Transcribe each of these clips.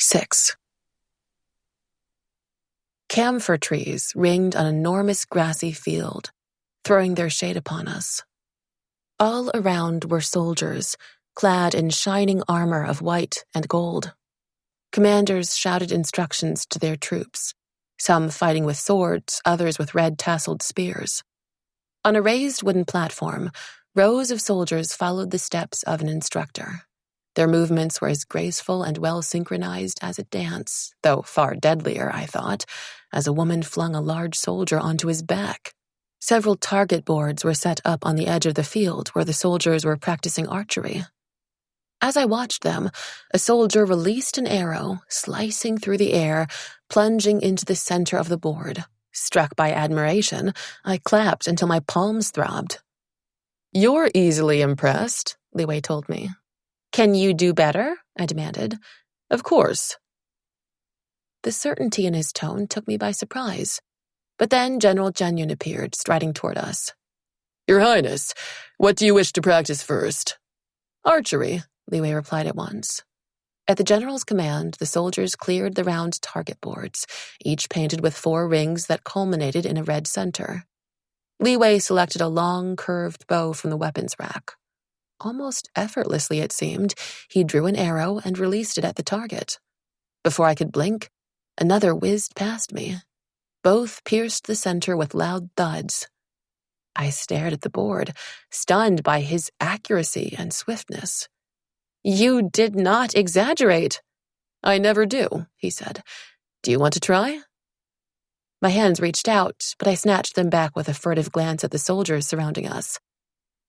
6. Camphor trees ringed an enormous grassy field, throwing their shade upon us. All around were soldiers, clad in shining armor of white and gold. Commanders shouted instructions to their troops, some fighting with swords, others with red-tasseled spears. On a raised wooden platform, rows of soldiers followed the steps of an instructor. Their movements were as graceful and well-synchronized as a dance, though far deadlier, I thought, as a woman flung a large soldier onto his back. Several target boards were set up on the edge of the field where the soldiers were practicing archery. As I watched them, a soldier released an arrow, slicing through the air, plunging into the center of the board. Struck by admiration, I clapped until my palms throbbed. "You're easily impressed," Li Wei told me. "Can you do better?" I demanded. "Of course." The certainty in his tone took me by surprise. But then General Jianyun appeared, striding toward us. "Your Highness, what do you wish to practice first?" "Archery," Li Wei replied at once. At the general's command, the soldiers cleared the round target boards, each painted with 4 rings that culminated in a red center. Li Wei selected a long, curved bow from the weapons rack. Almost effortlessly, it seemed, he drew an arrow and released it at the target. Before I could blink, another whizzed past me. Both pierced the center with loud thuds. I stared at the board, stunned by his accuracy and swiftness. "You did not exaggerate." "I never do," he said. "Do you want to try?" My hands reached out, but I snatched them back with a furtive glance at the soldiers surrounding us.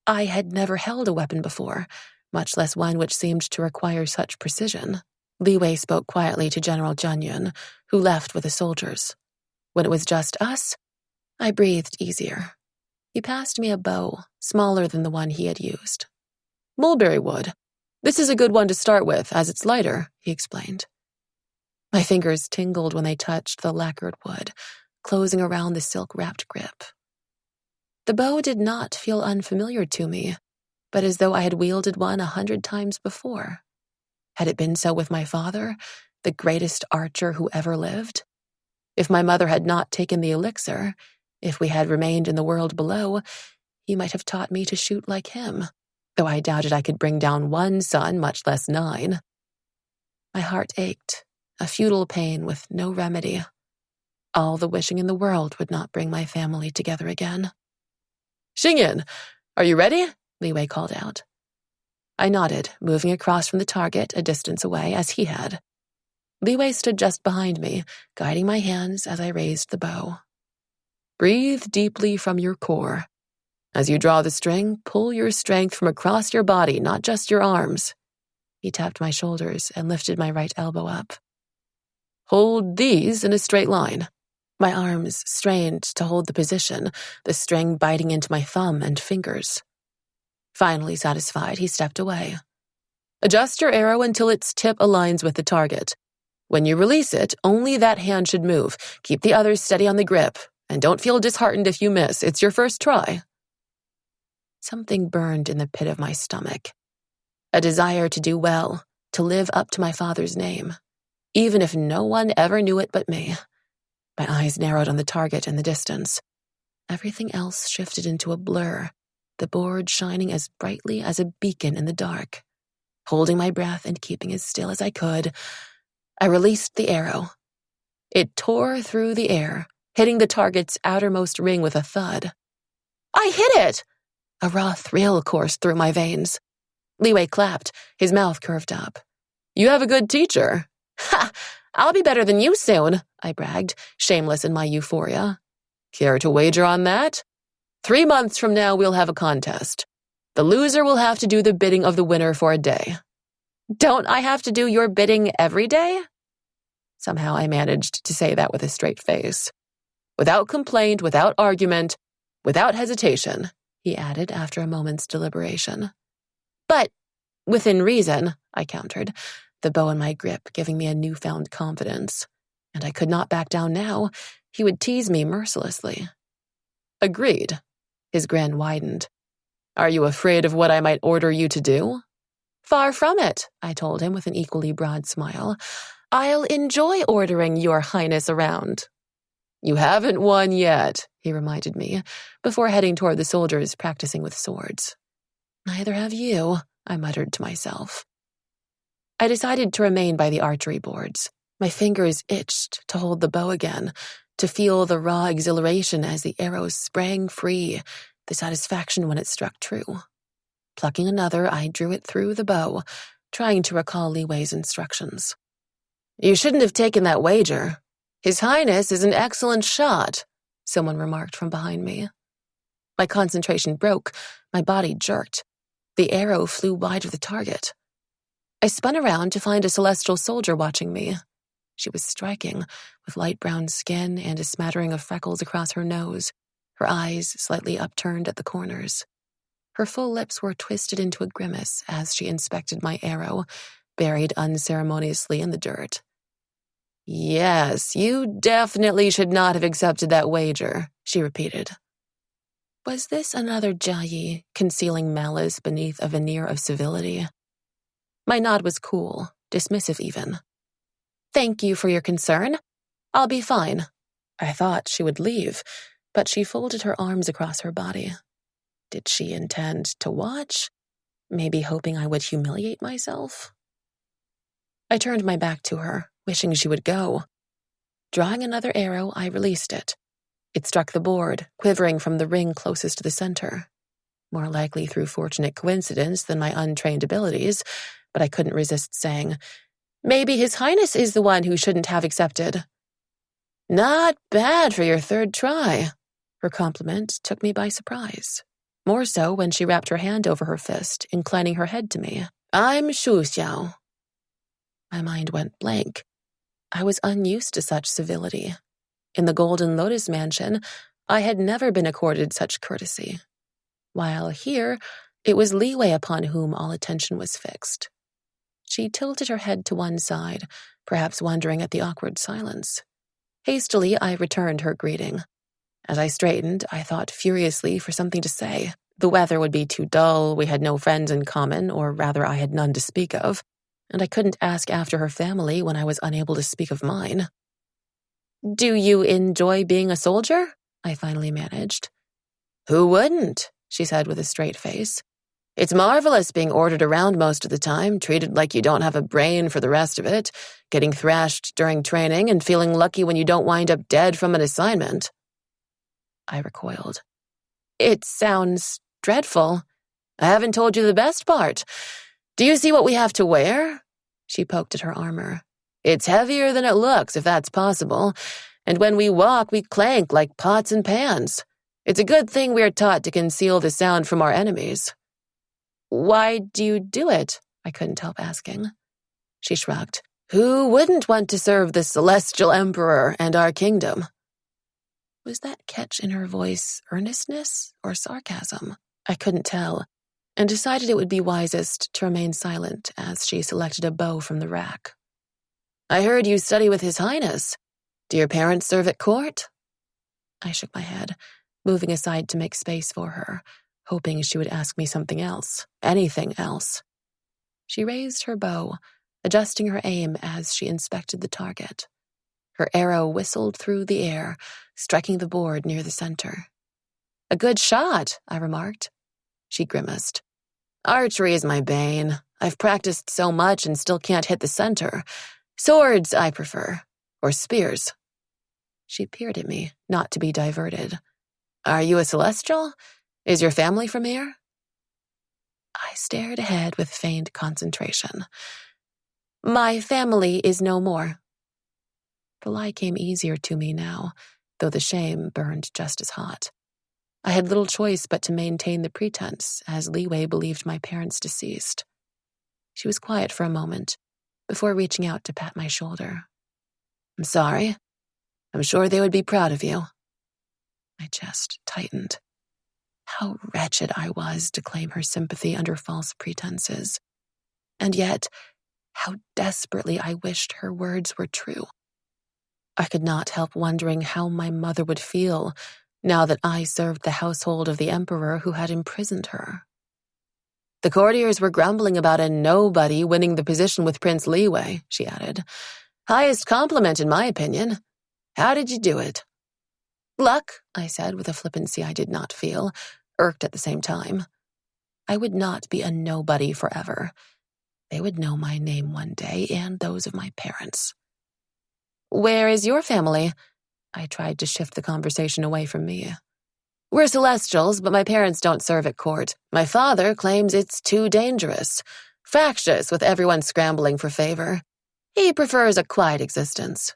I had never held a weapon before, much less one which seemed to require such precision. Li Wei spoke quietly to General Jianyun, who left with the soldiers. When it was just us, I breathed easier. He passed me a bow, smaller than the one he had used. "Mulberry wood. This is a good one to start with, as it's lighter," he explained. My fingers tingled when they touched the lacquered wood, closing around the silk-wrapped grip. The bow did not feel unfamiliar to me, but as though I had wielded one 100 times before. Had it been so with my father, the greatest archer who ever lived? If my mother had not taken the elixir, if we had remained in the world below, he might have taught me to shoot like him, though I doubted I could bring down 1 son, much less 9. My heart ached, a futile pain with no remedy. All the wishing in the world would not bring my family together again. "Xingyan, are you ready?" Li Wei called out. I nodded, moving across from the target a distance away as he had. Li Wei stood just behind me, guiding my hands as I raised the bow. "Breathe deeply from your core. As you draw the string, pull your strength from across your body, not just your arms." He tapped my shoulders and lifted my right elbow up. "Hold these in a straight line." My arms strained to hold the position, the string biting into my thumb and fingers. Finally satisfied, he stepped away. "Adjust your arrow until its tip aligns with the target. When you release it, only that hand should move. Keep the others steady on the grip, and don't feel disheartened if you miss. It's your first try." Something burned in the pit of my stomach. A desire to do well, to live up to my father's name, even if no one ever knew it but me. My eyes narrowed on the target in the distance. Everything else shifted into a blur, the board shining as brightly as a beacon in the dark. Holding my breath and keeping as still as I could, I released the arrow. It tore through the air, hitting the target's outermost ring with a thud. "I hit it!" A raw thrill coursed through my veins. Li Wei clapped, his mouth curved up. "You have a good teacher." "Ha! I'll be better than you soon," I bragged, shameless in my euphoria. "Care to wager on that? 3 months from now we'll have a contest. The loser will have to do the bidding of the winner for a day." "Don't I have to do your bidding every day?" Somehow I managed to say that with a straight face. "Without complaint, without argument, without hesitation," he added after a moment's deliberation. "But within reason," I countered, the bow in my grip giving me a newfound confidence. And I could not back down now. He would tease me mercilessly. "Agreed." His grin widened. "Are you afraid of what I might order you to do?" "Far from it," I told him with an equally broad smile. I'll enjoy ordering your highness around. You haven't won yet, he reminded me, before heading toward the soldiers practicing with swords. Neither have you, I muttered to myself. I decided to remain by the archery boards. My fingers itched to hold the bow again, to feel the raw exhilaration as the arrow sprang free, the satisfaction when it struck true. Plucking another, I drew it through the bow, trying to recall Li Wei's instructions. You shouldn't have taken that wager. His Highness is an excellent shot, someone remarked from behind me. My concentration broke, my body jerked. The arrow flew wide of the target. I spun around to find a celestial soldier watching me. She was striking, with light brown skin and a smattering of freckles across her nose, her eyes slightly upturned at the corners. Her full lips were twisted into a grimace as she inspected my arrow, buried unceremoniously in the dirt. Yes, you definitely should not have accepted that wager, she repeated. Was this another Jia concealing malice beneath a veneer of civility? My nod was cool, dismissive even. Thank you for your concern. I'll be fine. I thought she would leave, but she folded her arms across her body. Did she intend to watch? Maybe hoping I would humiliate myself? I turned my back to her, wishing she would go. Drawing another arrow, I released it. It struck the board, quivering from the ring closest to the center. More likely through fortunate coincidence than my untrained abilities, but I couldn't resist saying, Maybe His Highness is the one who shouldn't have accepted. Not bad for your third try. Her compliment took me by surprise. More so when she wrapped her hand over her fist, inclining her head to me. I'm Shu Xiao. My mind went blank. I was unused to such civility. In the Golden Lotus Mansion, I had never been accorded such courtesy. While here, it was Li Wei upon whom all attention was fixed. She tilted her head to one side, perhaps wondering at the awkward silence. Hastily, I returned her greeting. As I straightened, I thought furiously for something to say. The weather would be too dull, we had no friends in common, or rather I had none to speak of, and I couldn't ask after her family when I was unable to speak of mine. Do you enjoy being a soldier? I finally managed. Who wouldn't? She said with a straight face. It's marvelous being ordered around most of the time, treated like you don't have a brain for the rest of it, getting thrashed during training and feeling lucky when you don't wind up dead from an assignment. I recoiled. It sounds dreadful. I haven't told you the best part. Do you see what we have to wear? She poked at her armor. It's heavier than it looks, if that's possible, and when we walk, we clank like pots and pans. It's a good thing we are taught to conceal the sound from our enemies. Why do you do it? I couldn't help asking. She shrugged. Who wouldn't want to serve the celestial emperor and our kingdom? Was that catch in her voice earnestness or sarcasm? I couldn't tell, and decided it would be wisest to remain silent as she selected a bow from the rack. I heard you study with His Highness. Do your parents serve at court? I shook my head, moving aside to make space for her, hoping she would ask me something else, anything else. She raised her bow, adjusting her aim as she inspected the target. Her arrow whistled through the air, striking the board near the center. A good shot, I remarked. She grimaced. Archery is my bane. I've practiced so much and still can't hit the center. Swords, I prefer. Or spears. She peered at me, not to be diverted. Are you a celestial? Is your family from here? I stared ahead with feigned concentration. My family is no more. The lie came easier to me now, though the shame burned just as hot. I had little choice but to maintain the pretense, as Li Wei believed my parents deceased. She was quiet for a moment, before reaching out to pat my shoulder. I'm sorry. I'm sure they would be proud of you. My chest tightened. How wretched I was to claim her sympathy under false pretenses. And yet, how desperately I wished her words were true. I could not help wondering how my mother would feel now that I served the household of the emperor who had imprisoned her. The courtiers were grumbling about a nobody winning the position with Prince Li Wei, she added. Highest compliment, in my opinion. How did you do it? Luck, I said with a flippancy I did not feel, irked at the same time. I would not be a nobody forever. They would know my name one day and those of my parents. Where is your family? I tried to shift the conversation away from me. We're Celestials, but my parents don't serve at court. My father claims it's too dangerous, fractious with everyone scrambling for favor. He prefers a quiet existence.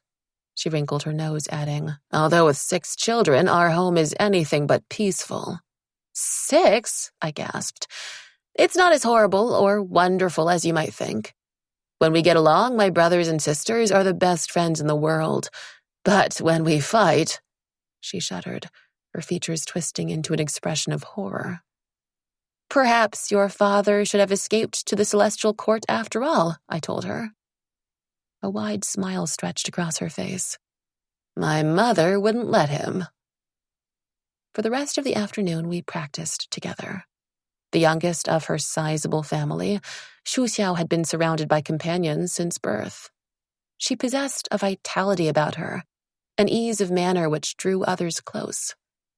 She wrinkled her nose, adding, although with 6 children, our home is anything but peaceful. 6? I gasped. It's not as horrible or wonderful as you might think. When we get along, my brothers and sisters are the best friends in the world. But when we fight, she shuddered, her features twisting into an expression of horror. Perhaps your father should have escaped to the celestial court after all, I told her. A wide smile stretched across her face. My mother wouldn't let him. For the rest of the afternoon, we practiced together. The youngest of her sizable family, Shu Xiao had been surrounded by companions since birth. She possessed a vitality about her, an ease of manner which drew others close.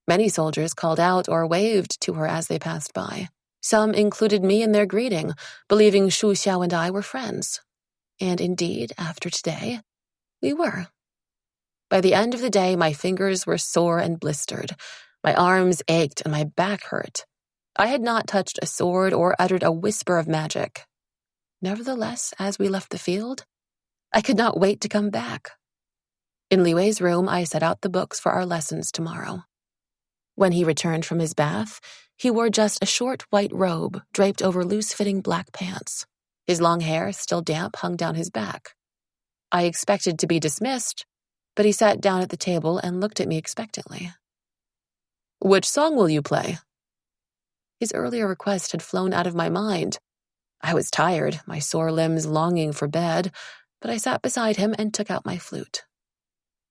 Many soldiers called out or waved to her as they passed by. Some included me in their greeting, believing Shu Xiao and I were friends. And indeed, after today, we were. By the end of the day, my fingers were sore and blistered. My arms ached and my back hurt. I had not touched a sword or uttered a whisper of magic. Nevertheless, as we left the field, I could not wait to come back. In Li Wei's room, I set out the books for our lessons tomorrow. When he returned from his bath, he wore just a short white robe draped over loose-fitting black pants. His long hair, still damp, hung down his back. I expected to be dismissed, but he sat down at the table and looked at me expectantly. Which song will you play? His earlier request had flown out of my mind. I was tired, my sore limbs longing for bed, but I sat beside him and took out my flute.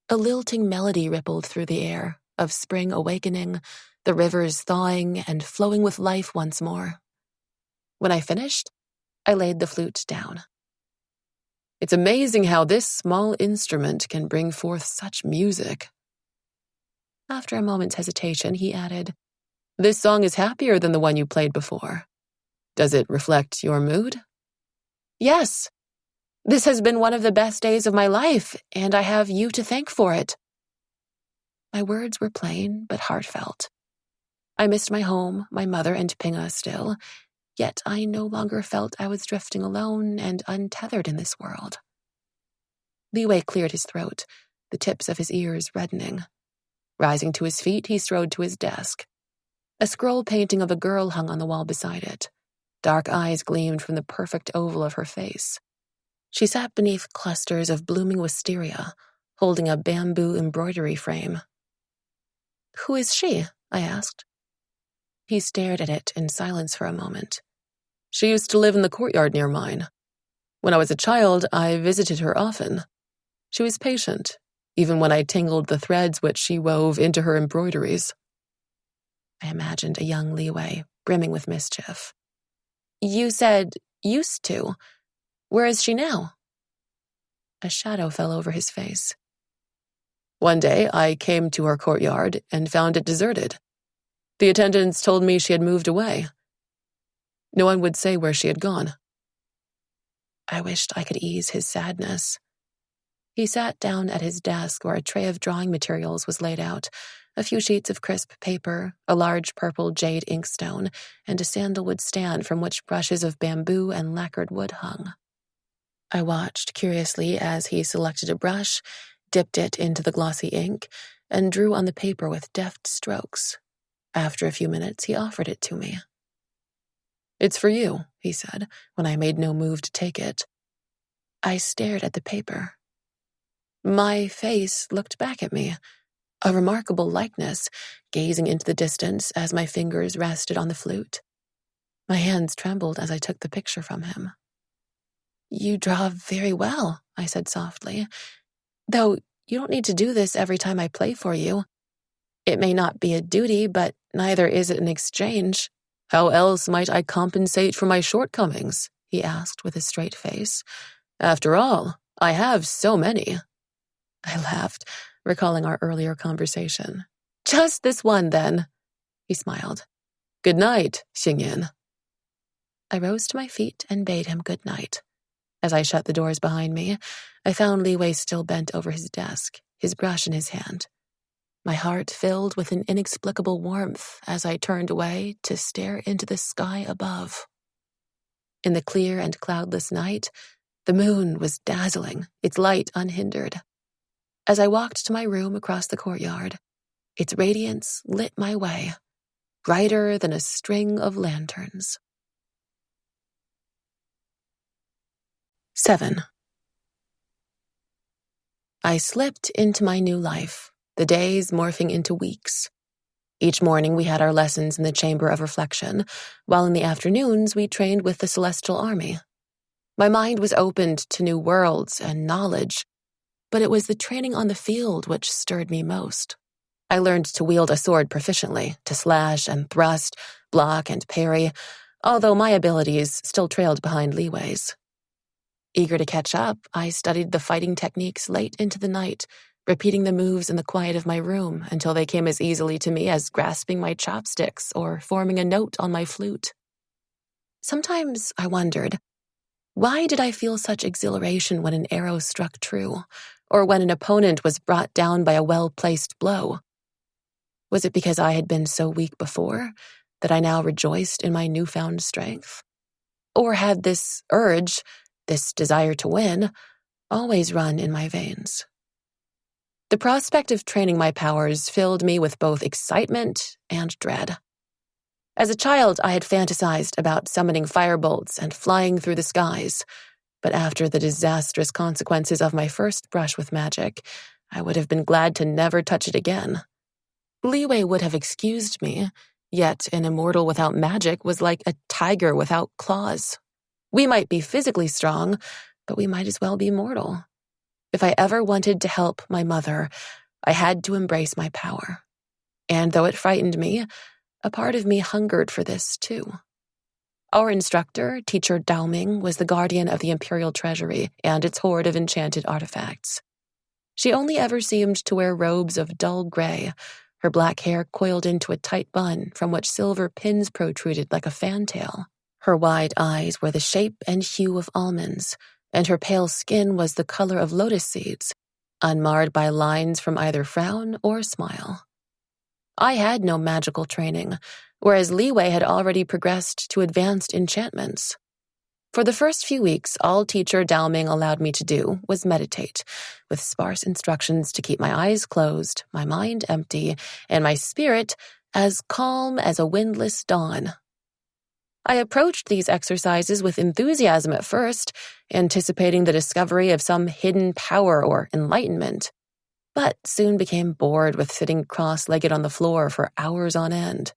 A lilting melody rippled through the air, of spring awakening, the rivers thawing and flowing with life once more. When I finished, I laid the flute down. It's amazing how this small instrument can bring forth such music. After a moment's hesitation, he added, This song is happier than the one you played before. Does it reflect your mood? Yes. This has been one of the best days of my life, and I have you to thank for it. My words were plain but heartfelt. I missed my home, my mother, and Pinga still, yet I no longer felt I was drifting alone and untethered in this world. Li Wei cleared his throat, the tips of his ears reddening. Rising to his feet, he strode to his desk. A scroll painting of a girl hung on the wall beside it. Dark eyes gleamed from the perfect oval of her face. She sat beneath clusters of blooming wisteria, holding a bamboo embroidery frame. Who is she? I asked. He stared at it in silence for a moment. She used to live in the courtyard near mine. When I was a child, I visited her often. She was patient, even when I tangled the threads which she wove into her embroideries. I imagined a young Li Wei, brimming with mischief. You said used to. Where is she now? A shadow fell over his face. One day, I came to her courtyard and found it deserted. The attendants told me she had moved away. No one would say where she had gone. I wished I could ease his sadness. He sat down at his desk where a tray of drawing materials was laid out, a few sheets of crisp paper, a large purple jade inkstone, and a sandalwood stand from which brushes of bamboo and lacquered wood hung. I watched curiously as he selected a brush, dipped it into the glossy ink, and drew on the paper with deft strokes. After a few minutes, he offered it to me. It's for you, he said, when I made no move to take it. I stared at the paper. My face looked back at me, a remarkable likeness, gazing into the distance as my fingers rested on the flute. My hands trembled as I took the picture from him. You draw very well, I said softly, though you don't need to do this every time I play for you. It may not be a duty, but neither is it an exchange. How else might I compensate for my shortcomings? He asked with a straight face. After all, I have so many. I laughed, recalling our earlier conversation. Just this one, then. He smiled. Good night, Xingyan. I rose to my feet and bade him good night. As I shut the doors behind me, I found Li Wei still bent over his desk, his brush in his hand. My heart filled with an inexplicable warmth as I turned away to stare into the sky above. In the clear and cloudless night, the moon was dazzling, its light unhindered. As I walked to my room across the courtyard, its radiance lit my way, brighter than a string of lanterns. 7. I slipped into my new life, the days morphing into weeks. Each morning we had our lessons in the Chamber of Reflection, while in the afternoons we trained with the Celestial Army. My mind was opened to new worlds and knowledge, but it was the training on the field which stirred me most. I learned to wield a sword proficiently, to slash and thrust, block and parry, although my abilities still trailed behind Li Wei's. Eager to catch up, I studied the fighting techniques late into the night, repeating the moves in the quiet of my room until they came as easily to me as grasping my chopsticks or forming a note on my flute. Sometimes I wondered, why did I feel such exhilaration when an arrow struck true, or when an opponent was brought down by a well-placed blow? Was it because I had been so weak before that I now rejoiced in my newfound strength? Or had this urge, this desire to win, always run in my veins? The prospect of training my powers filled me with both excitement and dread. As a child, I had fantasized about summoning firebolts and flying through the skies, but after the disastrous consequences of my first brush with magic, I would have been glad to never touch it again. Li Wei would have excused me, yet an immortal without magic was like a tiger without claws. We might be physically strong, but we might as well be mortal. If I ever wanted to help my mother, I had to embrace my power. And though it frightened me, a part of me hungered for this too. Our instructor, Teacher Daoming, was the guardian of the Imperial Treasury and its hoard of enchanted artifacts. She only ever seemed to wear robes of dull gray, her black hair coiled into a tight bun from which silver pins protruded like a fantail. Her wide eyes were the shape and hue of almonds, and her pale skin was the color of lotus seeds, unmarred by lines from either frown or smile. I had no magical training, whereas Li Wei had already progressed to advanced enchantments. For the first few weeks, all Teacher Daoming allowed me to do was meditate, with sparse instructions to keep my eyes closed, my mind empty, and my spirit as calm as a windless dawn. I approached these exercises with enthusiasm at first, anticipating the discovery of some hidden power or enlightenment, but soon became bored with sitting cross-legged on the floor for hours on end.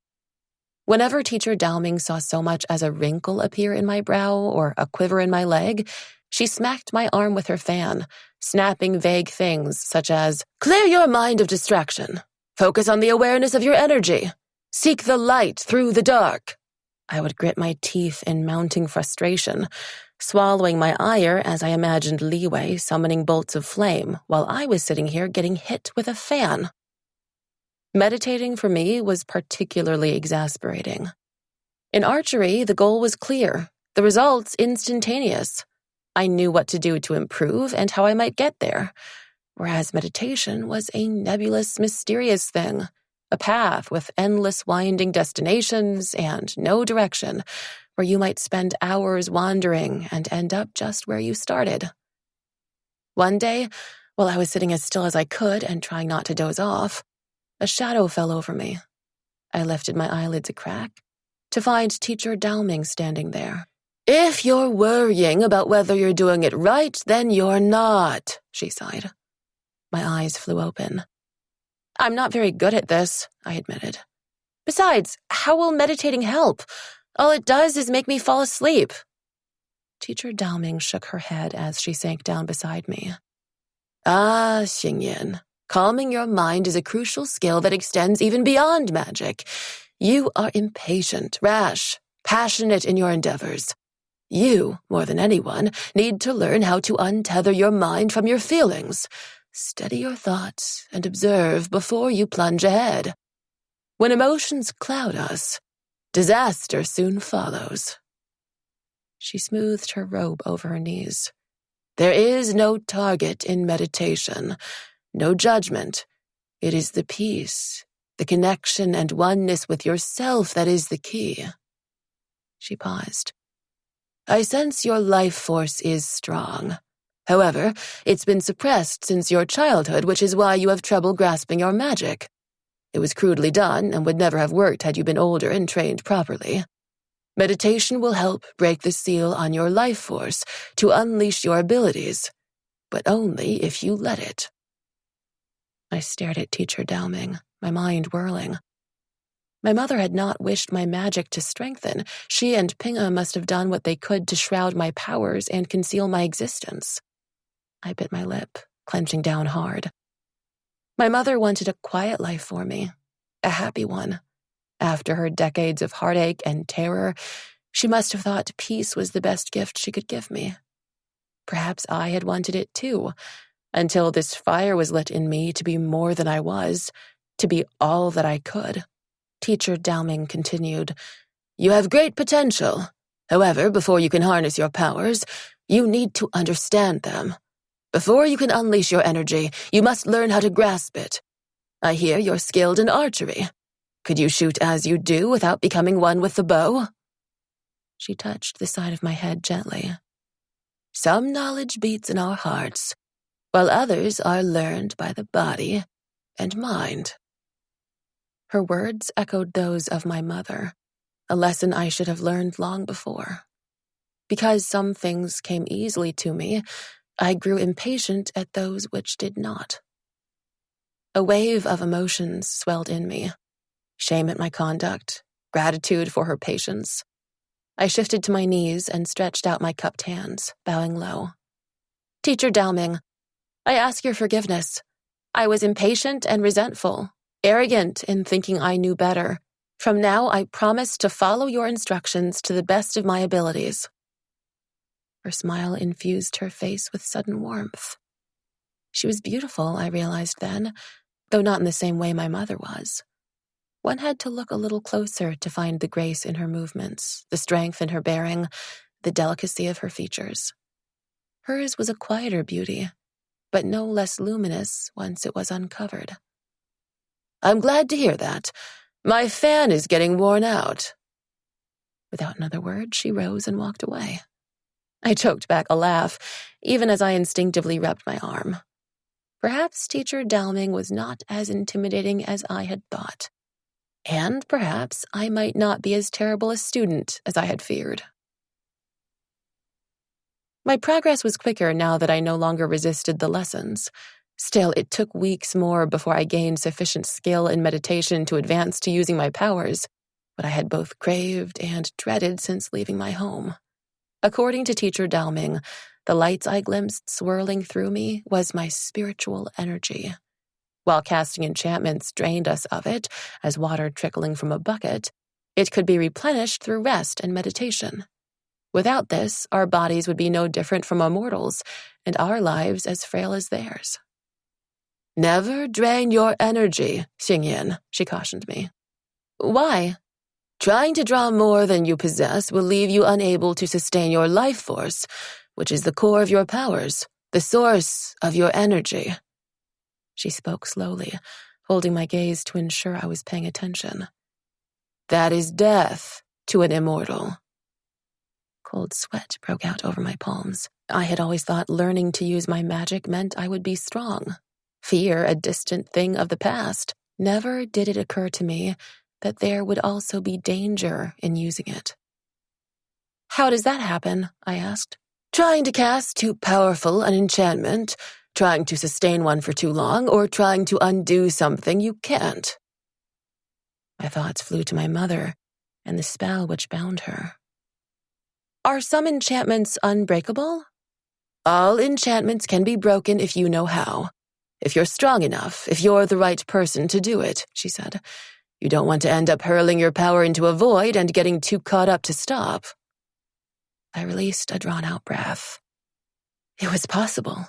Whenever Teacher Daoming saw so much as a wrinkle appear in my brow or a quiver in my leg, she smacked my arm with her fan, snapping vague things such as, "Clear your mind of distraction. Focus on the awareness of your energy. Seek the light through the dark." I would grit my teeth in mounting frustration, swallowing my ire as I imagined Li Wei summoning bolts of flame while I was sitting here getting hit with a fan. Meditating for me was particularly exasperating. In archery, the goal was clear, the results instantaneous. I knew what to do to improve and how I might get there, whereas meditation was a nebulous, mysterious thing, a path with endless winding destinations and no direction, where you might spend hours wandering and end up just where you started. One day, while I was sitting as still as I could and trying not to doze off, a shadow fell over me. I lifted my eyelids a crack to find Teacher Daoming standing there. "If you're worrying about whether you're doing it right, then you're not," she sighed. My eyes flew open. "I'm not very good at this," I admitted. "Besides, how will meditating help? All it does is make me fall asleep." Teacher Daoming shook her head as she sank down beside me. "Ah, Xingyan, calming your mind is a crucial skill that extends even beyond magic. You are impatient, rash, passionate in your endeavors. You, more than anyone, need to learn how to untether your mind from your feelings. Steady your thoughts and observe before you plunge ahead. When emotions cloud us, disaster soon follows." She smoothed her robe over her knees. "There is no target in meditation, no judgment. It is the peace, the connection and oneness with yourself that is the key." She paused. "I sense your life force is strong. However, it's been suppressed since your childhood, which is why you have trouble grasping your magic. It was crudely done and would never have worked had you been older and trained properly. Meditation will help break the seal on your life force to unleash your abilities, but only if you let it." I stared at Teacher Dowming, my mind whirling. My mother had not wished my magic to strengthen. She and Pinga must have done what they could to shroud my powers and conceal my existence. I bit my lip, clenching down hard. My mother wanted a quiet life for me, a happy one. After her decades of heartache and terror, she must have thought peace was the best gift she could give me. Perhaps I had wanted it too, until this fire was lit in me to be more than I was, to be all that I could. Teacher Dowming continued, "You have great potential. However, before you can harness your powers, you need to understand them. Before you can unleash your energy, you must learn how to grasp it. I hear you're skilled in archery. Could you shoot as you do without becoming one with the bow?" She touched the side of my head gently. "Some knowledge beats in our hearts, while others are learned by the body and mind." Her words echoed those of my mother, a lesson I should have learned long before. Because some things came easily to me, I grew impatient at those which did not. A wave of emotions swelled in me. Shame at my conduct, gratitude for her patience. I shifted to my knees and stretched out my cupped hands, bowing low. "Teacher Dowming, I ask your forgiveness. I was impatient and resentful, arrogant in thinking I knew better. From now, I promise to follow your instructions to the best of my abilities." Her smile infused her face with sudden warmth. She was beautiful, I realized then, though not in the same way my mother was. One had to look a little closer to find the grace in her movements, the strength in her bearing, the delicacy of her features. Hers was a quieter beauty, but no less luminous once it was uncovered. "I'm glad to hear that. My fan is getting worn out." Without another word, she rose and walked away. I choked back a laugh, even as I instinctively rubbed my arm. Perhaps Teacher Dowming was not as intimidating as I had thought. And perhaps I might not be as terrible a student as I had feared. My progress was quicker now that I no longer resisted the lessons. Still, it took weeks more before I gained sufficient skill in meditation to advance to using my powers, what I had both craved and dreaded since leaving my home. According to Teacher Dowming, the lights I glimpsed swirling through me was my spiritual energy. While casting enchantments drained us of it, as water trickling from a bucket, it could be replenished through rest and meditation. Without this, our bodies would be no different from a mortal's, and our lives as frail as theirs. "Never drain your energy, Xingyin," she cautioned me. "Why?" "Trying to draw more than you possess will leave you unable to sustain your life force, which is the core of your powers, the source of your energy." She spoke slowly, holding my gaze to ensure I was paying attention. "That is death to an immortal." Cold sweat broke out over my palms. I had always thought learning to use my magic meant I would be strong. Fear, a distant thing of the past. Never did it occur to me that there would also be danger in using it. "How does that happen?" I asked. "Trying to cast too powerful an enchantment, trying to sustain one for too long, or trying to undo something you can't." My thoughts flew to my mother and the spell which bound her. "Are some enchantments unbreakable?" "All enchantments can be broken if you know how. If you're strong enough, if you're the right person to do it," she said. "You don't want to end up hurling your power into a void and getting too caught up to stop." I released a drawn-out breath. It was possible.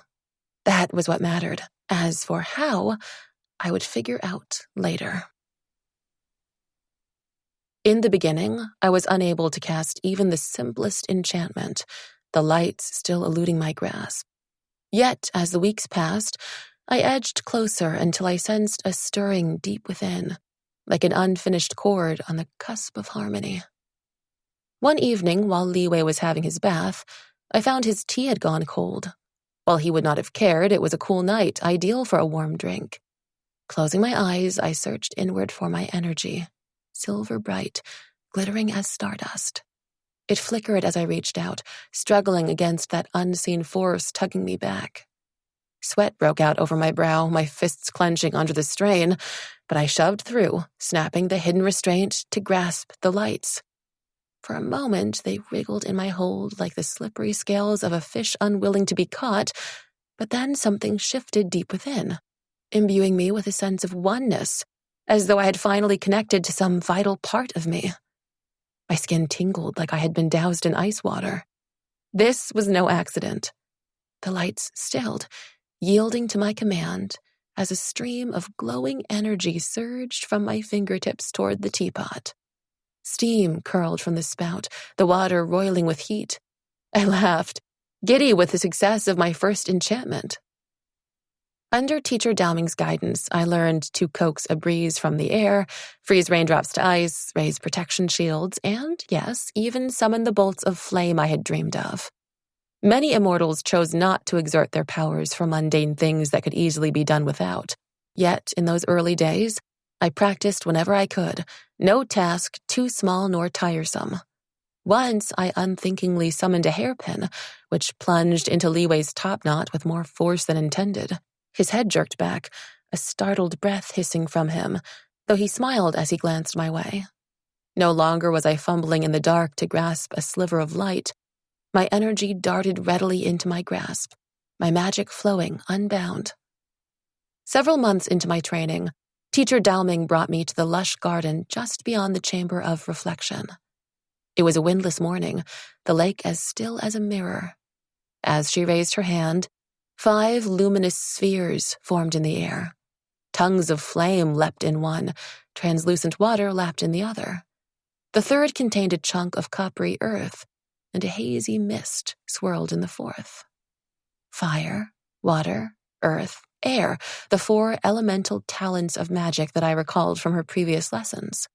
That was what mattered. As for how, I would figure out later. In the beginning, I was unable to cast even the simplest enchantment, the lights still eluding my grasp. Yet, as the weeks passed, I edged closer until I sensed a stirring deep within, like an unfinished chord on the cusp of harmony. One evening, while Liwei was having his bath, I found his tea had gone cold. While he would not have cared, it was a cool night, ideal for a warm drink. Closing my eyes, I searched inward for my energy, silver bright, glittering as stardust. It flickered as I reached out, struggling against that unseen force tugging me back. Sweat broke out over my brow, my fists clenching under the strain, but I shoved through, snapping the hidden restraint to grasp the lights. For a moment, they wriggled in my hold like the slippery scales of a fish unwilling to be caught, but then something shifted deep within, imbuing me with a sense of oneness, as though I had finally connected to some vital part of me. My skin tingled like I had been doused in ice water. This was no accident. The lights stilled, yielding to my command, as a stream of glowing energy surged from my fingertips toward the teapot. Steam curled from the spout, the water roiling with heat. I laughed, giddy with the success of my first enchantment. Under Teacher Dowming's guidance, I learned to coax a breeze from the air, freeze raindrops to ice, raise protection shields, and, yes, even summon the bolts of flame I had dreamed of. Many immortals chose not to exert their powers for mundane things that could easily be done without. Yet, in those early days, I practiced whenever I could, no task too small nor tiresome. Once I unthinkingly summoned a hairpin, which plunged into Liwei's topknot with more force than intended. His head jerked back, a startled breath hissing from him, though he smiled as he glanced my way. No longer was I fumbling in the dark to grasp a sliver of light. My energy darted readily into my grasp, my magic flowing unbound. Several months into my training, Teacher Dowming brought me to the lush garden just beyond the Chamber of Reflection. It was a windless morning, the lake as still as a mirror. As she raised her hand, 5 luminous spheres formed in the air. Tongues of flame leapt in one, translucent water lapped in the other. The third contained a chunk of coppery earth, and a hazy mist swirled in the fourth. Fire, water, earth, air, the 4 elemental talents of magic that I recalled from her previous lessons.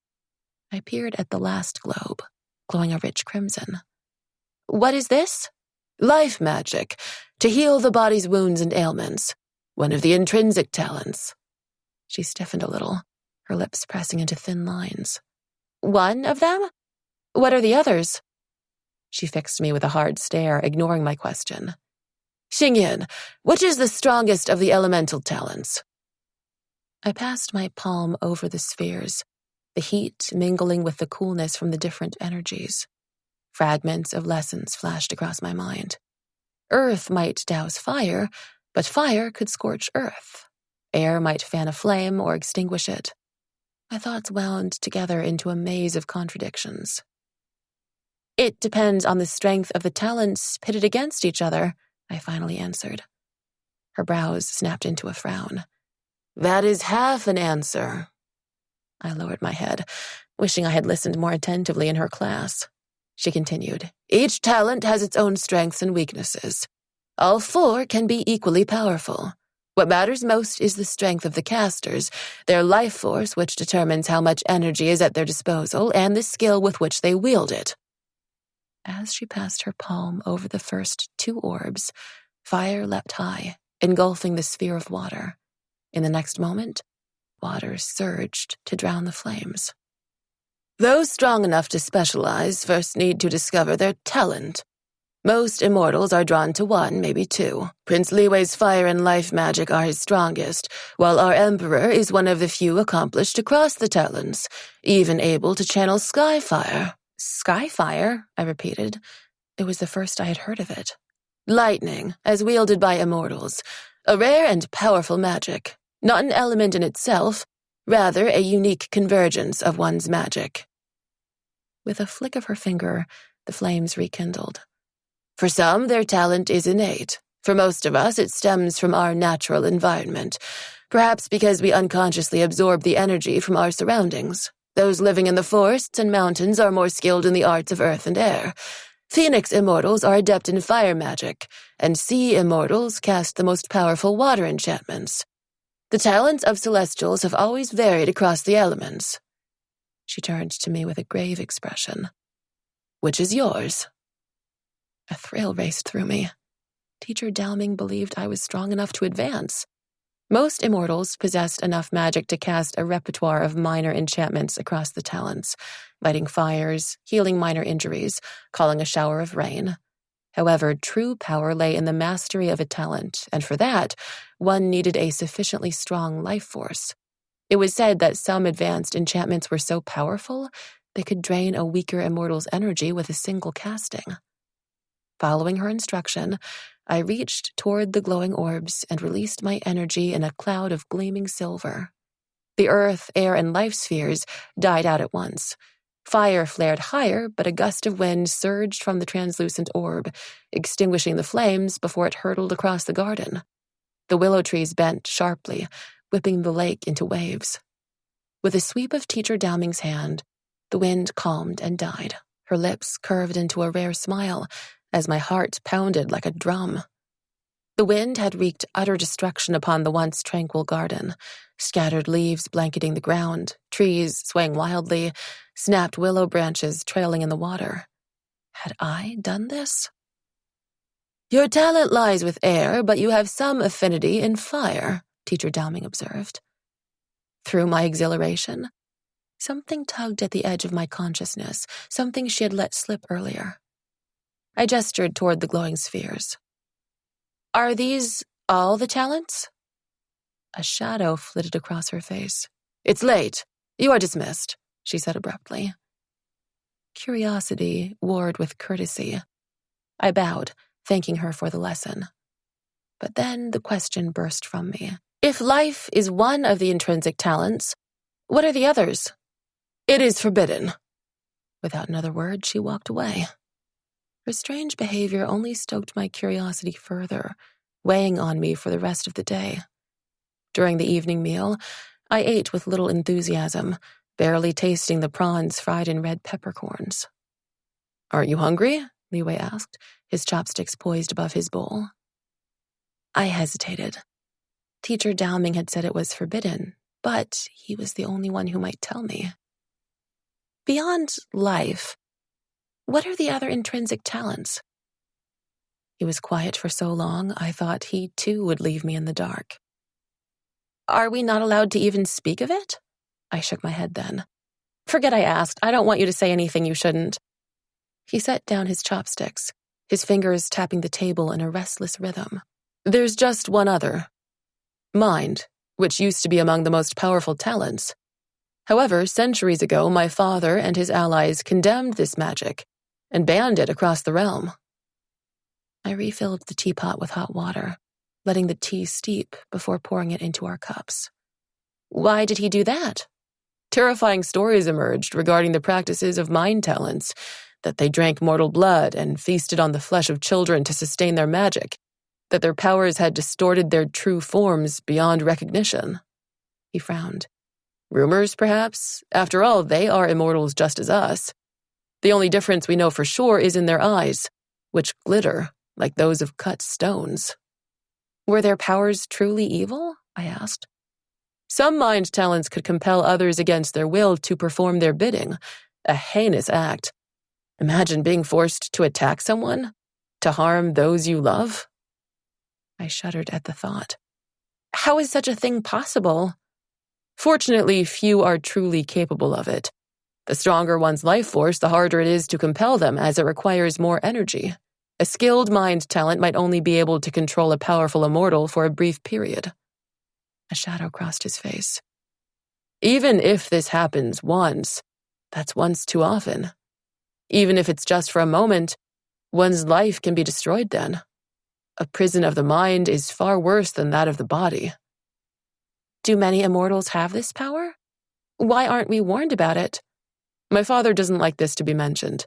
I peered at the last globe, glowing a rich crimson. What is this? Life magic, to heal the body's wounds and ailments. One of the intrinsic talents. She stiffened a little, her lips pressing into thin lines. One of them? What are the others? She fixed me with a hard stare, ignoring my question. Xingyin, which is the strongest of the elemental talents? I passed my palm over the spheres, the heat mingling with the coolness from the different energies. Fragments of lessons flashed across my mind. Earth might douse fire, but fire could scorch earth. Air might fan a flame or extinguish it. My thoughts wound together into a maze of contradictions. It depends on the strength of the talents pitted against each other, I finally answered. Her brows snapped into a frown. That is half an answer. I lowered my head, wishing I had listened more attentively in her class. She continued, Each talent has its own strengths and weaknesses. All 4 can be equally powerful. What matters most is the strength of the casters, their life force which determines how much energy is at their disposal, and the skill with which they wield it. As she passed her palm over the first 2 orbs, fire leapt high, engulfing the sphere of water. In the next moment, water surged to drown the flames. Those strong enough to specialize first need to discover their talent. Most immortals are drawn to 1, maybe 2. Prince Liwei's fire and life magic are his strongest, while our emperor is one of the few accomplished across the talents, even able to channel sky fire. Skyfire? I repeated. It was the first I had heard of it. Lightning, as wielded by immortals. A rare and powerful magic. Not an element in itself, rather a unique convergence of one's magic. With a flick of her finger, the flames rekindled. For some, their talent is innate. For most of us, it stems from our natural environment, perhaps because we unconsciously absorb the energy from our surroundings. Those living in the forests and mountains are more skilled in the arts of earth and air. Phoenix immortals are adept in fire magic, and sea immortals cast the most powerful water enchantments. The talents of celestials have always varied across the elements. She turned to me with a grave expression. Which is yours? A thrill raced through me. Teacher Dowming believed I was strong enough to advance. Most immortals possessed enough magic to cast a repertoire of minor enchantments across the talents, lighting fires, healing minor injuries, calling a shower of rain. However, true power lay in the mastery of a talent, and for that, one needed a sufficiently strong life force. It was said that some advanced enchantments were so powerful, they could drain a weaker immortal's energy with a single casting. Following her instruction, I reached toward the glowing orbs and released my energy in a cloud of gleaming silver. The earth, air, and life spheres died out at once. Fire flared higher, but a gust of wind surged from the translucent orb, extinguishing the flames before it hurtled across the garden. The willow trees bent sharply, whipping the lake into waves. With a sweep of Teacher Dowming's hand, the wind calmed and died. Her lips curved into a rare smile as my heart pounded like a drum. The wind had wreaked utter destruction upon the once tranquil garden, scattered leaves blanketing the ground, trees swaying wildly, snapped willow branches trailing in the water. Had I done this? Your talent lies with air, but you have some affinity in fire, Teacher Dowming observed. Through my exhilaration, something tugged at the edge of my consciousness, something she had let slip earlier. I gestured toward the glowing spheres. Are these all the talents? A shadow flitted across her face. It's late. You are dismissed, she said abruptly. Curiosity warred with courtesy. I bowed, thanking her for the lesson. But then the question burst from me. If life is one of the intrinsic talents, what are the others? It is forbidden. Without another word, she walked away. Her strange behavior only stoked my curiosity further, weighing on me for the rest of the day. During the evening meal, I ate with little enthusiasm, barely tasting the prawns fried in red peppercorns. Aren't you hungry? Liwei asked, his chopsticks poised above his bowl. I hesitated. Teacher Dowming had said it was forbidden, but he was the only one who might tell me. Beyond life, what are the other intrinsic talents? He was quiet for so long, I thought he too would leave me in the dark. Are we not allowed to even speak of it? I shook my head then. Forget I asked. I don't want you to say anything you shouldn't. He set down his chopsticks, his fingers tapping the table in a restless rhythm. There's just one other. Mind, which used to be among the most powerful talents. However, centuries ago, my father and his allies condemned this magic and banned it across the realm. I refilled the teapot with hot water, letting the tea steep before pouring it into our cups. Why did he do that? Terrifying stories emerged regarding the practices of mind talents, that they drank mortal blood and feasted on the flesh of children to sustain their magic, that their powers had distorted their true forms beyond recognition. He frowned. Rumors, perhaps? After all, they are immortals just as us. The only difference we know for sure is in their eyes, which glitter like those of cut stones. Were their powers truly evil? I asked. Some mind talents could compel others against their will to perform their bidding, a heinous act. Imagine being forced to attack someone, to harm those you love. I shuddered at the thought. How is such a thing possible? Fortunately, few are truly capable of it. The stronger one's life force, the harder it is to compel them, as it requires more energy. A skilled mind talent might only be able to control a powerful immortal for a brief period. A shadow crossed his face. Even if this happens once, that's once too often. Even if it's just for a moment, one's life can be destroyed then. A prison of the mind is far worse than that of the body. Do many immortals have this power? Why aren't we warned about it? My father doesn't like this to be mentioned.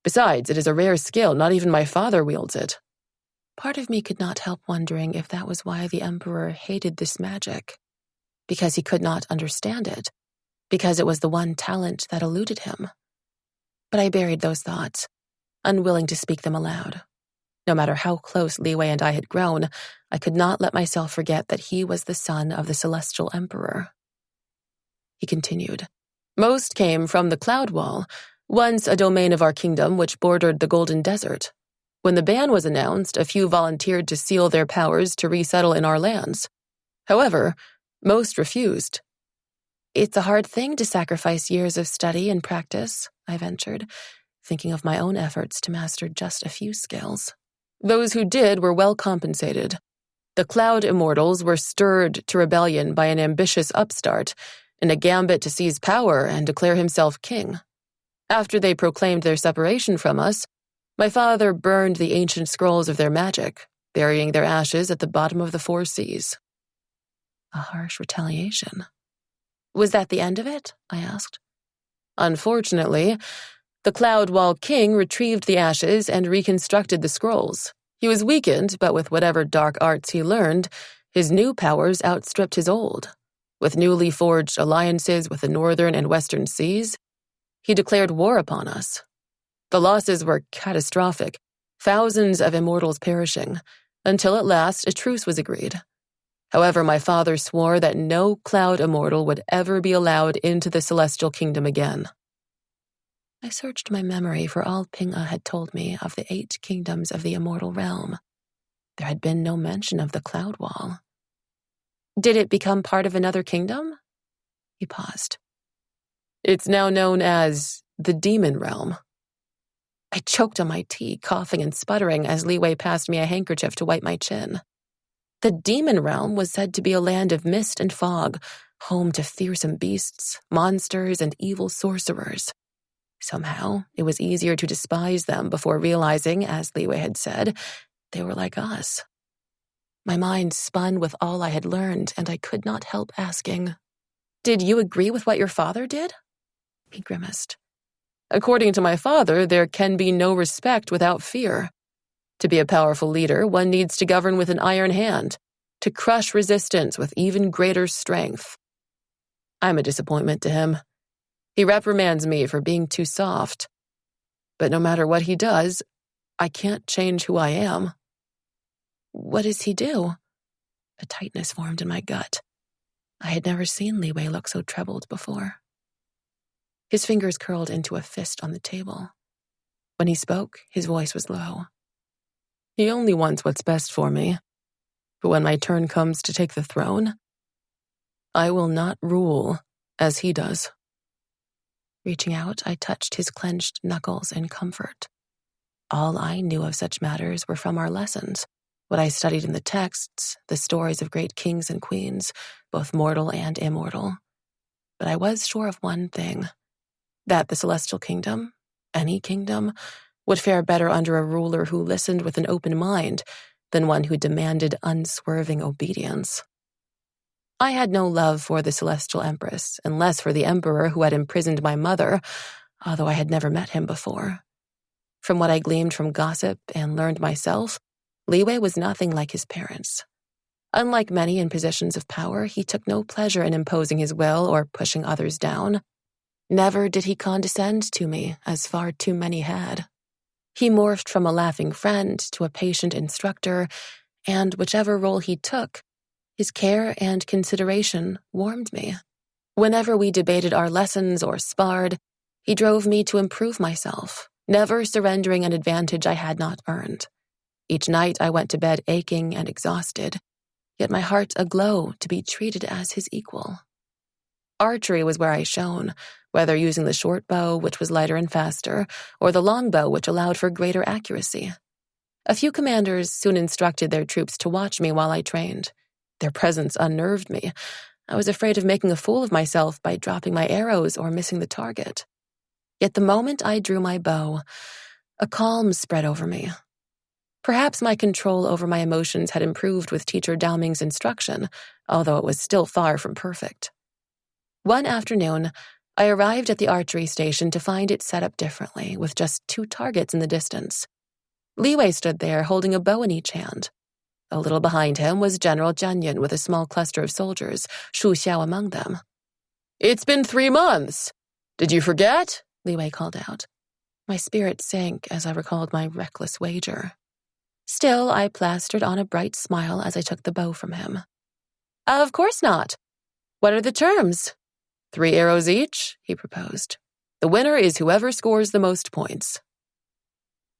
Besides, it is a rare skill, not even my father wields it. Part of me could not help wondering if that was why the Emperor hated this magic. Because he could not understand it. Because it was the one talent that eluded him. But I buried those thoughts, unwilling to speak them aloud. No matter how close Li Wei and I had grown, I could not let myself forget that he was the son of the Celestial Emperor. He continued. Most came from the Cloud Wall, once a domain of our kingdom which bordered the Golden Desert. When the ban was announced, a few volunteered to seal their powers to resettle in our lands. However, most refused. It's a hard thing to sacrifice years of study and practice, I ventured, thinking of my own efforts to master just a few skills. Those who did were well compensated. The Cloud Immortals were stirred to rebellion by an ambitious upstart in a gambit to seize power and declare himself king. After they proclaimed their separation from us, my father burned the ancient scrolls of their magic, burying their ashes at the bottom of the 4 seas. A harsh retaliation. Was that the end of it? I asked. Unfortunately, the Cloud Wall King retrieved the ashes and reconstructed the scrolls. He was weakened, but with whatever dark arts he learned, his new powers outstripped his old. With newly forged alliances with the northern and western seas, he declared war upon us. The losses were catastrophic, thousands of immortals perishing, until at last a truce was agreed. However, my father swore that no Cloud Immortal would ever be allowed into the Celestial Kingdom again. I searched my memory for all Ping-a had told me of the 8 kingdoms of the immortal realm. There had been no mention of the Cloud Wall. Did it become part of another kingdom? He paused. It's now known as the Demon Realm. I choked on my tea, coughing and sputtering as Li Wei passed me a handkerchief to wipe my chin. The Demon Realm was said to be a land of mist and fog, home to fearsome beasts, monsters, and evil sorcerers. Somehow, it was easier to despise them before realizing, as Li Wei had said, they were like us. My mind spun with all I had learned, and I could not help asking, "Did you agree with what your father did?" He grimaced. According to my father, there can be no respect without fear. To be a powerful leader, one needs to govern with an iron hand, to crush resistance with even greater strength. I'm a disappointment to him. He reprimands me for being too soft. But no matter what he does, I can't change who I am. What does he do? A tightness formed in my gut. I had never seen Li Wei look so troubled before. His fingers curled into a fist on the table. When he spoke, his voice was low. He only wants what's best for me. But when my turn comes to take the throne, I will not rule as he does. Reaching out, I touched his clenched knuckles in comfort. All I knew of such matters were from our lessons, what I studied in the texts, the stories of great kings and queens, both mortal and immortal. But I was sure of one thing, that the Celestial Kingdom, any kingdom, would fare better under a ruler who listened with an open mind than one who demanded unswerving obedience. I had no love for the Celestial Empress, and less for the Emperor who had imprisoned my mother, although I had never met him before. From what I gleaned from gossip and learned myself, Li Wei was nothing like his parents. Unlike many in positions of power, he took no pleasure in imposing his will or pushing others down. Never did he condescend to me, as far too many had. He morphed from a laughing friend to a patient instructor, and whichever role he took, his care and consideration warmed me. Whenever we debated our lessons or sparred, he drove me to improve myself, never surrendering an advantage I had not earned. Each night I went to bed aching and exhausted, yet my heart aglow to be treated as his equal. Archery was where I shone, whether using the short bow, which was lighter and faster, or the long bow, which allowed for greater accuracy. A few commanders soon instructed their troops to watch me while I trained. Their presence unnerved me. I was afraid of making a fool of myself by dropping my arrows or missing the target. Yet the moment I drew my bow, a calm spread over me. Perhaps my control over my emotions had improved with Teacher Daoming's instruction, although it was still far from perfect. One afternoon, I arrived at the archery station to find it set up differently, with just 2 targets in the distance. Li Wei stood there holding a bow in each hand. A little behind him was General Jianyan with a small cluster of soldiers, Shu Xiao among them. "It's been 3 months. Did you forget?" Li Wei called out. My spirit sank as I recalled my reckless wager. Still, I plastered on a bright smile as I took the bow from him. "Of course not. What are the terms?" 3 arrows each, he proposed. "The winner is whoever scores the most points."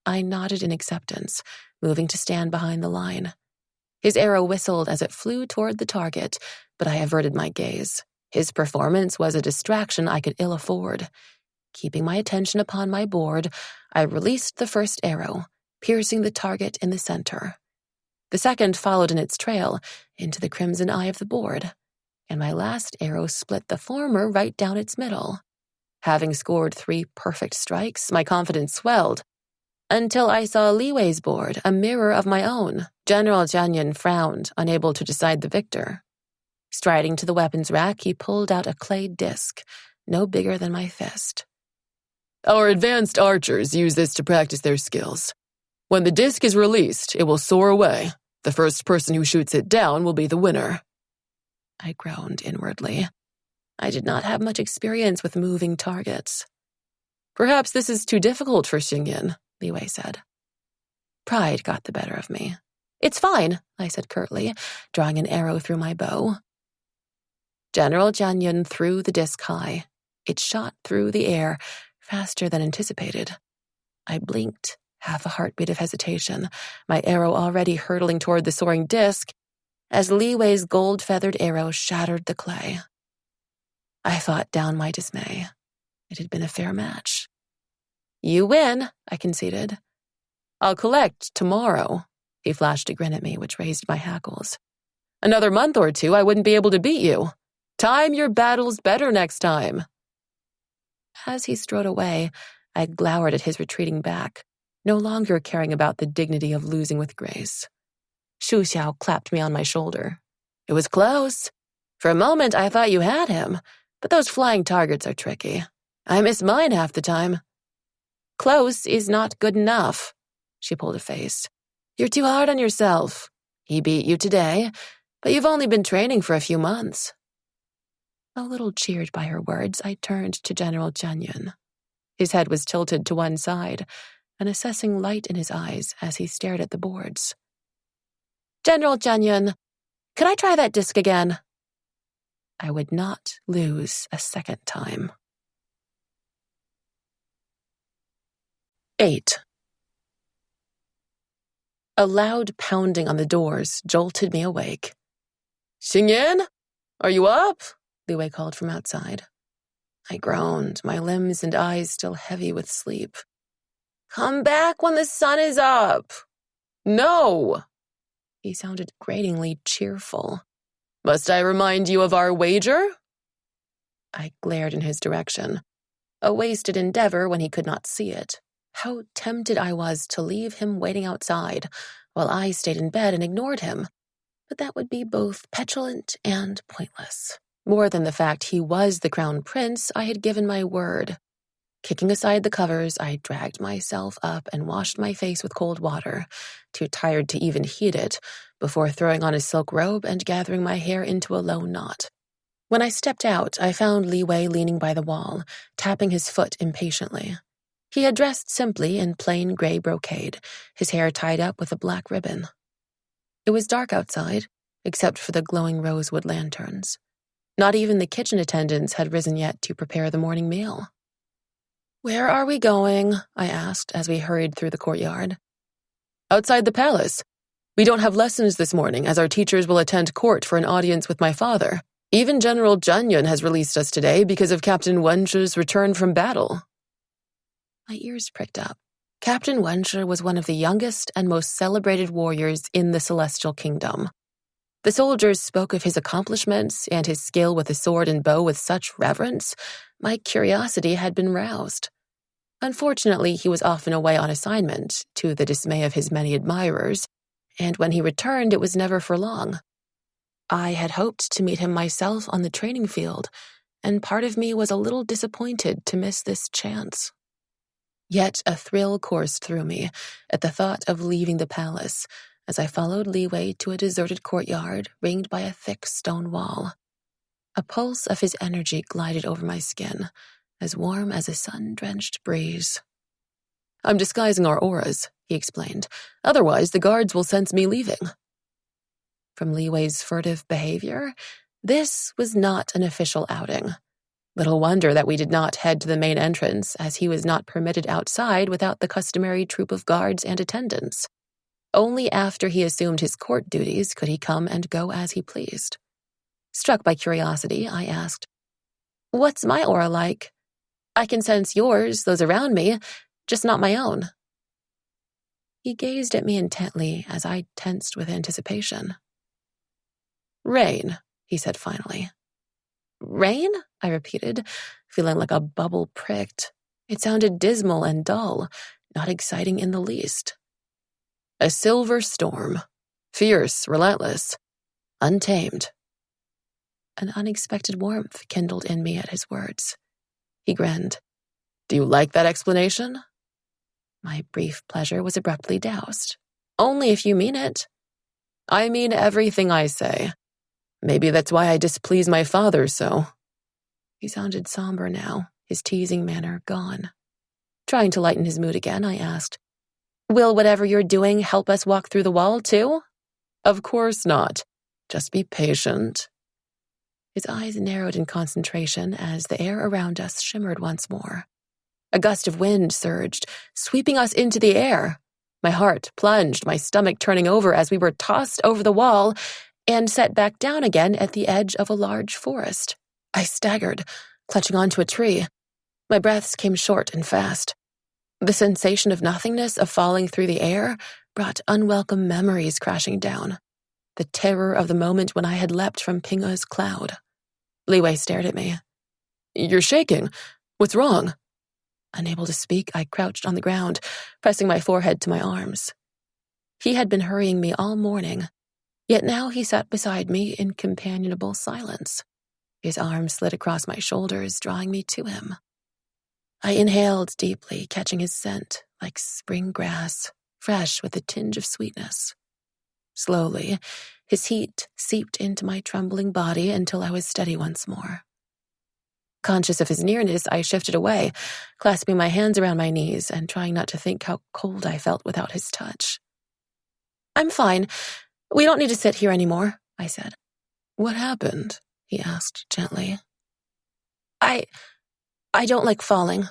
I nodded in acceptance, moving to stand behind the line. His arrow whistled as it flew toward the target, but I averted my gaze. His performance was a distraction I could ill afford. Keeping my attention upon my board, I released the first arrow, piercing the target in the center. The second followed in its trail into the crimson eye of the board, and my last arrow split the former right down its middle. Having scored 3 perfect strikes, my confidence swelled, until I saw Li Wei's board, a mirror of my own. General Jianyan frowned, unable to decide the victor. Striding to the weapons rack, he pulled out a clay disc, no bigger than my fist. "Our advanced archers use this to practice their skills. When the disc is released, it will soar away. The first person who shoots it down will be the winner." I groaned inwardly. I did not have much experience with moving targets. "Perhaps this is too difficult for Xingyin," Li Wei said. Pride got the better of me. "It's fine," I said curtly, drawing an arrow through my bow. General Jianyan threw the disc high. It shot through the air, faster than anticipated. I blinked, half a heartbeat of hesitation, my arrow already hurtling toward the soaring disc, as Li Wei's gold-feathered arrow shattered the clay. I fought down my dismay. It had been a fair match. "You win," I conceded. "I'll collect tomorrow." He flashed a grin at me, which raised my hackles. "Another month or 2, I wouldn't be able to beat you. Time your battles better next time." As he strode away, I glowered at his retreating back, no longer caring about the dignity of losing with grace. Shu Xiao clapped me on my shoulder. "It was close. For a moment, I thought you had him, but those flying targets are tricky. I miss mine half the time." "Close is not good enough." She pulled a face. "You're too hard on yourself. He beat you today, but you've only been training for a few months." A little cheered by her words, I turned to General Jianyan. His head was tilted to one side, an assessing light in his eyes as he stared at the boards. "General Jianyan, could I try that disc again?" I would not lose a second time. 8. A loud pounding on the doors jolted me awake. "Xingyan, are you up?" Li Wei called from outside. I groaned, my limbs and eyes still heavy with sleep. "Come back when the sun is up." "No!" He sounded gratingly cheerful. "Must I remind you of our wager?" I glared in his direction, a wasted endeavor when he could not see it. How tempted I was to leave him waiting outside, while I stayed in bed and ignored him. But that would be both petulant and pointless. More than the fact he was the crown prince, I had given my word. Kicking aside the covers, I dragged myself up and washed my face with cold water, too tired to even heat it, before throwing on a silk robe and gathering my hair into a low knot. When I stepped out, I found Li Wei leaning by the wall, tapping his foot impatiently. He had dressed simply in plain gray brocade, his hair tied up with a black ribbon. It was dark outside, except for the glowing rosewood lanterns. Not even the kitchen attendants had risen yet to prepare the morning meal. "Where are we going?" I asked as we hurried through the courtyard. "Outside the palace. We don't have lessons this morning, as our teachers will attend court for an audience with my father. Even General Jianyan has released us today because of Captain Wen's return from battle." My ears pricked up. Captain Wen was one of the youngest and most celebrated warriors in the Celestial Kingdom. The soldiers spoke of his accomplishments and his skill with the sword and bow with such reverence, my curiosity had been roused. Unfortunately, he was often away on assignment, to the dismay of his many admirers, and when he returned, it was never for long. I had hoped to meet him myself on the training field, and part of me was a little disappointed to miss this chance. Yet a thrill coursed through me at the thought of leaving the palace as I followed Li Wei to a deserted courtyard ringed by a thick stone wall. A pulse of his energy glided over my skin, as warm as a sun-drenched breeze. "I'm disguising our auras," he explained. "Otherwise, the guards will sense me leaving." From Li Wei's furtive behavior, this was not an official outing. Little wonder that we did not head to the main entrance, as he was not permitted outside without the customary troop of guards and attendants. Only after he assumed his court duties could he come and go as he pleased. Struck by curiosity, I asked, "What's my aura like? I can sense yours, those around me, just not my own." He gazed at me intently as I tensed with anticipation. "Rain," he said finally. "Rain?" I repeated, feeling like a bubble pricked. It sounded dismal and dull, not exciting in the least. "A silver storm. Fierce, relentless, untamed." An unexpected warmth kindled in me at his words. He grinned. "Do you like that explanation?" My brief pleasure was abruptly doused. "Only if you mean it." "I mean everything I say. Maybe that's why I displease my father so." He sounded somber now, his teasing manner gone. Trying to lighten his mood again, I asked, "Will whatever you're doing help us walk through the wall, too?" "Of course not. Just be patient." His eyes narrowed in concentration as the air around us shimmered once more. A gust of wind surged, sweeping us into the air. My heart plunged, my stomach turning over as we were tossed over the wall and set back down again at the edge of a large forest. I staggered, clutching onto a tree. My breaths came short and fast. The sensation of nothingness of falling through the air brought unwelcome memories crashing down. The terror of the moment when I had leapt from Pinga's cloud. Li Wei stared at me. "You're shaking. What's wrong?" Unable to speak, I crouched on the ground, pressing my forehead to my arms. He had been hurrying me all morning, yet now he sat beside me in companionable silence. His arms slid across my shoulders, drawing me to him. I inhaled deeply, catching his scent like spring grass, fresh with a tinge of sweetness. Slowly, his heat seeped into my trembling body until I was steady once more. Conscious of his nearness, I shifted away, clasping my hands around my knees and trying not to think how cold I felt without his touch. "I'm fine. We don't need to sit here anymore," I said. "What happened?" he asked gently. I don't like falling."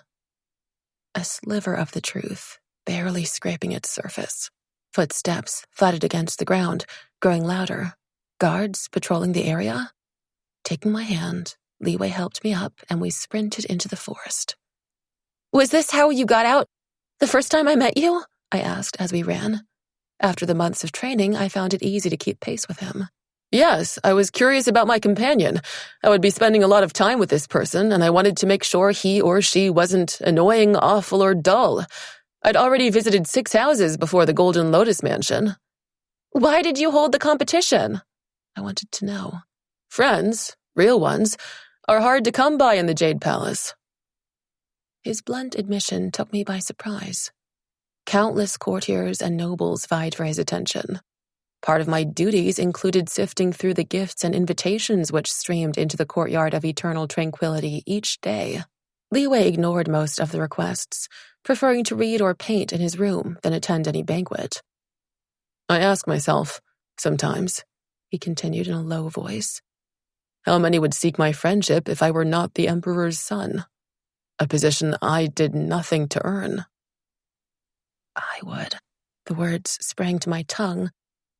A sliver of the truth, barely scraping its surface. Footsteps thudded against the ground, growing louder. Guards patrolling the area? Taking my hand, Li Wei helped me up and we sprinted into the forest. "Was this how you got out the first time I met you?" I asked as we ran. After the months of training, I found it easy to keep pace with him. "Yes, I was curious about my companion. I would be spending a lot of time with this person, and I wanted to make sure he or she wasn't annoying, awful, or dull. I'd already visited 6 houses before the Golden Lotus Mansion." "Why did you hold the competition?" I wanted to know. "Friends, real ones, are hard to come by in the Jade Palace." His blunt admission took me by surprise. Countless courtiers and nobles vied for his attention. Part of my duties included sifting through the gifts and invitations which streamed into the courtyard of eternal tranquility each day. Li Wei ignored most of the requests, preferring to read or paint in his room than attend any banquet. "I ask myself, sometimes," he continued in a low voice, "how many would seek my friendship if I were not the Emperor's son? A position I did nothing to earn." I would. The words sprang to my tongue,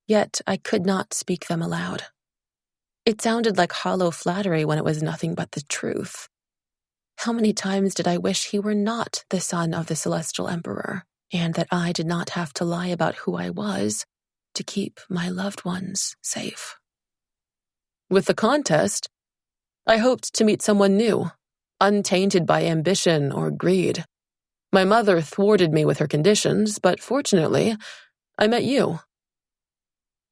yet I could not speak them aloud. It sounded like hollow flattery when it was nothing but the truth. How many times did I wish he were not the son of the Celestial Emperor, and that I did not have to lie about who I was to keep my loved ones safe. With the contest, I hoped to meet someone new, untainted by ambition or greed. My mother thwarted me with her conditions, but fortunately, I met you.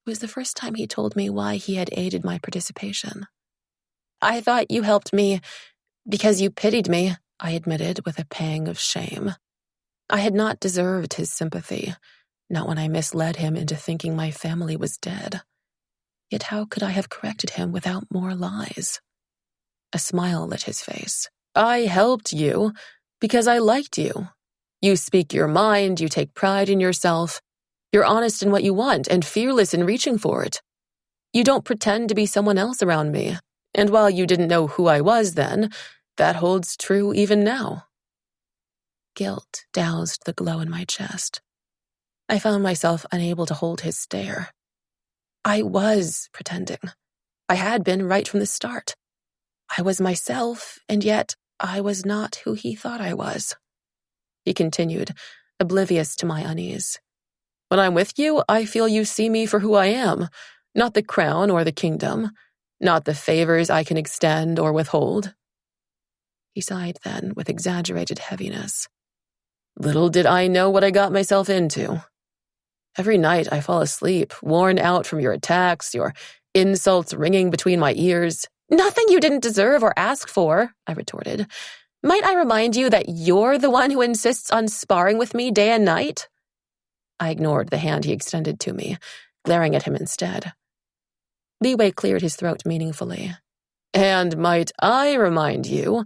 It was the first time he told me why he had aided my participation. "I thought you helped me Because you pitied me, I admitted with a pang of shame. I had not deserved his sympathy, not when I misled him into thinking my family was dead. Yet how could I have corrected him without more lies? A smile lit his face. I helped you because I liked you. You speak your mind, you take pride in yourself. You're honest in what you want and fearless in reaching for it. You don't pretend to be someone else around me. And while you didn't know who I was then, that holds true even now. Guilt doused the glow in my chest. I found myself unable to hold his stare. I was pretending. I had been right from the start. I was myself, and yet I was not who he thought I was. He continued, oblivious to my unease. When I'm with you, I feel you see me for who I am, not the crown or the kingdom, not the favors I can extend or withhold. He sighed then with exaggerated heaviness. Little did I know what I got myself into. Every night I fall asleep, worn out from your attacks, your insults ringing between my ears. Nothing you didn't deserve or ask for, I retorted. Might I remind you that you're the one who insists on sparring with me day and night? I ignored the hand he extended to me, glaring at him instead. Li Wei cleared his throat meaningfully. And might I remind you,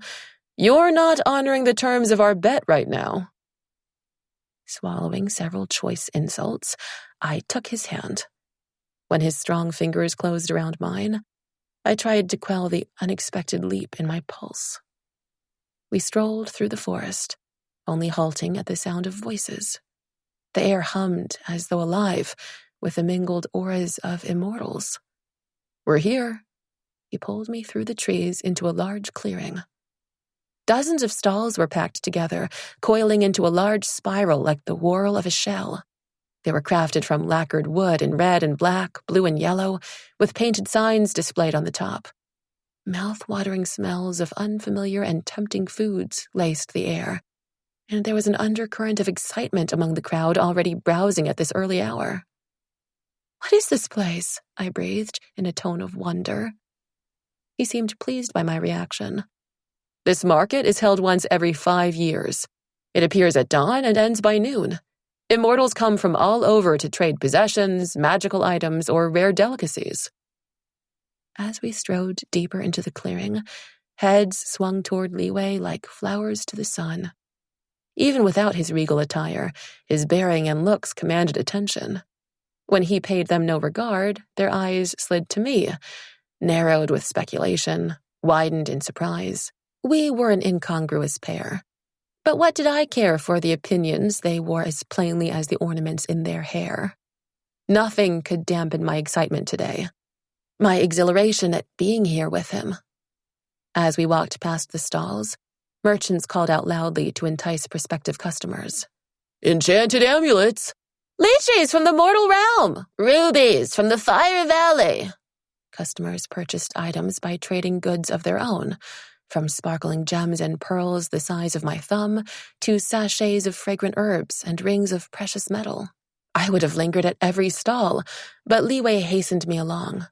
you're not honoring the terms of our bet right now. Swallowing several choice insults, I took his hand. When his strong fingers closed around mine, I tried to quell the unexpected leap in my pulse. We strolled through the forest, only halting at the sound of voices. The air hummed as though alive, with the mingled auras of immortals. We're here. He pulled me through the trees into a large clearing. Dozens of stalls were packed together, coiling into a large spiral like the whorl of a shell. They were crafted from lacquered wood in red and black, blue and yellow, with painted signs displayed on the top. Mouth-watering smells of unfamiliar and tempting foods laced the air, and there was an undercurrent of excitement among the crowd already browsing at this early hour. What is this place? I breathed in a tone of wonder. He seemed pleased by my reaction. This market is held once every 5 years. It appears at dawn and ends by noon. Immortals come from all over to trade possessions, magical items, or rare delicacies. As we strode deeper into the clearing, heads swung toward Li Wei like flowers to the sun. Even without his regal attire, his bearing and looks commanded attention. When he paid them no regard, their eyes slid to me, narrowed with speculation, widened in surprise. We were an incongruous pair. But what did I care for the opinions they wore as plainly as the ornaments in their hair? Nothing could dampen my excitement today, my exhilaration at being here with him. As we walked past the stalls, merchants called out loudly to entice prospective customers. Enchanted amulets! Leeches from the mortal realm! Rubies from the Fire Valley! Customers purchased items by trading goods of their own, from sparkling gems and pearls the size of my thumb to sachets of fragrant herbs and rings of precious metal. I would have lingered at every stall, but Li Wei hastened me along.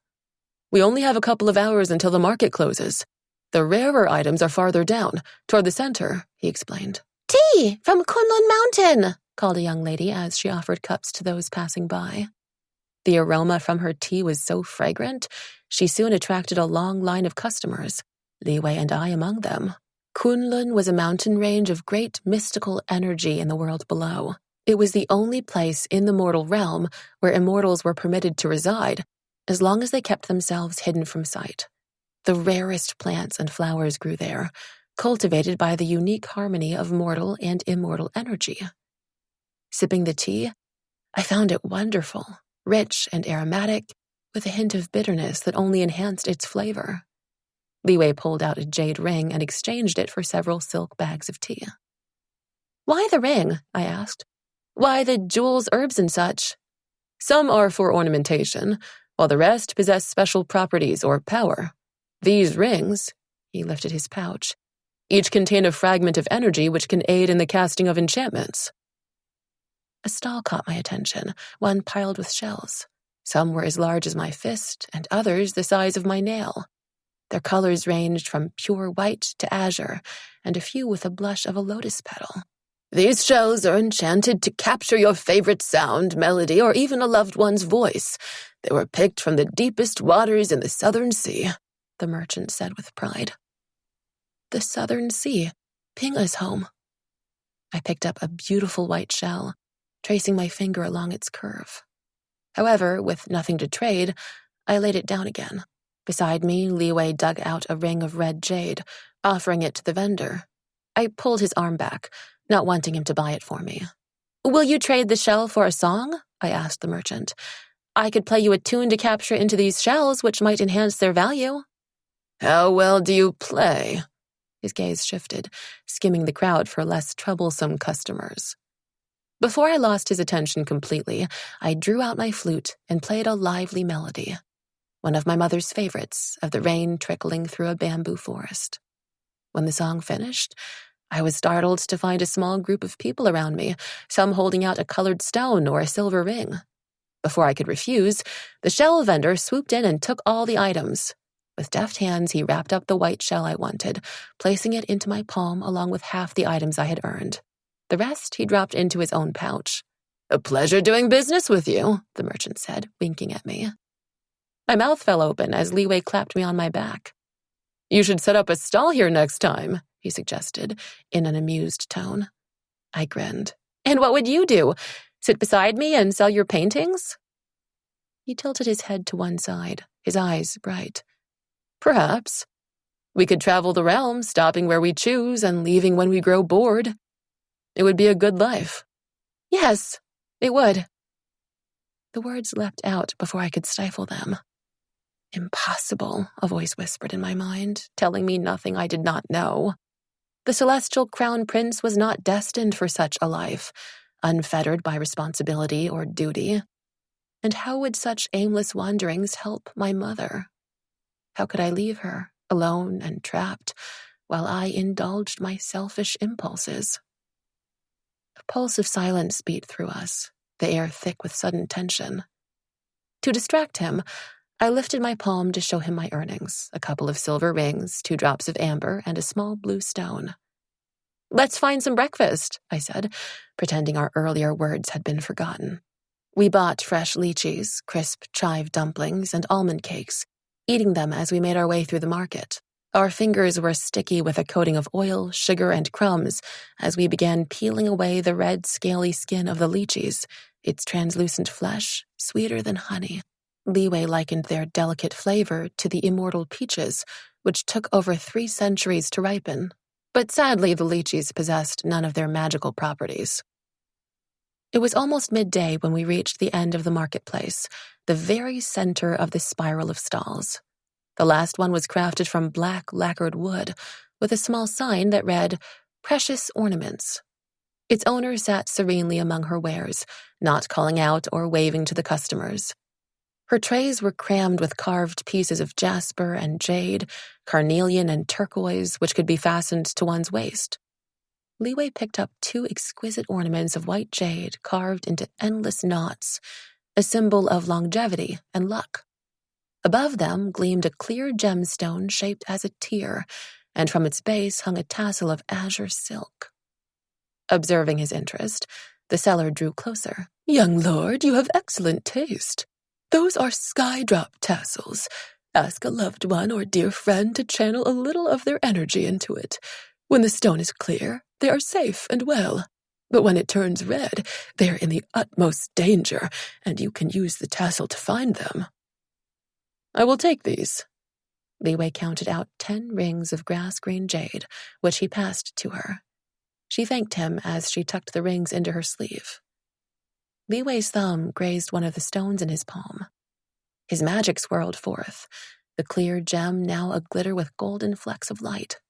We only have a couple of hours until the market closes. The rarer items are farther down, toward the center, he explained. Tea from Kunlun Mountain, called a young lady as she offered cups to those passing by. The aroma from her tea was so fragrant, she soon attracted a long line of customers, Li Wei and I among them. Kunlun was a mountain range of great mystical energy in the world below. It was the only place in the mortal realm where immortals were permitted to reside, as long as they kept themselves hidden from sight. The rarest plants and flowers grew there, cultivated by the unique harmony of mortal and immortal energy. Sipping the tea, I found it wonderful, rich and aromatic, with a hint of bitterness that only enhanced its flavor. Li Wei pulled out a jade ring and exchanged it for several silk bags of tea. Why the ring? I asked. Why the jewels, herbs, and such? Some are for ornamentation, while the rest possess special properties or power. These rings, he lifted his pouch, each contain a fragment of energy which can aid in the casting of enchantments. A stall caught my attention, one piled with shells. Some were as large as my fist, and others the size of my nail. Their colors ranged from pure white to azure, and a few with a blush of a lotus petal. "These shells are enchanted to capture your favorite sound, melody, or even a loved one's voice. They were picked from the deepest waters in the Southern Sea," the merchant said with pride. The Southern Sea, Pinga's home. I picked up a beautiful white shell, tracing my finger along its curve. However, with nothing to trade, I laid it down again. Beside me, Liwei dug out a ring of red jade, offering it to the vendor. I pulled his arm back, not wanting him to buy it for me. "Will you trade the shell for a song?" I asked the merchant. "I could play you a tune to capture into these shells, which might enhance their value." "How well do you play?" His gaze shifted, skimming the crowd for less troublesome customers. Before I lost his attention completely, I drew out my flute and played a lively melody, one of my mother's favorites, of the rain trickling through a bamboo forest. When the song finished, I was startled to find a small group of people around me, some holding out a colored stone or a silver ring. Before I could refuse, the shell vendor swooped in and took all the items. With deft hands, he wrapped up the white shell I wanted, placing it into my palm along with half the items I had earned. The rest he dropped into his own pouch. "A pleasure doing business with you," the merchant said, winking at me. My mouth fell open as Liwei clapped me on my back. "You should set up a stall here next time," he suggested, in an amused tone. I grinned. "And what would you do? Sit beside me and sell your paintings?" He tilted his head to one side, his eyes bright. "Perhaps. We could travel the realm, stopping where we choose and leaving when we grow bored. It would be a good life." "Yes, it would." The words leapt out before I could stifle them. "Impossible," a voice whispered in my mind, telling me nothing I did not know. The celestial crown prince was not destined for such a life, unfettered by responsibility or duty. And how would such aimless wanderings help my mother? How could I leave her, alone and trapped, while I indulged my selfish impulses? A pulse of silence beat through us, the air thick with sudden tension. To distract him, I lifted my palm to show him my earnings, a couple of silver rings, 2 drops of amber, and a small blue stone. "Let's find some breakfast," I said, pretending our earlier words had been forgotten. We bought fresh lychees, crisp chive dumplings, and almond cakes, eating them as we made our way through the market. Our fingers were sticky with a coating of oil, sugar, and crumbs as we began peeling away the red, scaly skin of the lychees, its translucent flesh sweeter than honey. Liwei likened their delicate flavor to the immortal peaches, which took over 3 centuries to ripen. But sadly, the lychees possessed none of their magical properties. It was almost midday when we reached the end of the marketplace, the very center of the spiral of stalls. The last one was crafted from black lacquered wood, with a small sign that read, "Precious Ornaments." Its owner sat serenely among her wares, not calling out or waving to the customers. Her trays were crammed with carved pieces of jasper and jade, carnelian and turquoise, which could be fastened to one's waist. Liwei picked up 2 exquisite ornaments of white jade carved into endless knots, a symbol of longevity and luck. Above them gleamed a clear gemstone shaped as a tear, and from its base hung a tassel of azure silk. Observing his interest, the seller drew closer. "Young lord, you have excellent taste. Those are skydrop tassels. Ask a loved one or dear friend to channel a little of their energy into it. When the stone is clear, they are safe and well. But when it turns red, they are in the utmost danger, and you can use the tassel to find them." "I will take these." Liwei counted out 10 rings of grass-green jade, which he passed to her. She thanked him as she tucked the rings into her sleeve. Liwei's thumb grazed one of the stones in his palm. His magic swirled forth, the clear gem now aglitter with golden flecks of light.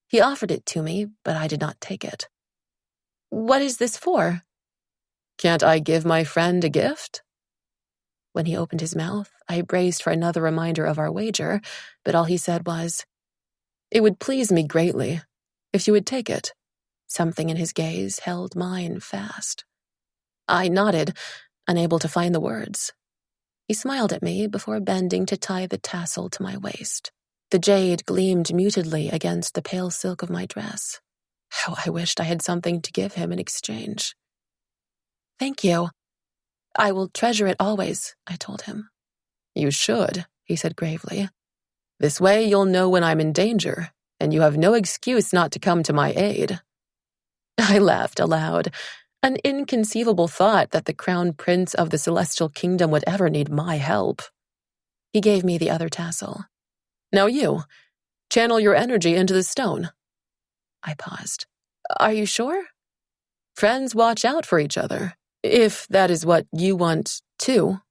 He offered it to me, but I did not take it. "What is this for?" "Can't I give my friend a gift?" When he opened his mouth, I braced for another reminder of our wager, but all he said was, "It would please me greatly if you would take it." Something in his gaze held mine fast. I nodded, unable to find the words. He smiled at me before bending to tie the tassel to my waist. The jade gleamed mutedly against the pale silk of my dress. How I wished I had something to give him in exchange. "Thank you. I will treasure it always," I told him. "You should," he said gravely. "This way you'll know when I'm in danger, and you have no excuse not to come to my aid." I laughed aloud. An inconceivable thought that the crown prince of the celestial kingdom would ever need my help. He gave me the other tassel. "Now you, channel your energy into the stone." I paused. "Are you sure?" "Friends watch out for each other, if that is what you want too."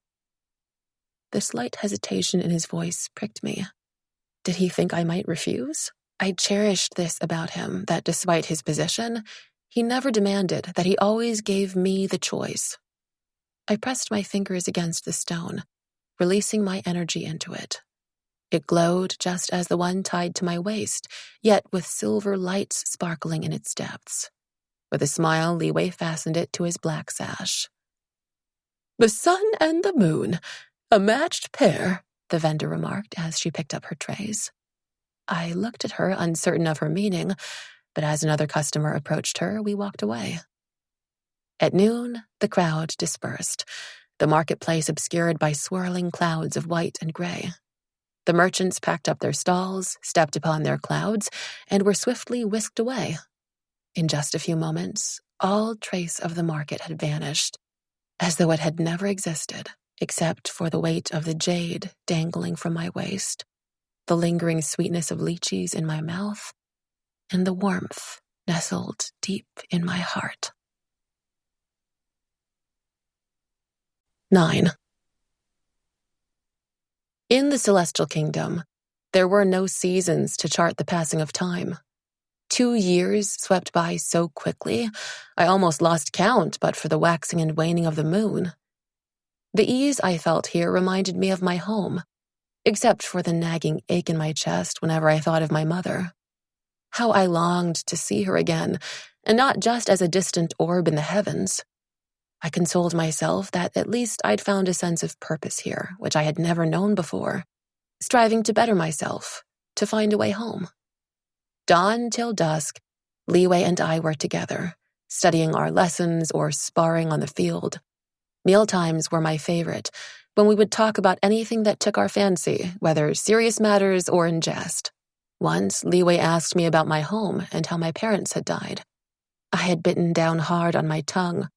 The slight hesitation in his voice pricked me. Did he think I might refuse? I cherished this about him, that despite his position, he never demanded, that he always gave me the choice. I pressed my fingers against the stone, releasing my energy into it. It glowed just as the one tied to my waist, yet with silver lights sparkling in its depths. With a smile, Li fastened it to his black sash. "The sun and the moon, a matched pair," the vendor remarked as she picked up her trays. I looked at her, uncertain of her meaning, but as another customer approached her, we walked away. At noon, the crowd dispersed, the marketplace obscured by swirling clouds of white and gray. The merchants packed up their stalls, stepped upon their clouds, and were swiftly whisked away. In just a few moments, all trace of the market had vanished, as though it had never existed, except for the weight of the jade dangling from my waist, the lingering sweetness of lychees in my mouth, and the warmth nestled deep in my heart. 9. In the celestial kingdom, there were no seasons to chart the passing of time. 2 years swept by so quickly, I almost lost count but for the waxing and waning of the moon. The ease I felt here reminded me of my home, except for the nagging ache in my chest whenever I thought of my mother. How I longed to see her again, and not just as a distant orb in the heavens. I consoled myself that at least I'd found a sense of purpose here, which I had never known before, striving to better myself, to find a way home. Dawn till dusk, Li and I were together, studying our lessons or sparring on the field. Mealtimes were my favorite, when we would talk about anything that took our fancy, whether serious matters or in jest. Once, Li asked me about my home and how my parents had died. I had bitten down hard on my tongue,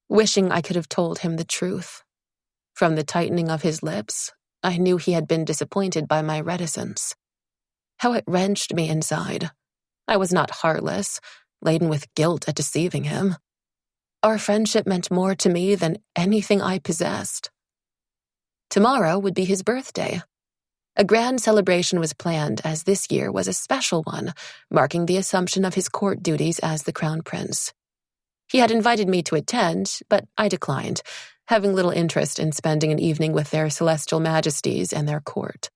wishing I could have told him the truth. From the tightening of his lips, I knew he had been disappointed by my reticence. How it wrenched me inside. I was not heartless, laden with guilt at deceiving him. Our friendship meant more to me than anything I possessed. Tomorrow would be his birthday. A grand celebration was planned, as this year was a special one, marking the assumption of his court duties as the crown prince. He had invited me to attend, but I declined, having little interest in spending an evening with their celestial majesties and their court.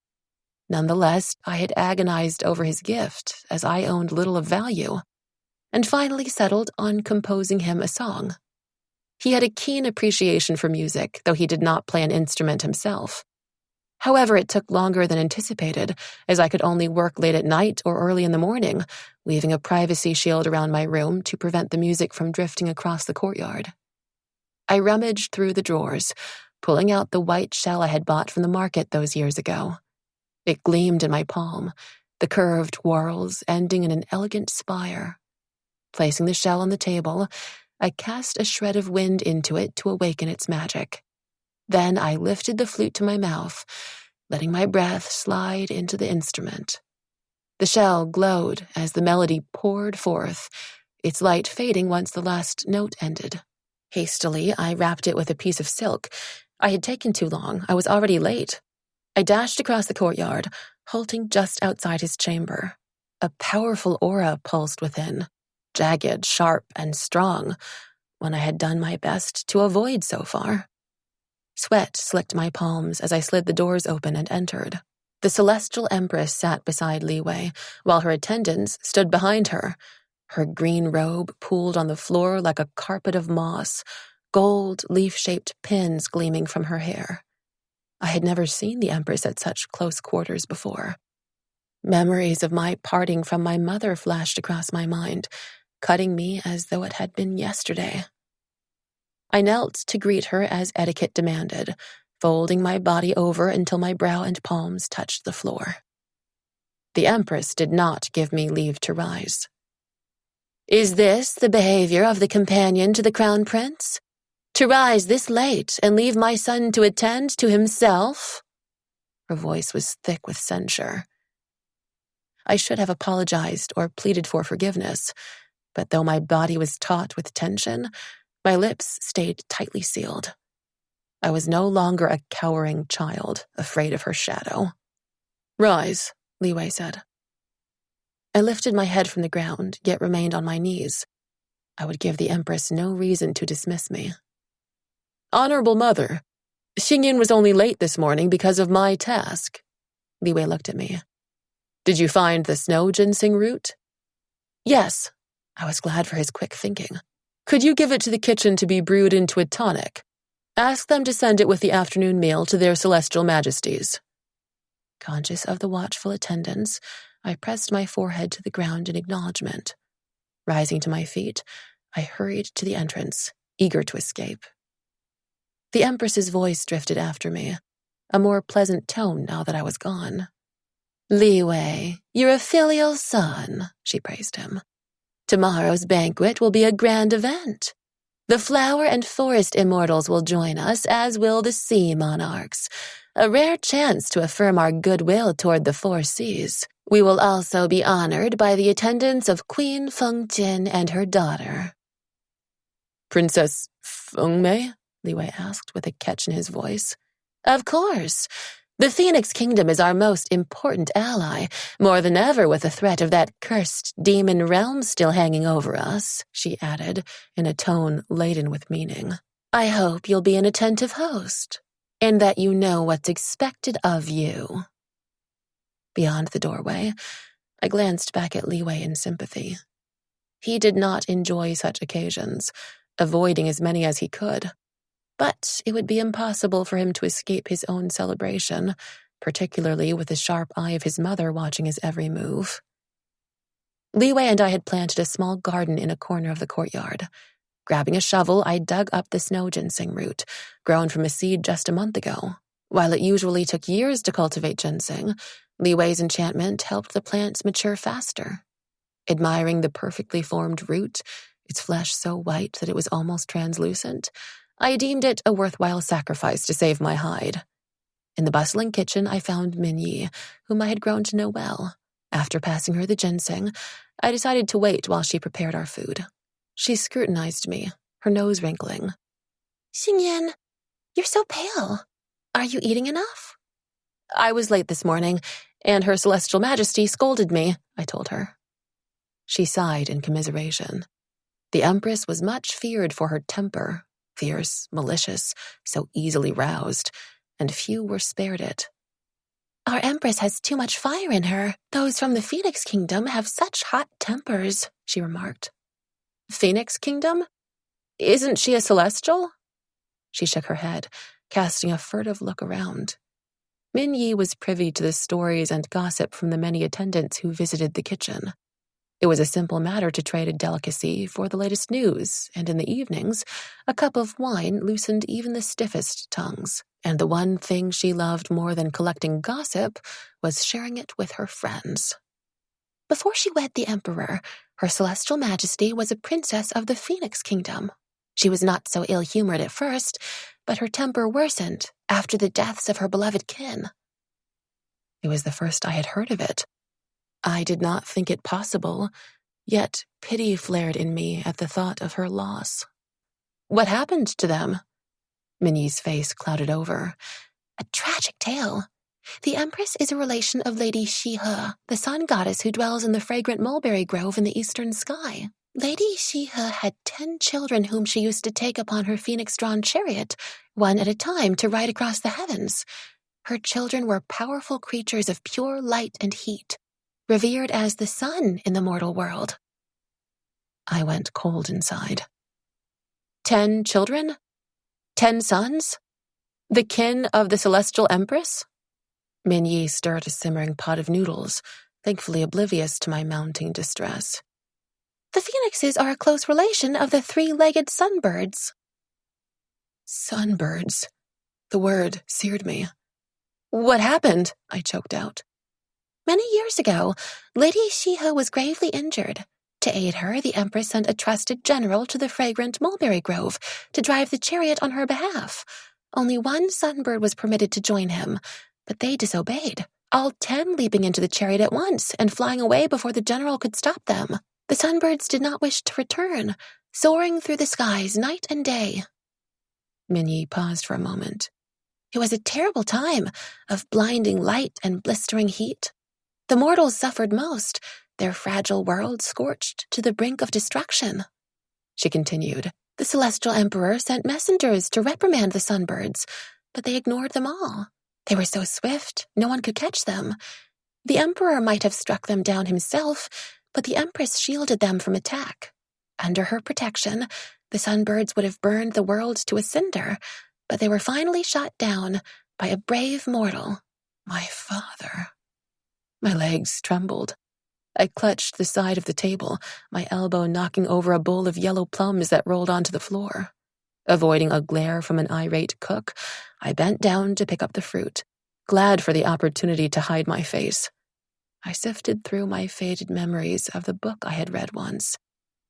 Nonetheless, I had agonized over his gift, as I owned little of value, and finally settled on composing him a song. He had a keen appreciation for music, though he did not play an instrument himself. However, it took longer than anticipated, as I could only work late at night or early in the morning, weaving a privacy shield around my room to prevent the music from drifting across the courtyard. I rummaged through the drawers, pulling out the white shell I had bought from the market those years ago. It gleamed in my palm, the curved whorls ending in an elegant spire. Placing the shell on the table, I cast a shred of wind into it to awaken its magic. Then I lifted the flute to my mouth, letting my breath slide into the instrument. The shell glowed as the melody poured forth, its light fading once the last note ended. Hastily, I wrapped it with a piece of silk. I had taken too long. I was already late. I dashed across the courtyard, halting just outside his chamber. A powerful aura pulsed within, jagged, sharp, and strong, one I had done my best to avoid so far. Sweat slicked my palms as I slid the doors open and entered. The celestial empress sat beside Li while her attendants stood behind her. Her green robe pooled on the floor like a carpet of moss, gold, leaf-shaped pins gleaming from her hair. I had never seen the empress at such close quarters before. Memories of my parting from my mother flashed across my mind, cutting me as though it had been yesterday. I knelt to greet her as etiquette demanded, folding my body over until my brow and palms touched the floor. The Empress did not give me leave to rise. "Is this the behavior of the companion to the Crown Prince? To rise this late and leave my son to attend to himself?" Her voice was thick with censure. I should have apologized or pleaded for forgiveness, but though my body was taut with tension, my lips stayed tightly sealed. I was no longer a cowering child, afraid of her shadow. "Rise," Li Wei said. I lifted my head from the ground, yet remained on my knees. I would give the Empress no reason to dismiss me. "Honorable Mother, Xingyin was only late this morning because of my task." Li Wei looked at me. "Did you find the snow ginseng root?" "Yes." I was glad for his quick thinking. "Could you give it to the kitchen to be brewed into a tonic? Ask them to send it with the afternoon meal to their celestial majesties." Conscious of the watchful attendants, I pressed my forehead to the ground in acknowledgement. Rising to my feet, I hurried to the entrance, eager to escape. The Empress's voice drifted after me, a more pleasant tone now that I was gone. "Li Wei, you're a filial son," she praised him. "Tomorrow's banquet will be a grand event. The flower and forest immortals will join us, as will the sea monarchs. A rare chance to affirm our goodwill toward the four seas. We will also be honored by the attendance of Queen Fengjian and her daughter." "Princess Fengmei?" Li Wei asked with a catch in his voice. "Of course. The Phoenix Kingdom is our most important ally, more than ever with the threat of that cursed demon realm still hanging over us," she added, in a tone laden with meaning. "I hope you'll be an attentive host, and that you know what's expected of you." Beyond the doorway, I glanced back at Li Wei in sympathy. He did not enjoy such occasions, avoiding as many as he could. But it would be impossible for him to escape his own celebration, particularly with the sharp eye of his mother watching his every move. Li Wei and I had planted a small garden in a corner of the courtyard. Grabbing a shovel, I dug up the snow ginseng root, grown from a seed just a month ago. While it usually took years to cultivate ginseng, Li Wei's enchantment helped the plants mature faster. Admiring the perfectly formed root, its flesh so white that it was almost translucent, I deemed it a worthwhile sacrifice to save my hide. In the bustling kitchen, I found Minyi, whom I had grown to know well. After passing her the ginseng, I decided to wait while she prepared our food. She scrutinized me, her nose wrinkling. "Xingyin, you're so pale. Are you eating enough?" "I was late this morning, and Her Celestial Majesty scolded me," I told her. She sighed in commiseration. The Empress was much feared for her temper, fierce, malicious, so easily roused, and few were spared it. "Our Empress has too much fire in her. Those from the Phoenix Kingdom have such hot tempers," she remarked. "Phoenix Kingdom? Isn't she a celestial?" She shook her head, casting a furtive look around. Minyi was privy to the stories and gossip from the many attendants who visited the kitchen. It was a simple matter to trade a delicacy for the latest news, and in the evenings, a cup of wine loosened even the stiffest tongues, and the one thing she loved more than collecting gossip was sharing it with her friends. Before she wed the Emperor, Her Celestial Majesty was a princess of the Phoenix Kingdom. She was not so ill-humored at first, but her temper worsened after the deaths of her beloved kin. It was the first I had heard of it. I did not think it possible, yet pity flared in me at the thought of her loss. "What happened to them?" Minnie's face clouded over. "A tragic tale. The Empress is a relation of Lady Sye, the sun goddess who dwells in the fragrant mulberry grove in the eastern sky. Lady Sye had 10 children whom she used to take upon her phoenix-drawn chariot, one at a time, to ride across the heavens. Her children were powerful creatures of pure light and heat, revered as the sun in the mortal world." I went cold inside. 10 children? 10 sons? The kin of the Celestial Empress? Minyi stirred a simmering pot of noodles, thankfully oblivious to my mounting distress. The phoenixes are a close relation of the three-legged sunbirds. Sunbirds. The word seared me. What happened? I choked out. Many years ago, Lady Shiha was gravely injured. To aid her, the Empress sent a trusted general to the fragrant mulberry grove to drive the chariot on her behalf. Only one sunbird was permitted to join him, but they disobeyed, all 10 leaping into the chariot at once and flying away before the general could stop them. The sunbirds did not wish to return, soaring through the skies night and day. Minyi paused for a moment. It was a terrible time of blinding light and blistering heat. The mortals suffered most, their fragile world scorched to the brink of destruction. She continued, the Celestial Emperor sent messengers to reprimand the sunbirds, but they ignored them all. They were so swift, no one could catch them. The Emperor might have struck them down himself, but the Empress shielded them from attack. Under her protection, the sunbirds would have burned the world to a cinder, but they were finally shot down by a brave mortal, my father. My legs trembled. I clutched the side of the table, my elbow knocking over a bowl of yellow plums that rolled onto the floor. Avoiding a glare from an irate cook, I bent down to pick up the fruit, glad for the opportunity to hide my face. I sifted through my faded memories of the book I had read once,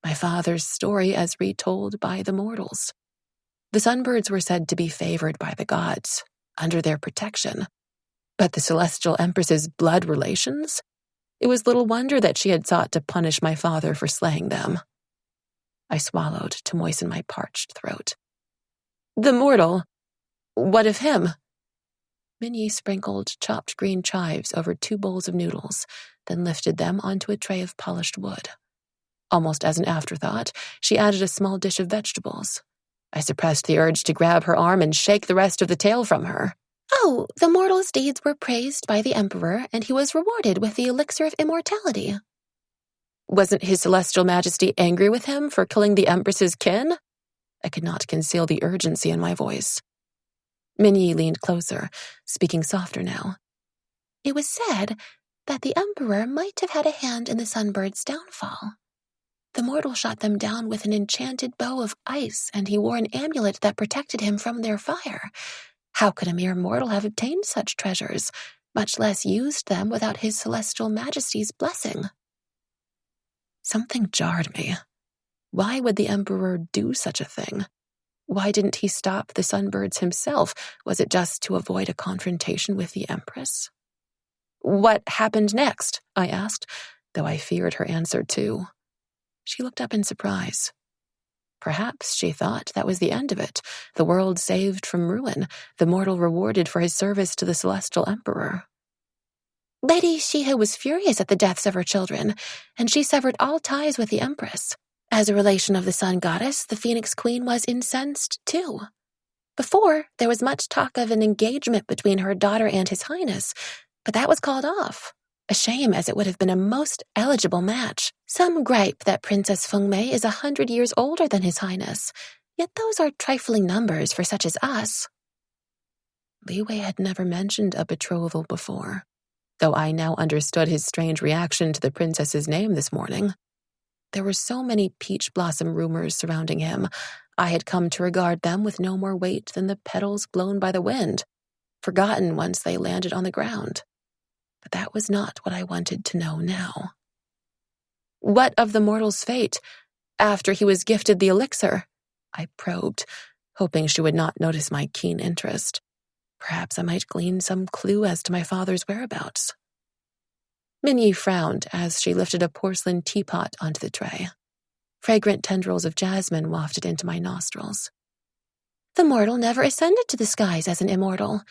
my father's story as retold by the mortals. The sunbirds were said to be favored by the gods, under their protection. But the Celestial Empress's blood relations? It was little wonder that she had sought to punish my father for slaying them. I swallowed to moisten my parched throat. The mortal? What of him? Minyi sprinkled chopped green chives over 2 bowls of noodles, then lifted them onto a tray of polished wood. Almost as an afterthought, she added a small dish of vegetables. I suppressed the urge to grab her arm and shake the rest of the tale from her. Oh, the mortal's deeds were praised by the Emperor, and he was rewarded with the elixir of immortality. Wasn't His Celestial Majesty angry with him for killing the Empress's kin? I could not conceal the urgency in my voice. Minyi leaned closer, speaking softer now. It was said that the Emperor might have had a hand in the sunbird's downfall. The mortal shot them down with an enchanted bow of ice, and he wore an amulet that protected him from their fire. How could a mere mortal have obtained such treasures, much less used them without His Celestial Majesty's blessing? Something jarred me. Why would the Emperor do such a thing? Why didn't he stop the sunbirds himself? Was it just to avoid a confrontation with the Empress? What happened next? I asked, though I feared her answer too. She looked up in surprise. Perhaps she thought that was the end of it, the world saved from ruin, the mortal rewarded for his service to the Celestial Emperor. Lady Shiha was furious at the deaths of her children, and she severed all ties with the Empress. As a relation of the Sun Goddess, the Phoenix Queen was incensed too. Before, there was much talk of an engagement between her daughter and His Highness, but that was called off. A shame, as it would have been a most eligible match. Some gripe that Princess Fengmei is 100 years older than His Highness, yet those are trifling numbers for such as us. Li Wei had never mentioned a betrothal before, though I now understood his strange reaction to the princess's name this morning. There were so many peach blossom rumors surrounding him, I had come to regard them with no more weight than the petals blown by the wind, forgotten once they landed on the ground. But that was not what I wanted to know now. What of the mortal's fate, after he was gifted the elixir? I probed, hoping she would not notice my keen interest. Perhaps I might glean some clue as to my father's whereabouts. Minyi frowned as she lifted a porcelain teapot onto the tray. Fragrant tendrils of jasmine wafted into my nostrils. The mortal never ascended to the skies as an immortal.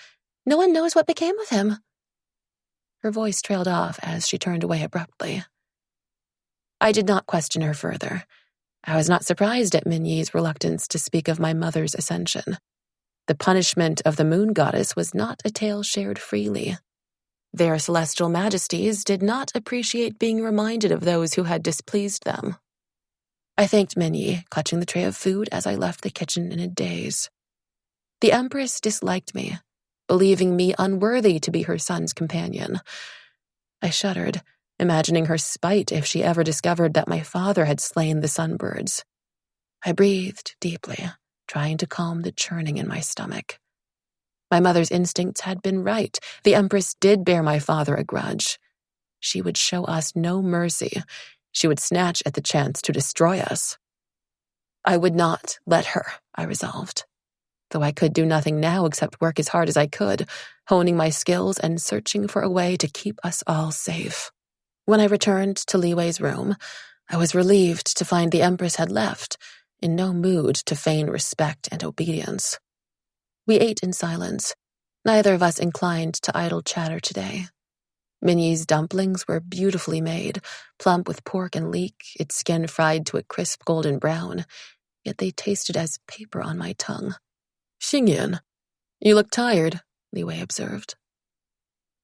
No one knows what became of him. Her voice trailed off as she turned away abruptly. I did not question her further. I was not surprised at Minyi's reluctance to speak of my mother's ascension. The punishment of the moon goddess was not a tale shared freely. Their celestial majesties did not appreciate being reminded of those who had displeased them. I thanked Minyi, clutching the tray of food as I left the kitchen in a daze. The Empress disliked me, believing me unworthy to be her son's companion. I shuddered, imagining her spite if she ever discovered that my father had slain the sunbirds. I breathed deeply, trying to calm the churning in my stomach. My mother's instincts had been right. The Empress did bear my father a grudge. She would show us no mercy. She would snatch at the chance to destroy us. I would not let her, I resolved. Though I could do nothing now except work as hard as I could, honing my skills and searching for a way to keep us all safe. When I returned to Li Wei's room, I was relieved to find the Empress had left, in no mood to feign respect and obedience. We ate in silence, neither of us inclined to idle chatter today. Minnie's dumplings were beautifully made, plump with pork and leek, its skin fried to a crisp golden brown, yet they tasted as paper on my tongue. "Xingyan, you look tired," Li Wei observed.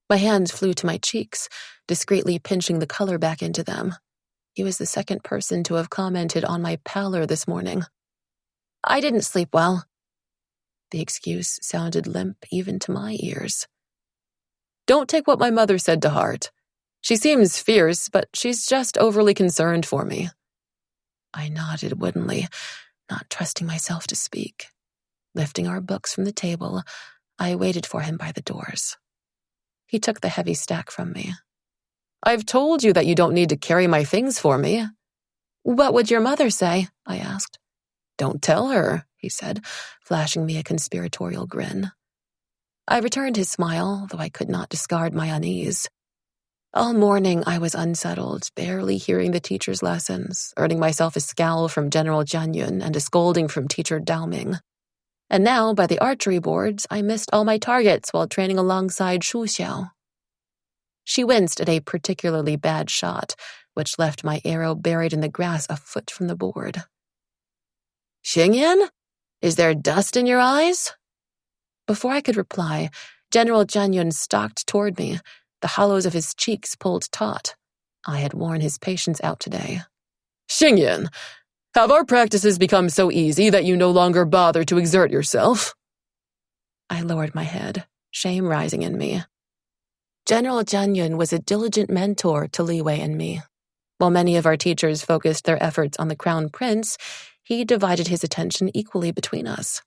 My hands flew to my cheeks, discreetly pinching the color back into them. He was the second person to have commented on my pallor this morning. "I didn't sleep well." The excuse sounded limp even to my ears. "Don't take what my mother said to heart. She seems fierce, but she's just overly concerned for me." I nodded woodenly, not trusting myself to speak. Lifting our books from the table, I waited for him by the doors. He took the heavy stack from me. "I've told you that you don't need to carry my things for me." "What would your mother say?" I asked. "Don't tell her," he said, flashing me a conspiratorial grin. I returned his smile, though I could not discard my unease. All morning I was unsettled, barely hearing the teacher's lessons, earning myself a scowl from General Jianyun and a scolding from Teacher Daoming. And now, by the archery boards, I missed all my targets while training alongside Shu Xiao. She winced at a particularly bad shot, which left my arrow buried in the grass a foot from the board. "Xingyan? Is there dust in your eyes?" Before I could reply, General Jianyun stalked toward me, the hollows of his cheeks pulled taut. I had worn his patience out today. "Xingyan, have our practices become so easy that you no longer bother to exert yourself?" I lowered my head, shame rising in me. General Jianyun was a diligent mentor to Li Wei and me. While many of our teachers focused their efforts on the Crown Prince, he divided his attention equally between us.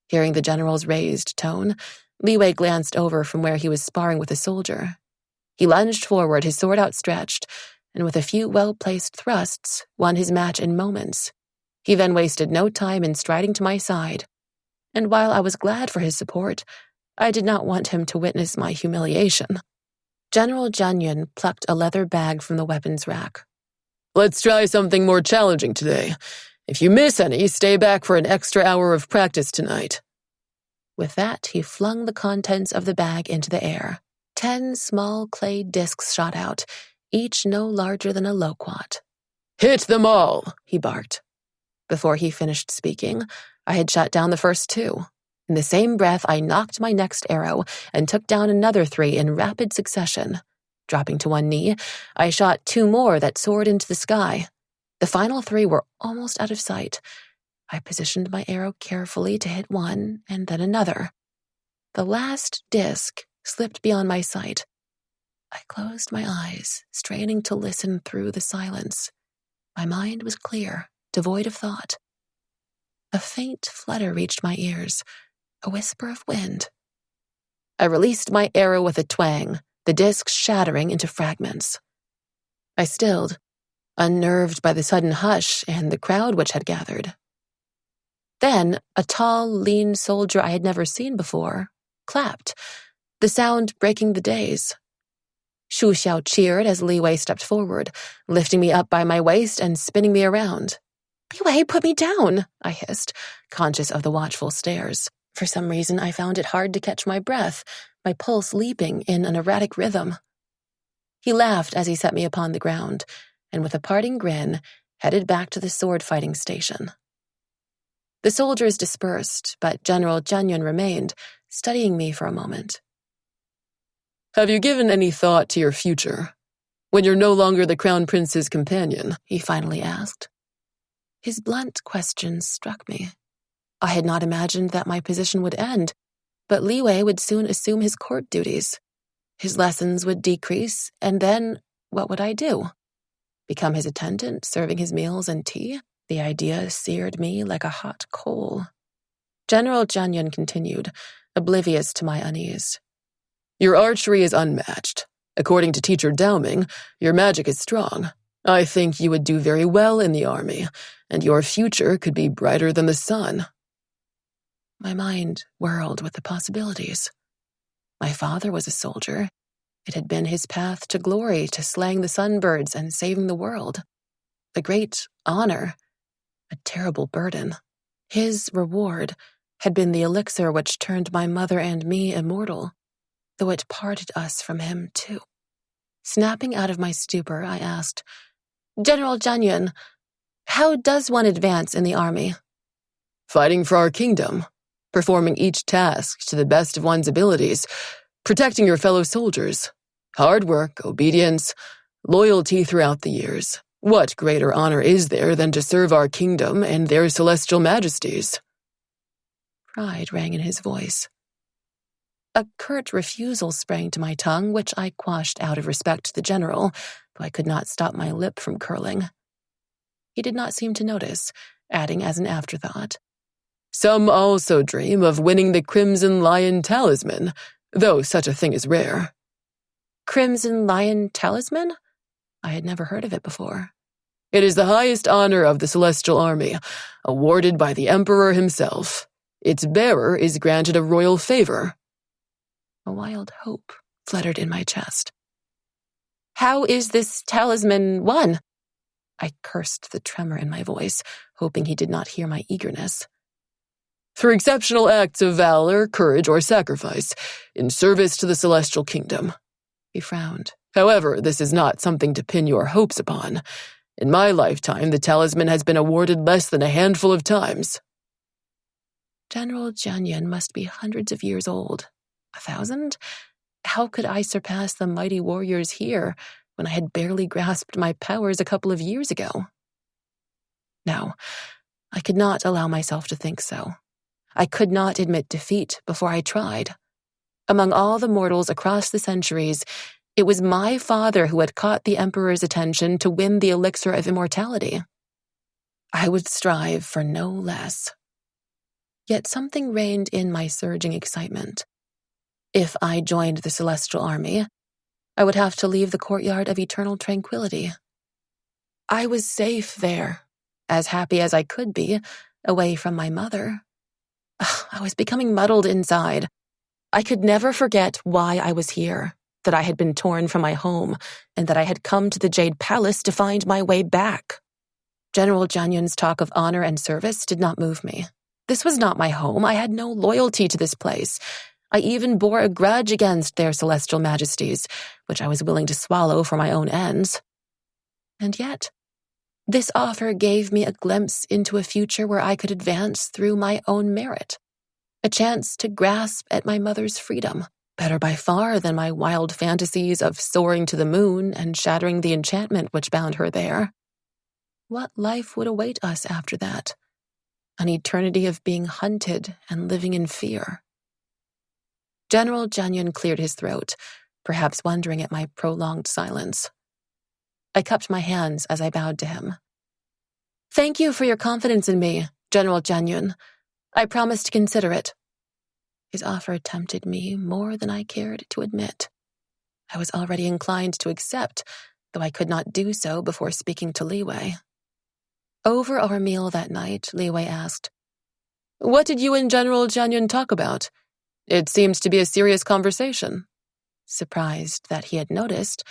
Hearing the general's raised tone, Li Wei glanced over from where he was sparring with a soldier. He lunged forward, his sword outstretched, and with a few well-placed thrusts, won his match in moments. He then wasted no time in striding to my side. And while I was glad for his support, I did not want him to witness my humiliation. General Jianyun plucked a leather bag from the weapons rack. "Let's try something more challenging today. If you miss any, stay back for an extra hour of practice tonight." With that, he flung the contents of the bag into the air. 10 small clay discs shot out, each no larger than a loquat. "Hit them all," he barked. Before he finished speaking, I had shot down the first 2. In the same breath, I knocked my next arrow and took down another 3 in rapid succession. Dropping to one knee, I shot 2 more that soared into the sky. The final 3 were almost out of sight. I positioned my arrow carefully to hit one and then another. The last disc slipped beyond my sight. I closed my eyes, straining to listen through the silence. My mind was clear, devoid of thought. A faint flutter reached my ears, a whisper of wind. I released my arrow with a twang, the disc shattering into fragments. I stilled, unnerved by the sudden hush and the crowd which had gathered. Then, a tall, lean soldier I had never seen before clapped, the sound breaking the daze. Shu Xiao cheered as Li Wei stepped forward, lifting me up by my waist and spinning me around. "Li Wei, put me down," I hissed, conscious of the watchful stares. For some reason, I found it hard to catch my breath, my pulse leaping in an erratic rhythm. He laughed as he set me upon the ground, and with a parting grin, headed back to the sword-fighting station. The soldiers dispersed, but General Jianyun remained, studying me for a moment. "Have you given any thought to your future? When you're no longer the Crown Prince's companion?" he finally asked. His blunt question struck me. I had not imagined that my position would end, but Li Wei would soon assume his court duties. His lessons would decrease, and then what would I do? Become his attendant, serving his meals and tea? The idea seared me like a hot coal. General Janyan continued, oblivious to my unease. Your archery is unmatched. According to Teacher Dowming, your magic is strong. I think you would do very well in the army, and your future could be brighter than the sun. My mind whirled with the possibilities. My father was a soldier. It had been his path to glory, to slaying the sunbirds and saving the world. A great honor, a terrible burden. His reward had been the elixir which turned my mother and me immortal, though it parted us from him too. Snapping out of my stupor, I asked, General Janyan, how does one advance in the army? Fighting for our kingdom, performing each task to the best of one's abilities, protecting your fellow soldiers. Hard work, obedience, loyalty throughout the years. What greater honor is there than to serve our kingdom and their celestial majesties? Pride rang in his voice. A curt refusal sprang to my tongue, which I quashed out of respect to the general, though I could not stop my lip from curling. He did not seem to notice, adding as an afterthought, Some also dream of winning the Crimson Lion Talisman, though such a thing is rare. Crimson Lion Talisman? I had never heard of it before. It is the highest honor of the Celestial Army, awarded by the Emperor himself. Its bearer is granted a royal favor. A wild hope fluttered in my chest. How is this talisman won? I cursed the tremor in my voice, hoping he did not hear my eagerness. Through exceptional acts of valor, courage, or sacrifice, in service to the Celestial Kingdom. He frowned. However, this is not something to pin your hopes upon. In my lifetime, the talisman has been awarded less than a handful of times. General Janyan must be hundreds of years old. 1,000? How could I surpass the mighty warriors here when I had barely grasped my powers a couple of years ago? No, I could not allow myself to think so. I could not admit defeat before I tried. Among all the mortals across the centuries, it was my father who had caught the Emperor's attention to win the elixir of immortality. I would strive for no less. Yet something reigned in my surging excitement. If I joined the Celestial Army, I would have to leave the courtyard of eternal tranquility. I was safe there, as happy as I could be, away from my mother. I was becoming muddled inside. I could never forget why I was here, that I had been torn from my home, and that I had come to the Jade Palace to find my way back. General Janyan's talk of honor and service did not move me. This was not my home. I had no loyalty to this place. I even bore a grudge against their celestial majesties, which I was willing to swallow for my own ends. And yet, this offer gave me a glimpse into a future where I could advance through my own merit, a chance to grasp at my mother's freedom, better by far than my wild fantasies of soaring to the moon and shattering the enchantment which bound her there. What life would await us after that? An eternity of being hunted and living in fear. General Janyan cleared his throat, perhaps wondering at my prolonged silence. I cupped my hands as I bowed to him. Thank you for your confidence in me, General Janyan. I promise to consider it. His offer tempted me more than I cared to admit. I was already inclined to accept, though I could not do so before speaking to Li Wei. Over our meal that night, Li Wei asked, What did you and General Janyan talk about? It seems to be a serious conversation. Surprised that he had noticed,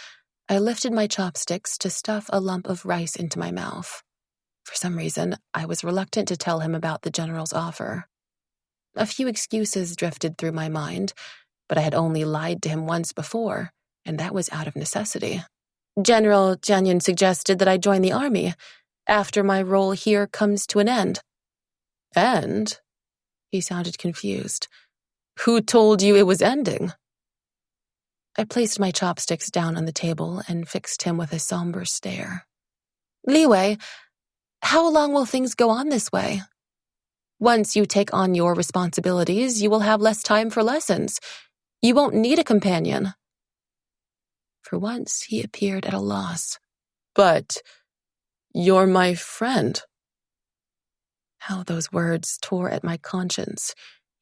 I lifted my chopsticks to stuff a lump of rice into my mouth. For some reason, I was reluctant to tell him about the general's offer. A few excuses drifted through my mind, but I had only lied to him once before, and that was out of necessity. General Janyan suggested that I join the army after my role here comes to an end. And? He sounded confused. Who told you it was ending? I placed my chopsticks down on the table and fixed him with a somber stare. Li Wei, how long will things go on this way? Once you take on your responsibilities, you will have less time for lessons. You won't need a companion. For once, he appeared at a loss. "But you're my friend." How those words tore at my conscience,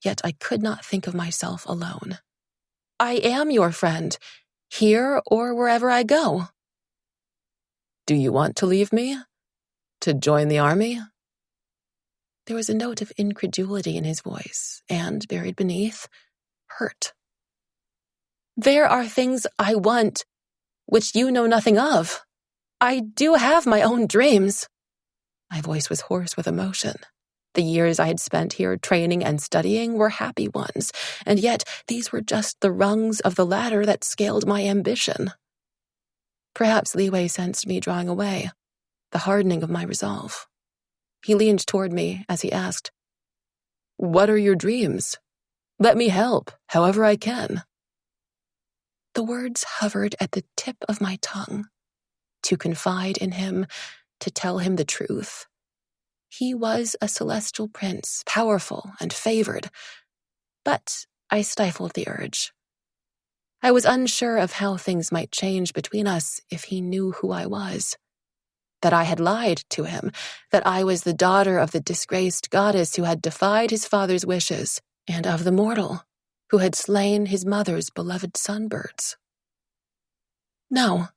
yet I could not think of myself alone. "I am your friend, here or wherever I go." "Do you want to leave me? To join the army?" There was a note of incredulity in his voice, and, buried beneath, hurt. "There are things I want, which you know nothing of. I do have my own dreams." My voice was hoarse with emotion. The years I had spent here training and studying were happy ones, and yet these were just the rungs of the ladder that scaled my ambition. Perhaps Li Wei sensed me drawing away, the hardening of my resolve. He leaned toward me as he asked, "What are your dreams? Let me help, however I can." The words hovered at the tip of my tongue. To confide in him, to tell him the truth. He was a celestial prince, powerful and favored. But I stifled the urge. I was unsure of how things might change between us if he knew who I was. That I had lied to him, that I was the daughter of the disgraced goddess who had defied his father's wishes, and of the mortal who had slain his mother's beloved sunbirds. "No.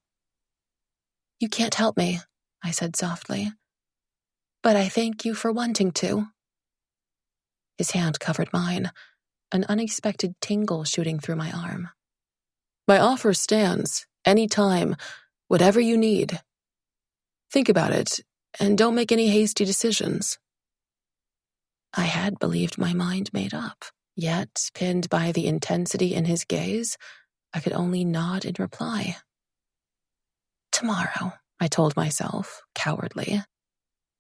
You can't help me," I said softly. "But I thank you for wanting to." His hand covered mine, an unexpected tingle shooting through my arm. "My offer stands, any time, whatever you need. Think about it, and don't make any hasty decisions." I had believed my mind made up, yet, pinned by the intensity in his gaze, I could only nod in reply. "Tomorrow," I told myself, cowardly.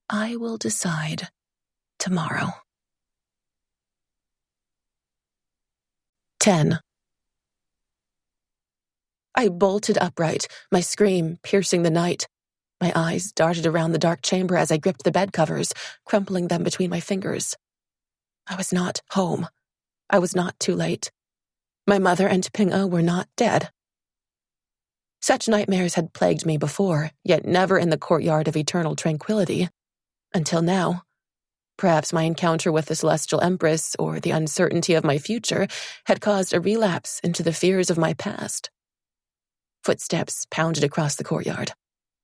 "I will decide tomorrow." 10. I bolted upright, my scream piercing the night. My eyes darted around the dark chamber as I gripped the bed covers, crumpling them between my fingers. I was not home. I was not too late. My mother and Ping-E were not dead. Such nightmares had plagued me before, yet never in the courtyard of eternal tranquility. Until now. Perhaps my encounter with the Celestial Empress or the uncertainty of my future had caused a relapse into the fears of my past. Footsteps pounded across the courtyard.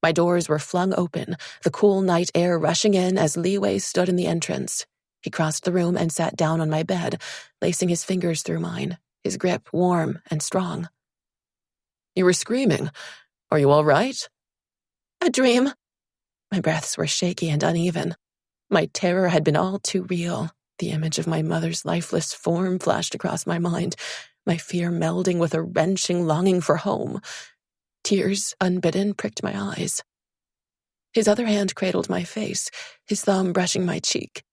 My doors were flung open, the cool night air rushing in as Li Wei stood in the entrance. He crossed the room and sat down on my bed, lacing his fingers through mine, his grip warm and strong. "You were screaming. Are you all right?" "A dream." My breaths were shaky and uneven. My terror had been all too real. The image of my mother's lifeless form flashed across my mind, my fear melding with a wrenching longing for home. Tears, unbidden, pricked my eyes. His other hand cradled my face, his thumb brushing my cheek.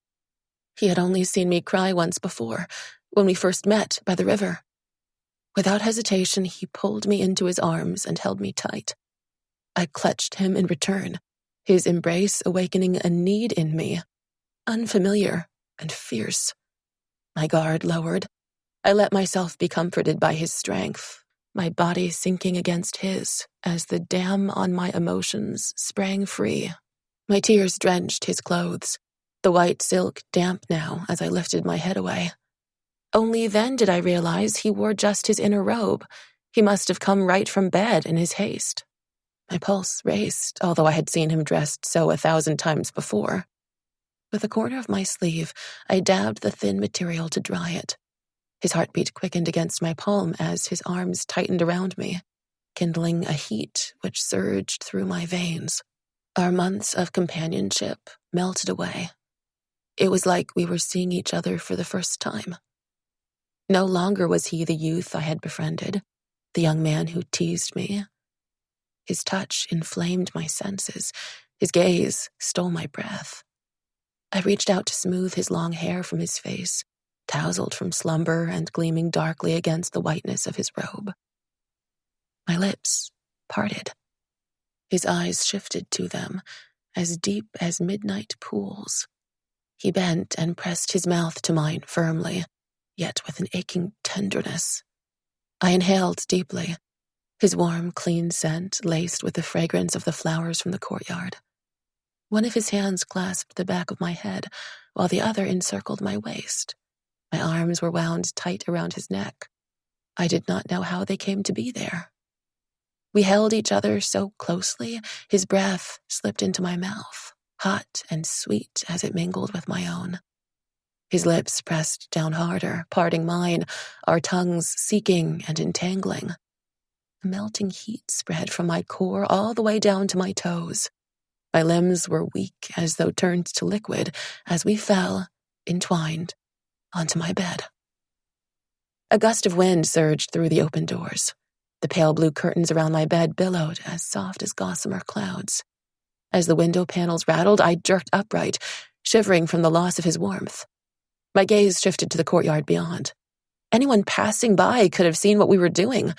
He had only seen me cry once before, when we first met by the river. Without hesitation, he pulled me into his arms and held me tight. I clutched him in return, his embrace awakening a need in me, unfamiliar and fierce. My guard lowered. I let myself be comforted by his strength, my body sinking against his as the dam on my emotions sprang free. My tears drenched his clothes, the white silk damp now as I lifted my head away. Only then did I realize he wore just his inner robe. He must have come right from bed in his haste. My pulse raced, although I had seen him dressed so 1,000 times before. With the corner of my sleeve, I dabbed the thin material to dry it. His heartbeat quickened against my palm as his arms tightened around me, kindling a heat which surged through my veins. Our months of companionship melted away. It was like we were seeing each other for the first time. No longer was he the youth I had befriended, the young man who teased me. His touch inflamed my senses. His gaze stole my breath. I reached out to smooth his long hair from his face, tousled from slumber and gleaming darkly against the whiteness of his robe. My lips parted. His eyes shifted to them, as deep as midnight pools. He bent and pressed his mouth to mine firmly, yet with an aching tenderness. I inhaled deeply. his warm, clean scent laced with the fragrance of the flowers from the courtyard. One of his hands clasped the back of my head, while the other encircled my waist. My arms were wound tight around his neck. I did not know how they came to be there. We held each other so closely, his breath slipped into my mouth, hot and sweet as it mingled with my own. His lips pressed down harder, parting mine, our tongues seeking and entangling. A melting heat spread from my core all the way down to my toes. My limbs were weak as though turned to liquid as we fell, entwined, onto my bed. A gust of wind surged through the open doors. The pale blue curtains around my bed billowed as soft as gossamer clouds. As the window panels rattled, I jerked upright, shivering from the loss of his warmth. My gaze shifted to the courtyard beyond. Anyone passing by could have seen what we were doing.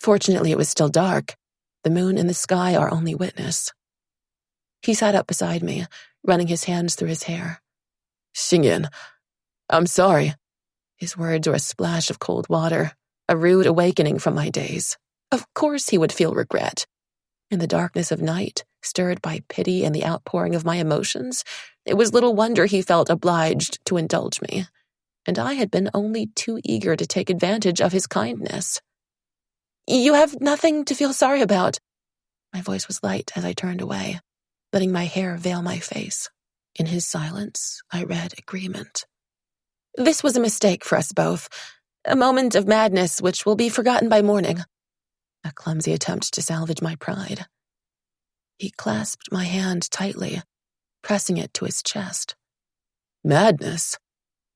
Fortunately, it was still dark, the moon in the sky our only witness. He sat up beside me, running his hands through his hair. "Xingyan, I'm sorry." His words were a splash of cold water, a rude awakening from my daze. Of course he would feel regret. In the darkness of night, stirred by pity and the outpouring of my emotions, it was little wonder he felt obliged to indulge me, and I had been only too eager to take advantage of his kindness. "You have nothing to feel sorry about." My voice was light as I turned away, letting my hair veil my face. In his silence, I read agreement. "This was a mistake for us both, a moment of madness which will be forgotten by morning." A clumsy attempt to salvage my pride. He clasped my hand tightly, pressing it to his chest. "Madness?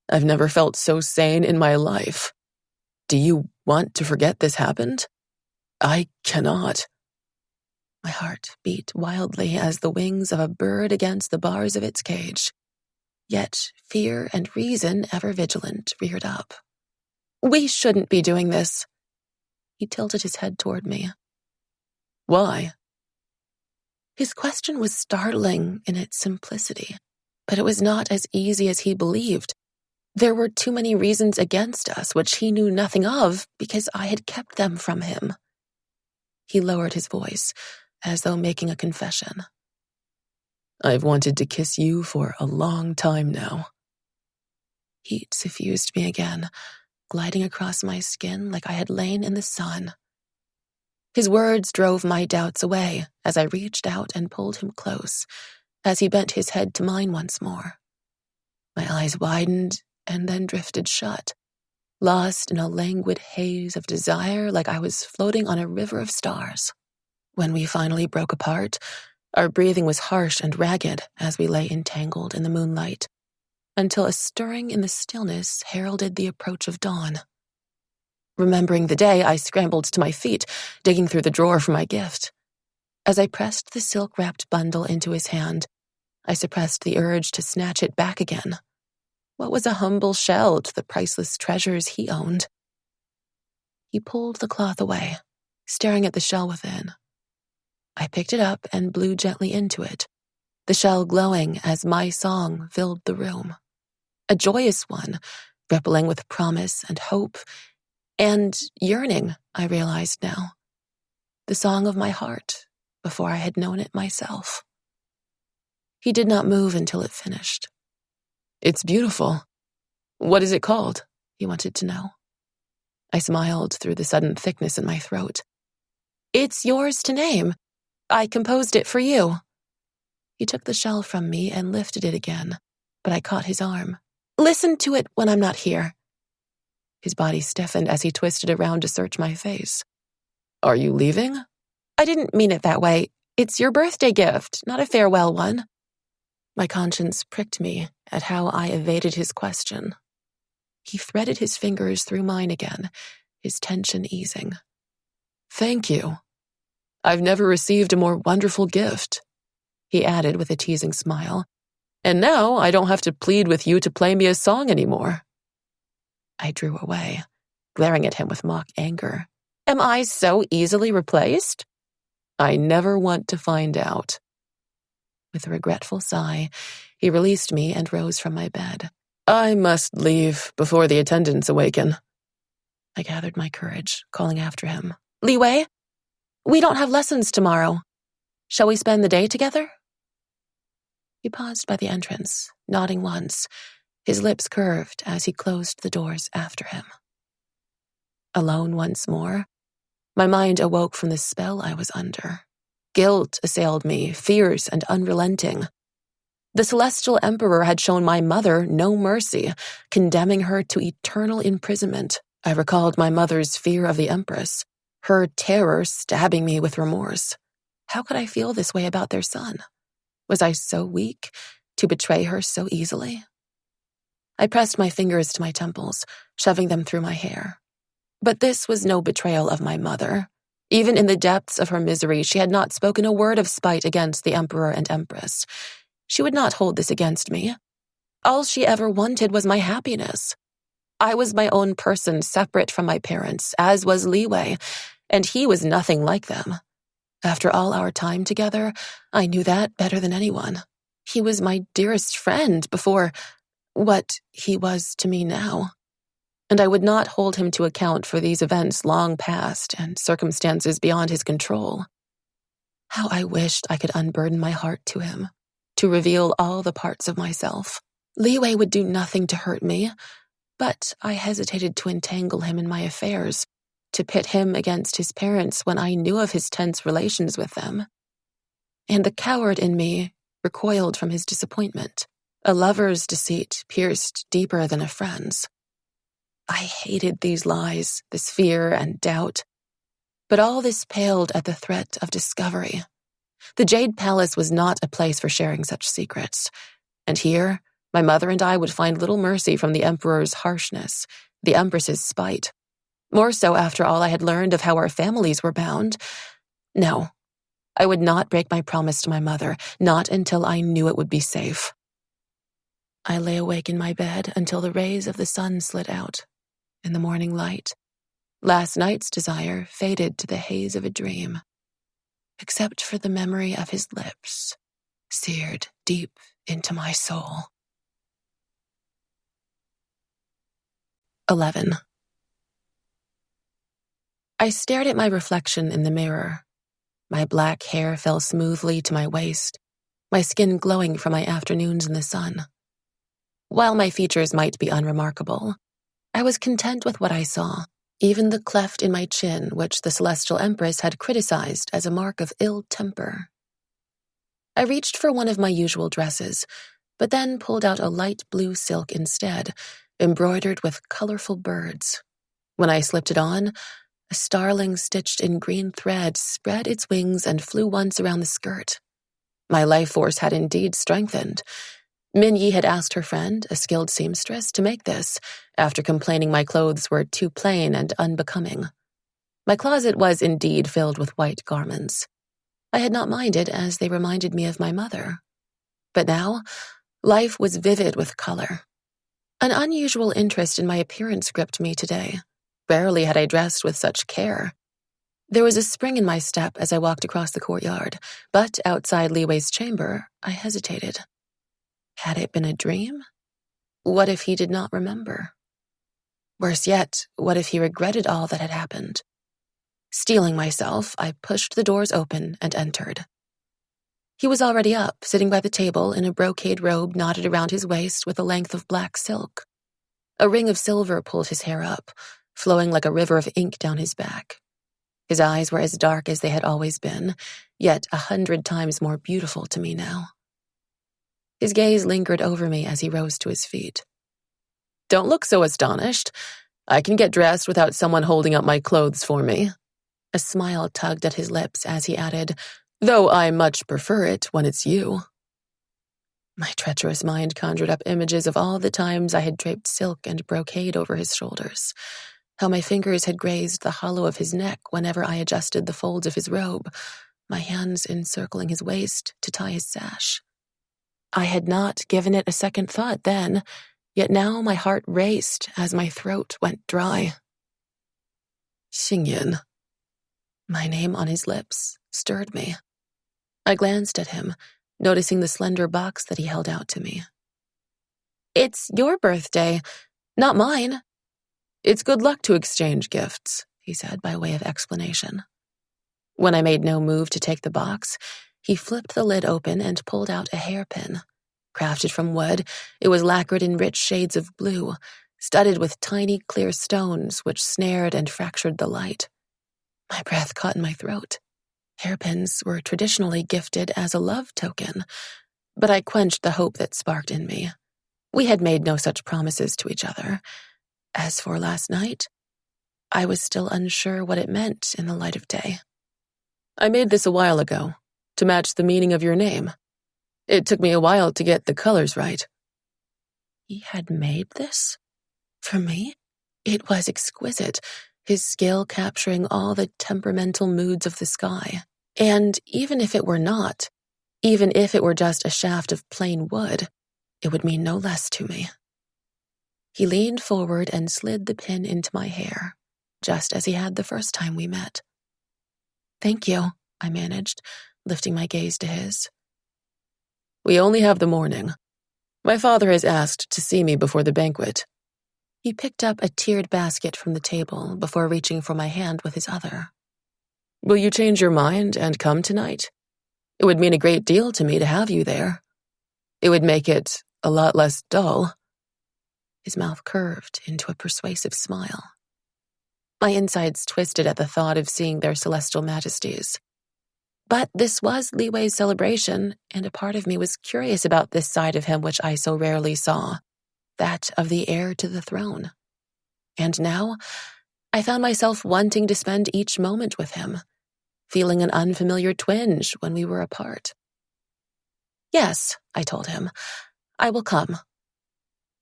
I've never felt so sane in my life. Do you want to forget this happened? I cannot." My heart beat wildly as the wings of a bird against the bars of its cage. Yet fear and reason, ever vigilant, reared up. "We shouldn't be doing this." He tilted his head toward me. "Why?" His question was startling in its simplicity, but it was not as easy as he believed. There were too many reasons against us, which he knew nothing of because I had kept them from him. He lowered his voice, as though making a confession. "I've wanted to kiss you for a long time now." Heat suffused me again, gliding across my skin like I had lain in the sun. His words drove my doubts away as I reached out and pulled him close, as he bent his head to mine once more. My eyes widened and then drifted shut, lost in a languid haze of desire like I was floating on a river of stars. When we finally broke apart, our breathing was harsh and ragged as we lay entangled in the moonlight, until a stirring in the stillness heralded the approach of dawn. Remembering the day, I scrambled to my feet, digging through the drawer for my gift. As I pressed the silk-wrapped bundle into his hand, I suppressed the urge to snatch it back again. What was a humble shell to the priceless treasures he owned? He pulled the cloth away, staring at the shell within. I picked it up and blew gently into it, the shell glowing as my song filled the room. A joyous one, rippling with promise and hope, and yearning, I realized now. The song of my heart, before I had known it myself. He did not move until it finished. "It's beautiful. What is it called?" he wanted to know. I smiled through the sudden thickness in my throat. "It's yours to name. I composed it for you." He took the shell from me and lifted it again, but I caught his arm. "Listen to it when I'm not here." His body stiffened as he twisted around to search my face. "Are you leaving?" "I didn't mean it that way. It's your birthday gift, not a farewell one." My conscience pricked me at how I evaded his question. He threaded his fingers through mine again, his tension easing. "Thank you. I've never received a more wonderful gift," he added with a teasing smile. "And now I don't have to plead with you to play me a song anymore." I drew away, glaring at him with mock anger. "Am I so easily replaced?" "I never want to find out." With a regretful sigh, he released me and rose from my bed. "I must leave before the attendants awaken." I gathered my courage, calling after him. "Li Wei?" We don't have lessons tomorrow. Shall we spend the day together? He paused by the entrance, nodding once, his lips curved as he closed the doors after him. Alone once more, my mind awoke from the spell I was under. Guilt assailed me, fierce and unrelenting. The Celestial Emperor had shown my mother no mercy, condemning her to eternal imprisonment. I recalled my mother's fear of the Empress, her terror stabbing me with remorse. How could I feel this way about their son? Was I so weak to betray her so easily? I pressed my fingers to my temples, shoving them through my hair. But this was no betrayal of my mother. Even in the depths of her misery, she had not spoken a word of spite against the Emperor and Empress. She would not hold this against me. All she ever wanted was my happiness. I was my own person, separate from my parents, as was Li Wei, and he was nothing like them. After all our time together, I knew that better than anyone. He was my dearest friend before what he was to me now. And I would not hold him to account for these events long past and circumstances beyond his control. How I wished I could unburden my heart to him, to reveal all the parts of myself. Li Wei would do nothing to hurt me, but I hesitated to entangle him in my affairs, to pit him against his parents when I knew of his tense relations with them. And the coward in me recoiled from his disappointment. A lover's deceit pierced deeper than a friend's. I hated these lies, this fear and doubt. But all this paled at the threat of discovery. The Jade Palace was not a place for sharing such secrets. And here, my mother and I would find little mercy from the Emperor's harshness, the Empress's spite. More so after all I had learned of how our families were bound. No, I would not break my promise to my mother, not until I knew it would be safe. I lay awake in my bed until the rays of the sun slid out. In the morning light, last night's desire faded to the haze of a dream, except for the memory of his lips, seared deep into my soul. 11. I stared at my reflection in the mirror. My black hair fell smoothly to my waist, my skin glowing from my afternoons in the sun. While my features might be unremarkable, I was content with what I saw, even the cleft in my chin, which the Celestial Empress had criticized as a mark of ill temper. I reached for one of my usual dresses, but then pulled out a light blue silk instead, embroidered with colorful birds. When I slipped it on, a starling stitched in green thread spread its wings and flew once around the skirt. My life force had indeed strengthened. Min Yi had asked her friend, a skilled seamstress, to make this, after complaining my clothes were too plain and unbecoming. My closet was indeed filled with white garments. I had not minded, as they reminded me of my mother. But now, life was vivid with color. An unusual interest in my appearance gripped me today. Rarely had I dressed with such care. There was a spring in my step as I walked across the courtyard, but outside Li Wei's chamber, I hesitated. Had it been a dream? What if he did not remember? Worse yet, what if he regretted all that had happened? Steeling myself, I pushed the doors open and entered. He was already up, sitting by the table in a brocade robe knotted around his waist with a length of black silk. A ring of silver pulled his hair up, flowing like a river of ink down his back. His eyes were as dark as they had always been, yet 100 times more beautiful to me now. His gaze lingered over me as he rose to his feet. "Don't look so astonished. I can get dressed without someone holding up my clothes for me." A smile tugged at his lips as he added, "Though I much prefer it when it's you." My treacherous mind conjured up images of all the times I had draped silk and brocade over his shoulders, how my fingers had grazed the hollow of his neck whenever I adjusted the folds of his robe, my hands encircling his waist to tie his sash. I had not given it a second thought then, yet now my heart raced as my throat went dry. Xingyan. My name on his lips stirred me. I glanced at him, noticing the slender box that he held out to me. "It's your birthday, not mine." "It's good luck to exchange gifts," he said by way of explanation. When I made no move to take the box, he flipped the lid open and pulled out a hairpin. Crafted from wood, it was lacquered in rich shades of blue, studded with tiny, clear stones which snared and fractured the light. My breath caught in my throat. Hairpins were traditionally gifted as a love token, but I quenched the hope that sparked in me. We had made no such promises to each other. As for last night, I was still unsure what it meant in the light of day. I made this a while ago, to match the meaning of your name. It took me a while to get the colors right. He had made this? For me? It was exquisite, his skill capturing all the temperamental moods of the sky. And even if it were not, even if it were just a shaft of plain wood, it would mean no less to me. He leaned forward and slid the pin into my hair, just as he had the first time we met. Thank you, I managed, lifting my gaze to his. We only have the morning. My father has asked to see me before the banquet. He picked up a tiered basket from the table before reaching for my hand with his other. Will you change your mind and come tonight? It would mean a great deal to me to have you there. It would make it a lot less dull. His mouth curved into a persuasive smile. My insides twisted at the thought of seeing their celestial majesties. But this was Li Wei's celebration, and a part of me was curious about this side of him which I so rarely saw, that of the heir to the throne. And now, I found myself wanting to spend each moment with him, feeling an unfamiliar twinge when we were apart. Yes, I told him, I will come.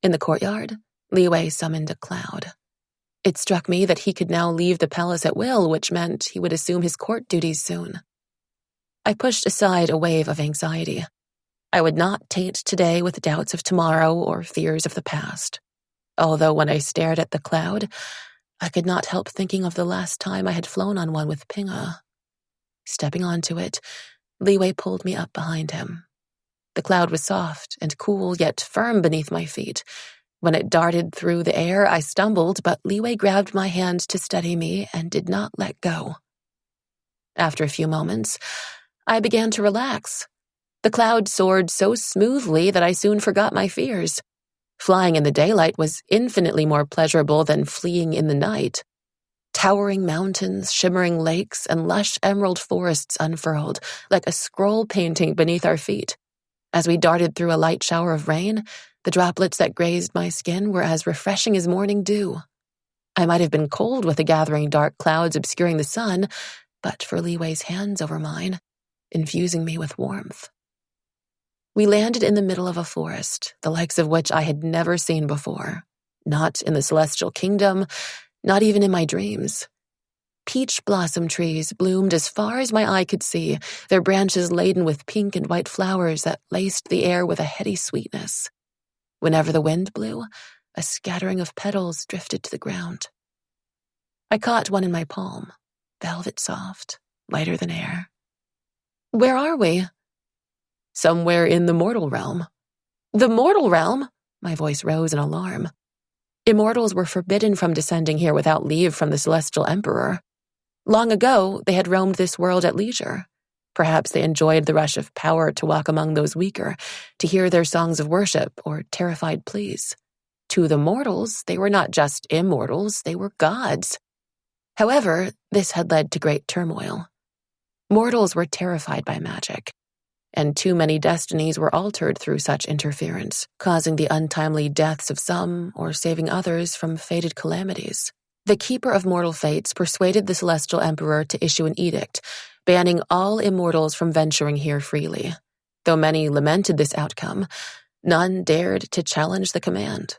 In the courtyard, Li Wei summoned a cloud. It struck me that he could now leave the palace at will, which meant he would assume his court duties soon. I pushed aside a wave of anxiety. I would not taint today with doubts of tomorrow or fears of the past. Although when I stared at the cloud, I could not help thinking of the last time I had flown on one with Pinga. Stepping onto it, Li Wei pulled me up behind him. The cloud was soft and cool, yet firm beneath my feet. When it darted through the air, I stumbled, but Li Wei grabbed my hand to steady me and did not let go. After a few moments, I began to relax. The cloud soared so smoothly that I soon forgot my fears. Flying in the daylight was infinitely more pleasurable than fleeing in the night. Towering mountains, shimmering lakes, and lush emerald forests unfurled, like a scroll painting beneath our feet. As we darted through a light shower of rain, the droplets that grazed my skin were as refreshing as morning dew. I might have been cold with the gathering dark clouds obscuring the sun, but for Li Wei's hands over mine, infusing me with warmth. We landed in the middle of a forest, the likes of which I had never seen before. Not in the celestial kingdom, not even in my dreams. Peach blossom trees bloomed as far as my eye could see, their branches laden with pink and white flowers that laced the air with a heady sweetness. Whenever the wind blew, a scattering of petals drifted to the ground. I caught one in my palm, velvet soft, lighter than air. Where are we? Somewhere in the mortal realm. The mortal realm? My voice rose in alarm. Immortals were forbidden from descending here without leave from the celestial emperor. Long ago, they had roamed this world at leisure. Perhaps they enjoyed the rush of power to walk among those weaker, to hear their songs of worship or terrified pleas. To the mortals, they were not just immortals, they were gods. However, this had led to great turmoil. Mortals were terrified by magic, and too many destinies were altered through such interference, causing the untimely deaths of some or saving others from fated calamities. The Keeper of Mortal Fates persuaded the Celestial Emperor to issue an edict, banning all immortals from venturing here freely. Though many lamented this outcome, none dared to challenge the command.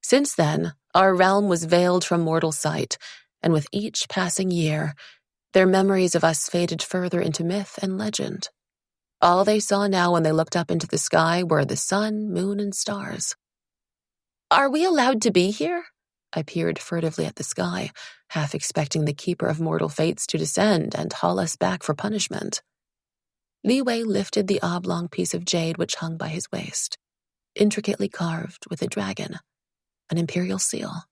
Since then, our realm was veiled from mortal sight, and with each passing year, their memories of us faded further into myth and legend. All they saw now when they looked up into the sky were the sun, moon, and stars. Are we allowed to be here? I peered furtively at the sky, half expecting the Keeper of Mortal Fates to descend and haul us back for punishment. Li Wei lifted the oblong piece of jade which hung by his waist, intricately carved with a dragon, an imperial seal.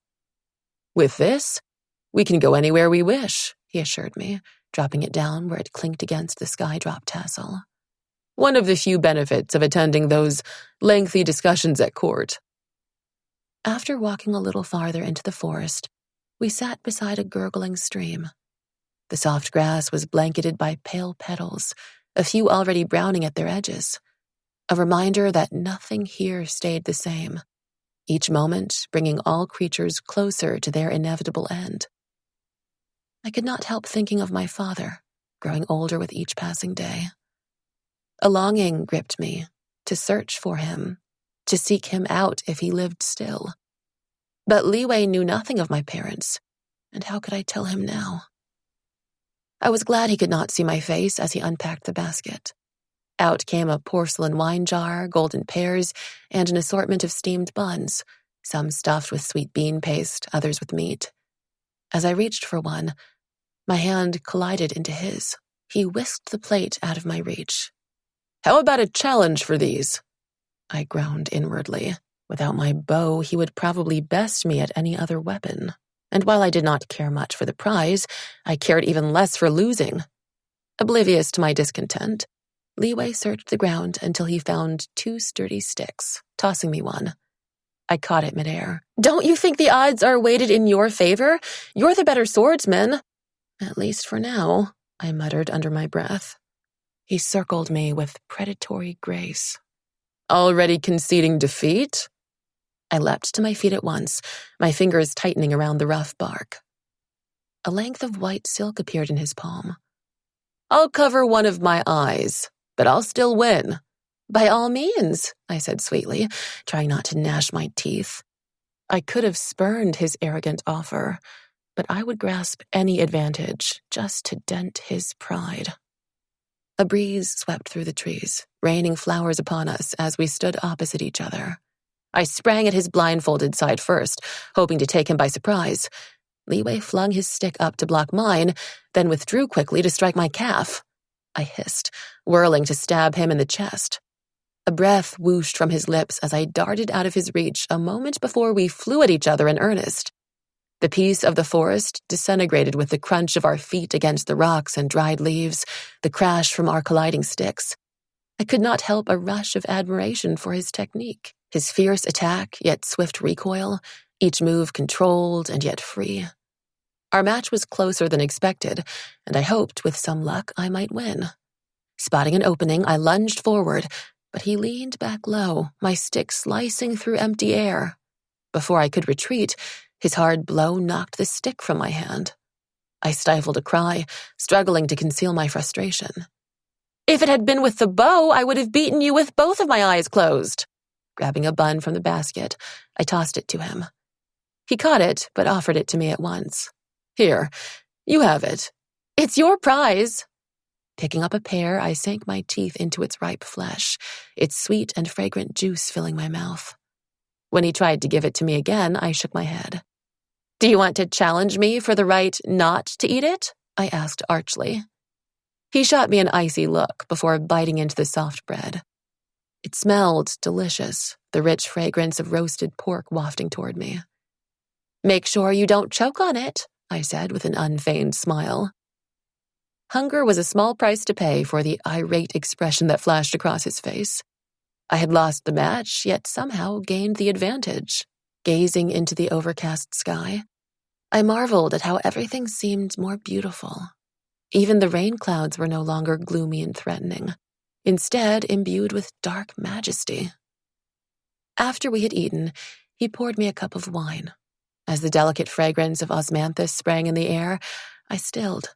With this, we can go anywhere we wish, he assured me, dropping it down where it clinked against the sky drop tassel. One of the few benefits of attending those lengthy discussions at court. After walking a little farther into the forest, we sat beside a gurgling stream. The soft grass was blanketed by pale petals, a few already browning at their edges. A reminder that nothing here stayed the same, each moment bringing all creatures closer to their inevitable end. I could not help thinking of my father, growing older with each passing day. A longing gripped me to search for him, to seek him out if he lived still. But Liwei knew nothing of my parents, and how could I tell him now? I was glad he could not see my face as he unpacked the basket. Out came a porcelain wine jar, golden pears, and an assortment of steamed buns, some stuffed with sweet bean paste, others with meat. As I reached for one, my hand collided into his. He whisked the plate out of my reach. "How about a challenge for these?" I groaned inwardly. Without my bow, he would probably best me at any other weapon. And while I did not care much for the prize, I cared even less for losing. Oblivious to my discontent, Liwei searched the ground until he found 2 sturdy sticks, tossing me one. I caught it midair. "Don't you think the odds are weighted in your favor? You're the better swordsman." "At least for now," I muttered under my breath. He circled me with predatory grace. "Already conceding defeat?" I leapt to my feet at once, my fingers tightening around the rough bark. A length of white silk appeared in his palm. "I'll cover one of my eyes, but I'll still win." "By all means," I said sweetly, trying not to gnash my teeth. I could have spurned his arrogant offer, but I would grasp any advantage just to dent his pride. A breeze swept through the trees, raining flowers upon us as we stood opposite each other. I sprang at his blindfolded side first, hoping to take him by surprise. Liwei flung his stick up to block mine, then withdrew quickly to strike my calf. I hissed, whirling to stab him in the chest. A breath whooshed from his lips as I darted out of his reach a moment before we flew at each other in earnest. The peace of the forest disintegrated with the crunch of our feet against the rocks and dried leaves, the crash from our colliding sticks. I could not help a rush of admiration for his technique, his fierce attack yet swift recoil, each move controlled and yet free. Our match was closer than expected, and I hoped with some luck I might win. Spotting an opening, I lunged forward, but he leaned back low, my stick slicing through empty air. Before I could retreat, his hard blow knocked the stick from my hand. I stifled a cry, struggling to conceal my frustration. "If it had been with the bow, I would have beaten you with both of my eyes closed." Grabbing a bun from the basket, I tossed it to him. He caught it, but offered it to me at once. "Here, you have it. It's your prize." Picking up a pear, I sank my teeth into its ripe flesh, its sweet and fragrant juice filling my mouth. When he tried to give it to me again, I shook my head. "Do you want to challenge me for the right not to eat it?" I asked archly. He shot me an icy look before biting into the soft bread. It smelled delicious, the rich fragrance of roasted pork wafting toward me. "Make sure you don't choke on it," I said with an unfeigned smile. Hunger was a small price to pay for the irate expression that flashed across his face. I had lost the match, yet somehow gained the advantage. Gazing into the overcast sky, I marveled at how everything seemed more beautiful. Even the rain clouds were no longer gloomy and threatening, instead imbued with dark majesty. After we had eaten, he poured me a cup of wine. As the delicate fragrance of osmanthus sprang in the air, I stilled,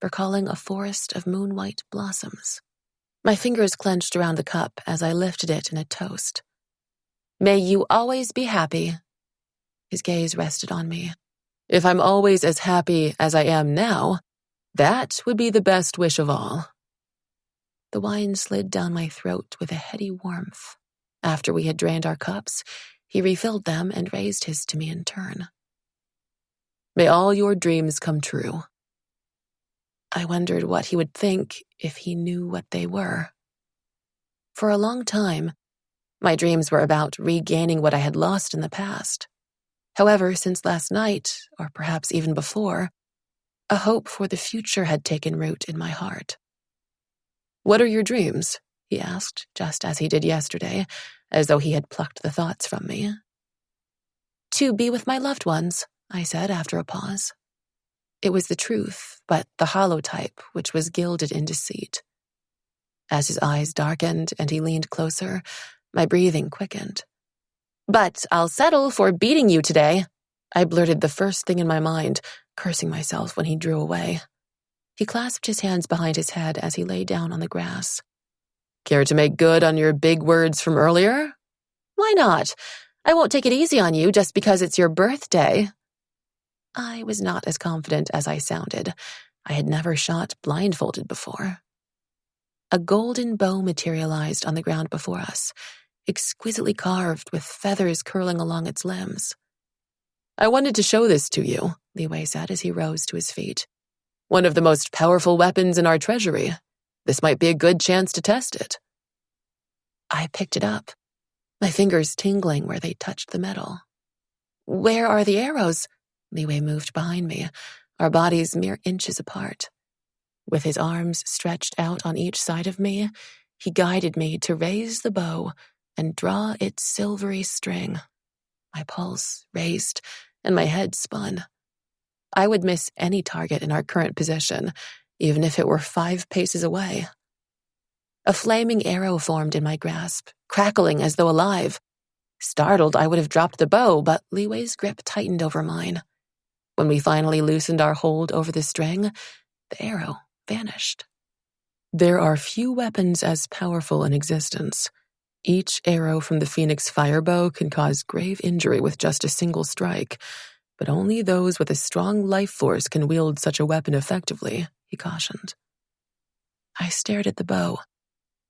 recalling a forest of moon-white blossoms. My fingers clenched around the cup as I lifted it in a toast. "May you always be happy." His gaze rested on me. "If I'm always as happy as I am now, that would be the best wish of all." The wine slid down my throat with a heady warmth. After we had drained our cups, he refilled them and raised his to me in turn. "May all your dreams come true." I wondered what he would think if he knew what they were. For a long time, my dreams were about regaining what I had lost in the past. However, since last night, or perhaps even before, A hope for the future had taken root in my heart. "What are your dreams?" he asked, just as he did yesterday, as though he had plucked the thoughts from me. "To be with my loved ones," I said after a pause. It was the truth, but the hollow type, which was gilded in deceit. As his eyes darkened and he leaned closer, my breathing quickened. "But I'll settle for beating you today," I blurted the first thing in my mind, cursing myself when he drew away. He clasped his hands behind his head as he lay down on the grass. "Care to make good on your big words from earlier?" "Why not? I won't take it easy on you just because it's your birthday." I was not as confident as I sounded. I had never shot blindfolded before. A golden bow materialized on the ground before us, exquisitely carved with feathers curling along its limbs. "I wanted to show this to you," Li Wei said as he rose to his feet. "One of the most powerful weapons in our treasury. This might be a good chance to test it." I picked it up, my fingers tingling where they touched the metal. "Where are the arrows?" Li Wei moved behind me, our bodies mere inches apart. With his arms stretched out on each side of me, he guided me to raise the bow and draw its silvery string. My pulse raced and my head spun. I would miss any target in our current position, even if it were 5 paces away. A flaming arrow formed in my grasp, crackling as though alive. Startled, I would have dropped the bow, but Li Wei's grip tightened over mine. When we finally loosened our hold over the string, the arrow vanished. There are few weapons as powerful in existence. Each arrow from the Phoenix firebow can cause grave injury with just a single strike, but only those with a strong life force can wield such a weapon effectively, he cautioned. I stared at the bow,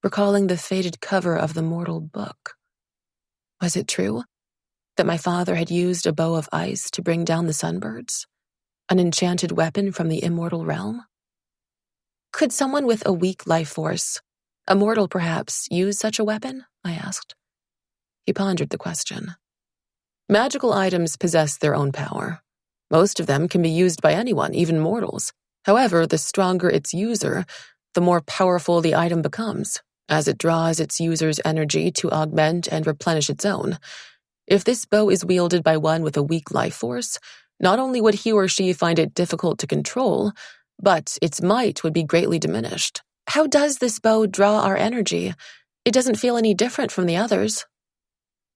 recalling the faded cover of the mortal book. Was it true that my father had used a bow of ice to bring down the sunbirds? An enchanted weapon from the immortal realm? Could someone with a weak life force, a mortal perhaps, use such a weapon? I asked. He pondered the question. Magical items possess their own power. Most of them can be used by anyone, even mortals. However, the stronger its user, the more powerful the item becomes, as it draws its user's energy to augment and replenish its own. If this bow is wielded by one with a weak life force, not only would he or she find it difficult to control, but its might would be greatly diminished. How does this bow draw our energy? It doesn't feel any different from the others.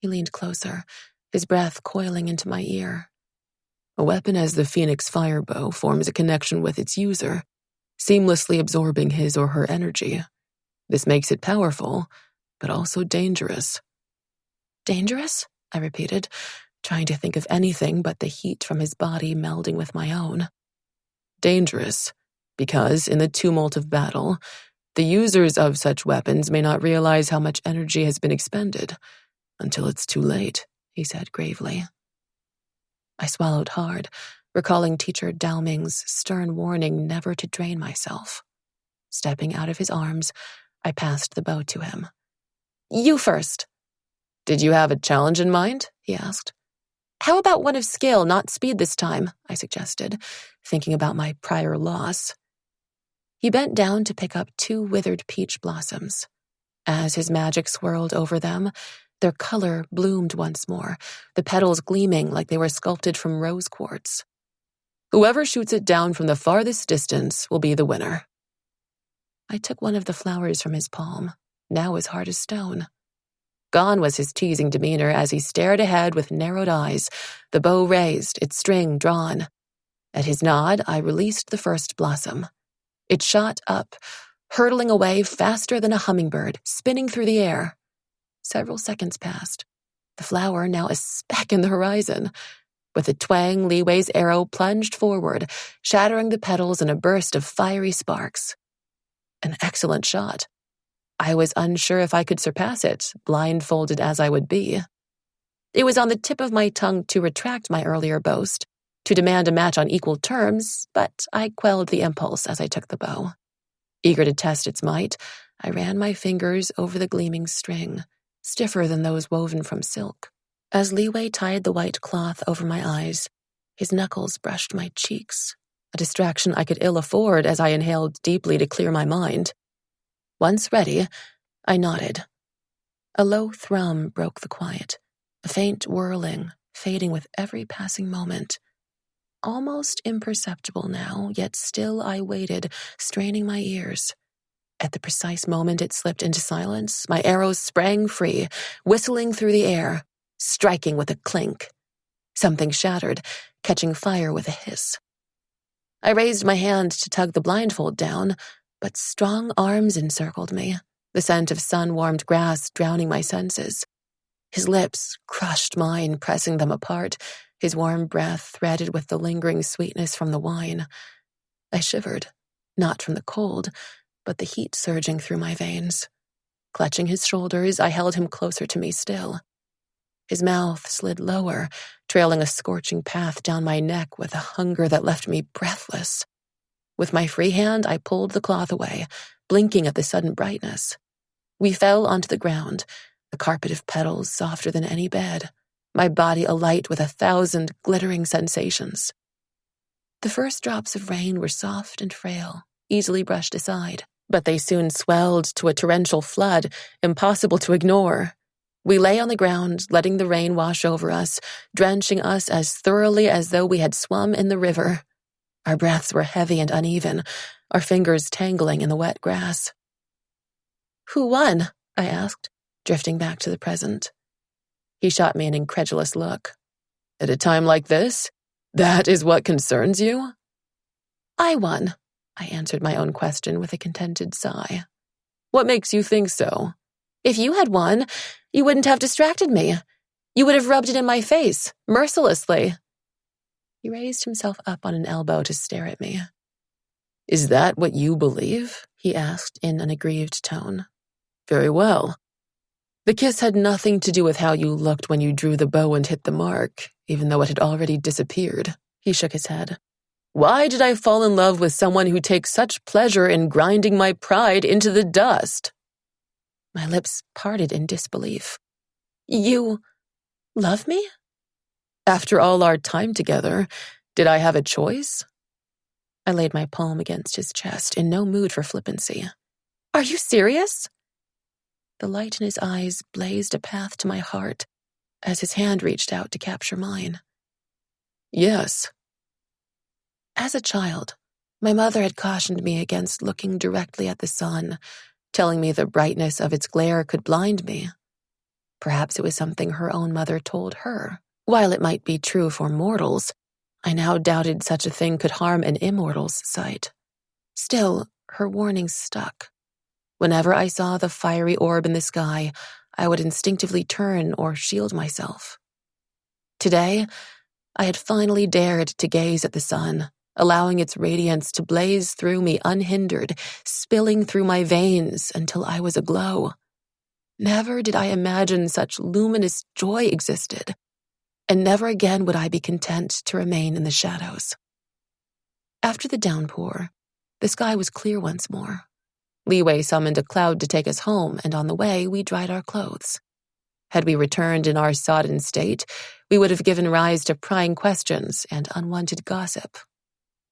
He leaned closer, his breath coiling into my ear. A weapon as the Phoenix firebow forms a connection with its user, seamlessly absorbing his or her energy. This makes it powerful, but also dangerous. Dangerous? I repeated, trying to think of anything but the heat from his body melding with my own. Dangerous, because in the tumult of battle, the users of such weapons may not realize how much energy has been expended until it's too late, he said gravely. I swallowed hard, recalling Teacher Daoming's stern warning never to drain myself. Stepping out of his arms, I passed the bow to him. You first. Did you have a challenge in mind? He asked. How about one of skill, not speed this time? I suggested, thinking about my prior loss. He bent down to pick up 2 withered peach blossoms. As his magic swirled over them, their color bloomed once more, the petals gleaming like they were sculpted from rose quartz. Whoever shoots it down from the farthest distance will be the winner. I took one of the flowers from his palm, now as hard as stone. Gone was his teasing demeanor as he stared ahead with narrowed eyes, the bow raised, its string drawn. At his nod, I released the first blossom. It shot up, hurtling away faster than a hummingbird, spinning through the air. Several seconds passed, the flower now a speck in the horizon. With a twang, Li Wei's arrow plunged forward, shattering the petals in a burst of fiery sparks. An excellent shot. I was unsure if I could surpass it, blindfolded as I would be. It was on the tip of my tongue to retract my earlier boast, to demand a match on equal terms, but I quelled the impulse as I took the bow. Eager to test its might, I ran my fingers over the gleaming string, stiffer than those woven from silk. As Li Wei tied the white cloth over my eyes, his knuckles brushed my cheeks. a distraction I could ill afford as I inhaled deeply to clear my mind. Once ready, I nodded. A low thrum broke the quiet, a faint whirling, fading with every passing moment. Almost imperceptible now, yet still I waited, straining my ears. At the precise moment it slipped into silence, my arrows sprang free, whistling through the air, striking with a clink. Something shattered, catching fire with a hiss. I raised my hand to tug the blindfold down, but strong arms encircled me, the scent of sun-warmed grass drowning my senses. His lips crushed mine, pressing them apart, his warm breath threaded with the lingering sweetness from the wine. I shivered, not from the cold, but the heat surging through my veins. Clutching his shoulders, I held him closer to me still. His mouth slid lower, trailing a scorching path down my neck with a hunger that left me breathless. With my free hand, I pulled the cloth away, blinking at the sudden brightness. We fell onto the ground, a carpet of petals softer than any bed, my body alight with 1,000 glittering sensations. The first drops of rain were soft and frail, easily brushed aside, but they soon swelled to a torrential flood, impossible to ignore. We lay on the ground, letting the rain wash over us, drenching us as thoroughly as though we had swum in the river. Our breaths were heavy and uneven, our fingers tangling in the wet grass. "Who won?" I asked, drifting back to the present. He shot me an incredulous look. "At a time like this? That is what concerns you?" "I won," I answered my own question with a contented sigh. "What makes you think so?" "If you had won, you wouldn't have distracted me. You would have rubbed it in my face, mercilessly." He raised himself up on an elbow to stare at me. "Is that what you believe?" he asked in an aggrieved tone. "Very well. The kiss had nothing to do with how you looked when you drew the bow and hit the mark, even though it had already disappeared." He shook his head. "Why did I fall in love with someone who takes such pleasure in grinding my pride into the dust?" My lips parted in disbelief. "You love me?" "After all our time together, did I have a choice?" I laid my palm against his chest, in no mood for flippancy. "Are you serious?" The light in his eyes blazed a path to my heart as his hand reached out to capture mine. "Yes." As a child, my mother had cautioned me against looking directly at the sun, telling me the brightness of its glare could blind me. Perhaps it was something her own mother told her. While it might be true for mortals, I now doubted such a thing could harm an immortal's sight. Still, her warning stuck. Whenever I saw the fiery orb in the sky, I would instinctively turn or shield myself. Today, I had finally dared to gaze at the sun, allowing its radiance to blaze through me unhindered, spilling through my veins until I was aglow. Never did I imagine such luminous joy existed, and never again would I be content to remain in the shadows. After the downpour, the sky was clear once more. Leeway summoned a cloud to take us home, and on the way we dried our clothes. Had we returned in our sodden state, we would have given rise to prying questions and unwanted gossip.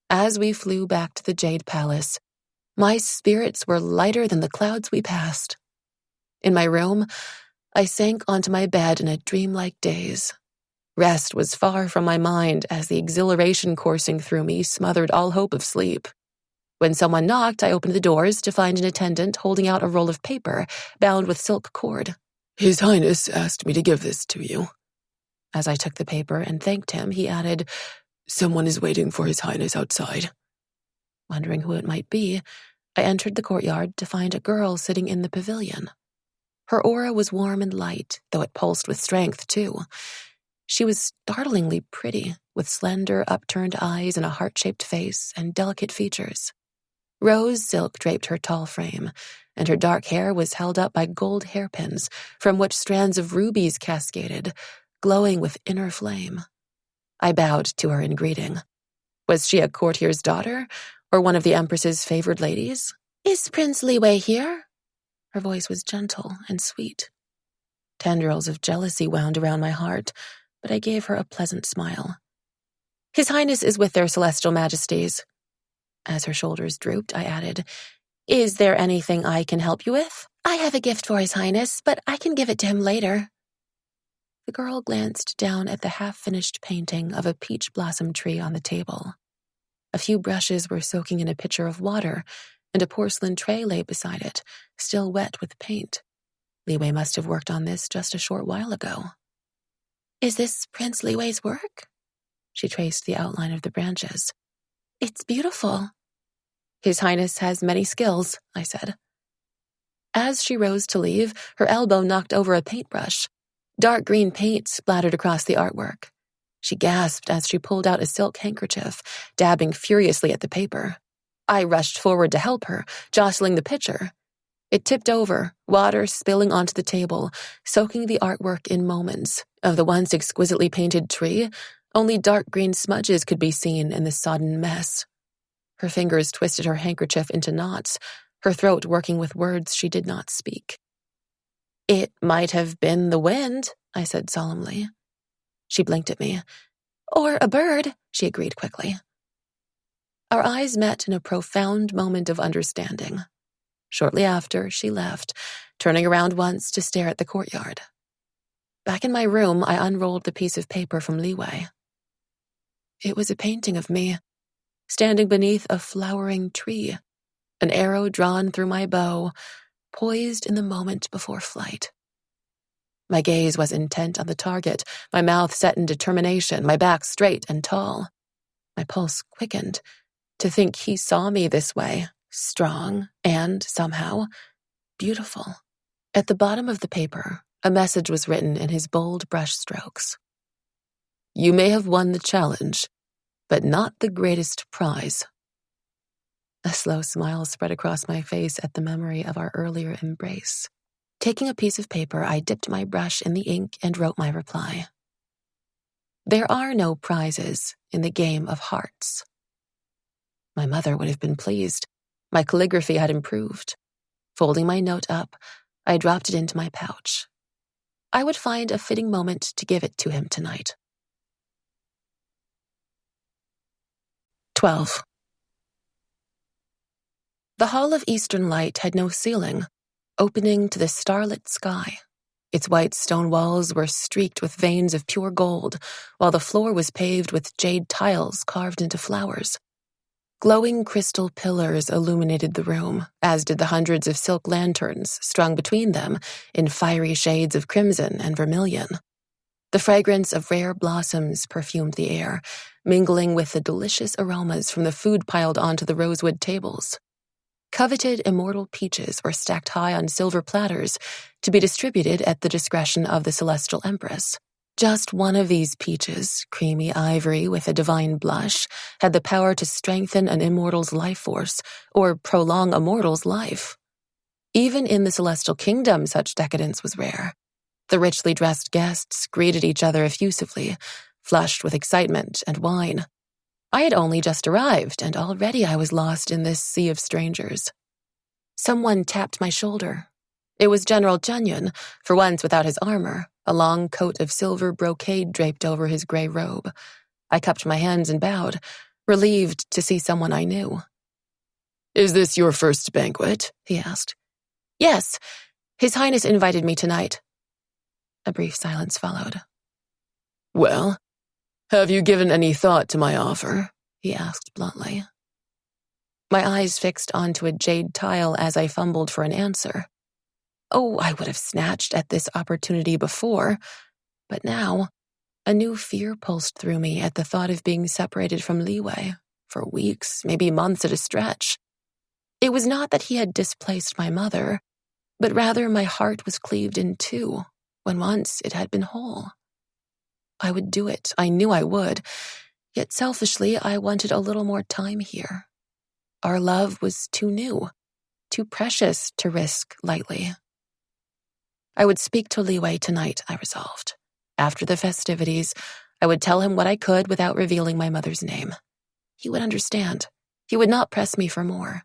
As we flew back to the Jade Palace, my spirits were lighter than the clouds we passed. In my room, I sank onto my bed in a dreamlike daze. Rest was far from my mind as the exhilaration coursing through me smothered all hope of sleep. When someone knocked, I opened the doors to find an attendant holding out a roll of paper bound with silk cord. "His Highness asked me to give this to you." As I took the paper and thanked him, he added, "Someone is waiting for His Highness outside." Wondering who it might be, I entered the courtyard to find a girl sitting in the pavilion. Her aura was warm and light, though it pulsed with strength, too. She was startlingly pretty, with slender, upturned eyes and a heart-shaped face and delicate features. Rose silk draped her tall frame, and her dark hair was held up by gold hairpins, from which strands of rubies cascaded, glowing with inner flame. I bowed to her in greeting. Was she a courtier's daughter, or one of the Empress's favored ladies? "Is Prince Liwei here?" Her voice was gentle and sweet. Tendrils of jealousy wound around my heart, but I gave her a pleasant smile. "His Highness is with their celestial majesties," As her shoulders drooped, I added, "Is there anything I can help you with?" "I have a gift for His Highness, but I can give it to him later." The girl glanced down at the half-finished painting of a peach blossom tree on the table. A few brushes were soaking in a pitcher of water, and a porcelain tray lay beside it, still wet with paint. Li Wei must have worked on this just a short while ago. "Is this Prince Li Wei's work?" She traced the outline of the branches. "It's beautiful." "His Highness has many skills," I said. As she rose to leave, her elbow knocked over a paintbrush. Dark green paint splattered across the artwork. She gasped as she pulled out a silk handkerchief, dabbing furiously at the paper. I rushed forward to help her, jostling the pitcher. It tipped over, water spilling onto the table, soaking the artwork in moments. Of the once exquisitely painted tree, only dark green smudges could be seen in the sodden mess. Her fingers twisted her handkerchief into knots, her throat working with words she did not speak. "It might have been the wind," I said solemnly. She blinked at me. "Or a bird," she agreed quickly. Our eyes met in a profound moment of understanding. Shortly after, she left, turning around once to stare at the courtyard. Back in my room, I unrolled the piece of paper from Li Wei. It was a painting of me, standing beneath a flowering tree, an arrow drawn through my bow, poised in the moment before flight. My gaze was intent on the target, my mouth set in determination, my back straight and tall. My pulse quickened. To think he saw me this way, strong and, somehow, beautiful. At the bottom of the paper, a message was written in his bold brush strokes. "You may have won the challenge, but not the greatest prize." A slow smile spread across my face at the memory of our earlier embrace. Taking a piece of paper, I dipped my brush in the ink and wrote my reply. "There are no prizes in the game of hearts." My mother would have been pleased. My calligraphy had improved. Folding my note up, I dropped it into my pouch. I would find a fitting moment to give it to him tonight. 12. The Hall of Eastern Light had no ceiling, opening to the starlit sky. Its white stone walls were streaked with veins of pure gold, while the floor was paved with jade tiles carved into flowers. Glowing crystal pillars illuminated the room, as did the hundreds of silk lanterns strung between them in fiery shades of crimson and vermilion. The fragrance of rare blossoms perfumed the air, mingling with the delicious aromas from the food piled onto the rosewood tables. Coveted immortal peaches were stacked high on silver platters to be distributed at the discretion of the Celestial Empress. Just one of these peaches, creamy ivory with a divine blush, had the power to strengthen an immortal's life force or prolong a mortal's life. Even in the Celestial Kingdom, such decadence was rare. The richly dressed guests greeted each other effusively, flushed with excitement and wine. I had only just arrived, and already I was lost in this sea of strangers. Someone tapped my shoulder. It was General Jianyun, for once without his armor, a long coat of silver brocade draped over his gray robe. I cupped my hands and bowed, relieved to see someone I knew. "Is this your first banquet?" he asked. "Yes, His Highness invited me tonight." A brief silence followed. "Well, have you given any thought to my offer?" he asked bluntly. My eyes fixed onto a jade tile as I fumbled for an answer. Oh, I would have snatched at this opportunity before, but now a new fear pulsed through me at the thought of being separated from Li Wei for weeks, maybe months at a stretch. It was not that he had displaced my mother, but rather my heart was cleaved in two when once it had been whole. I would do it, I knew I would, yet selfishly I wanted a little more time here. Our love was too new, too precious to risk lightly. I would speak to Li Wei tonight, I resolved. After the festivities, I would tell him what I could without revealing my mother's name. He would understand. He would not press me for more.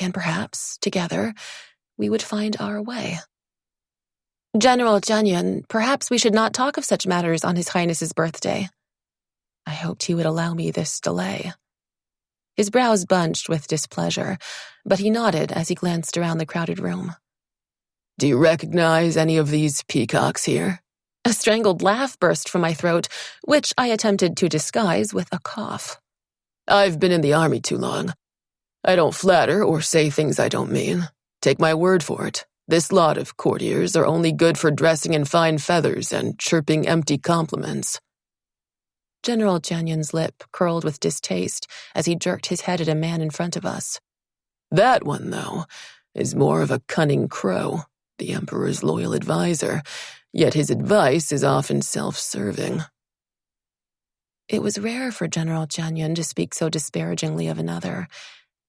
And perhaps, together, we would find our way. "General Jianyun, perhaps we should not talk of such matters on His Highness's birthday." I hoped he would allow me this delay. His brows bunched with displeasure, but he nodded as he glanced around the crowded room. Do you recognize any of these peacocks here? A strangled laugh burst from my throat, which I attempted to disguise with a cough. I've been in the army too long. I don't flatter or say things I don't mean. Take my word for it. This lot of courtiers are only good for dressing in fine feathers and chirping empty compliments. General Jenyon's lip curled with distaste as he jerked his head at a man in front of us. That one, though, is more of a cunning crow, the Emperor's loyal advisor, yet his advice is often self-serving. It was rare for General Jenyon to speak so disparagingly of another,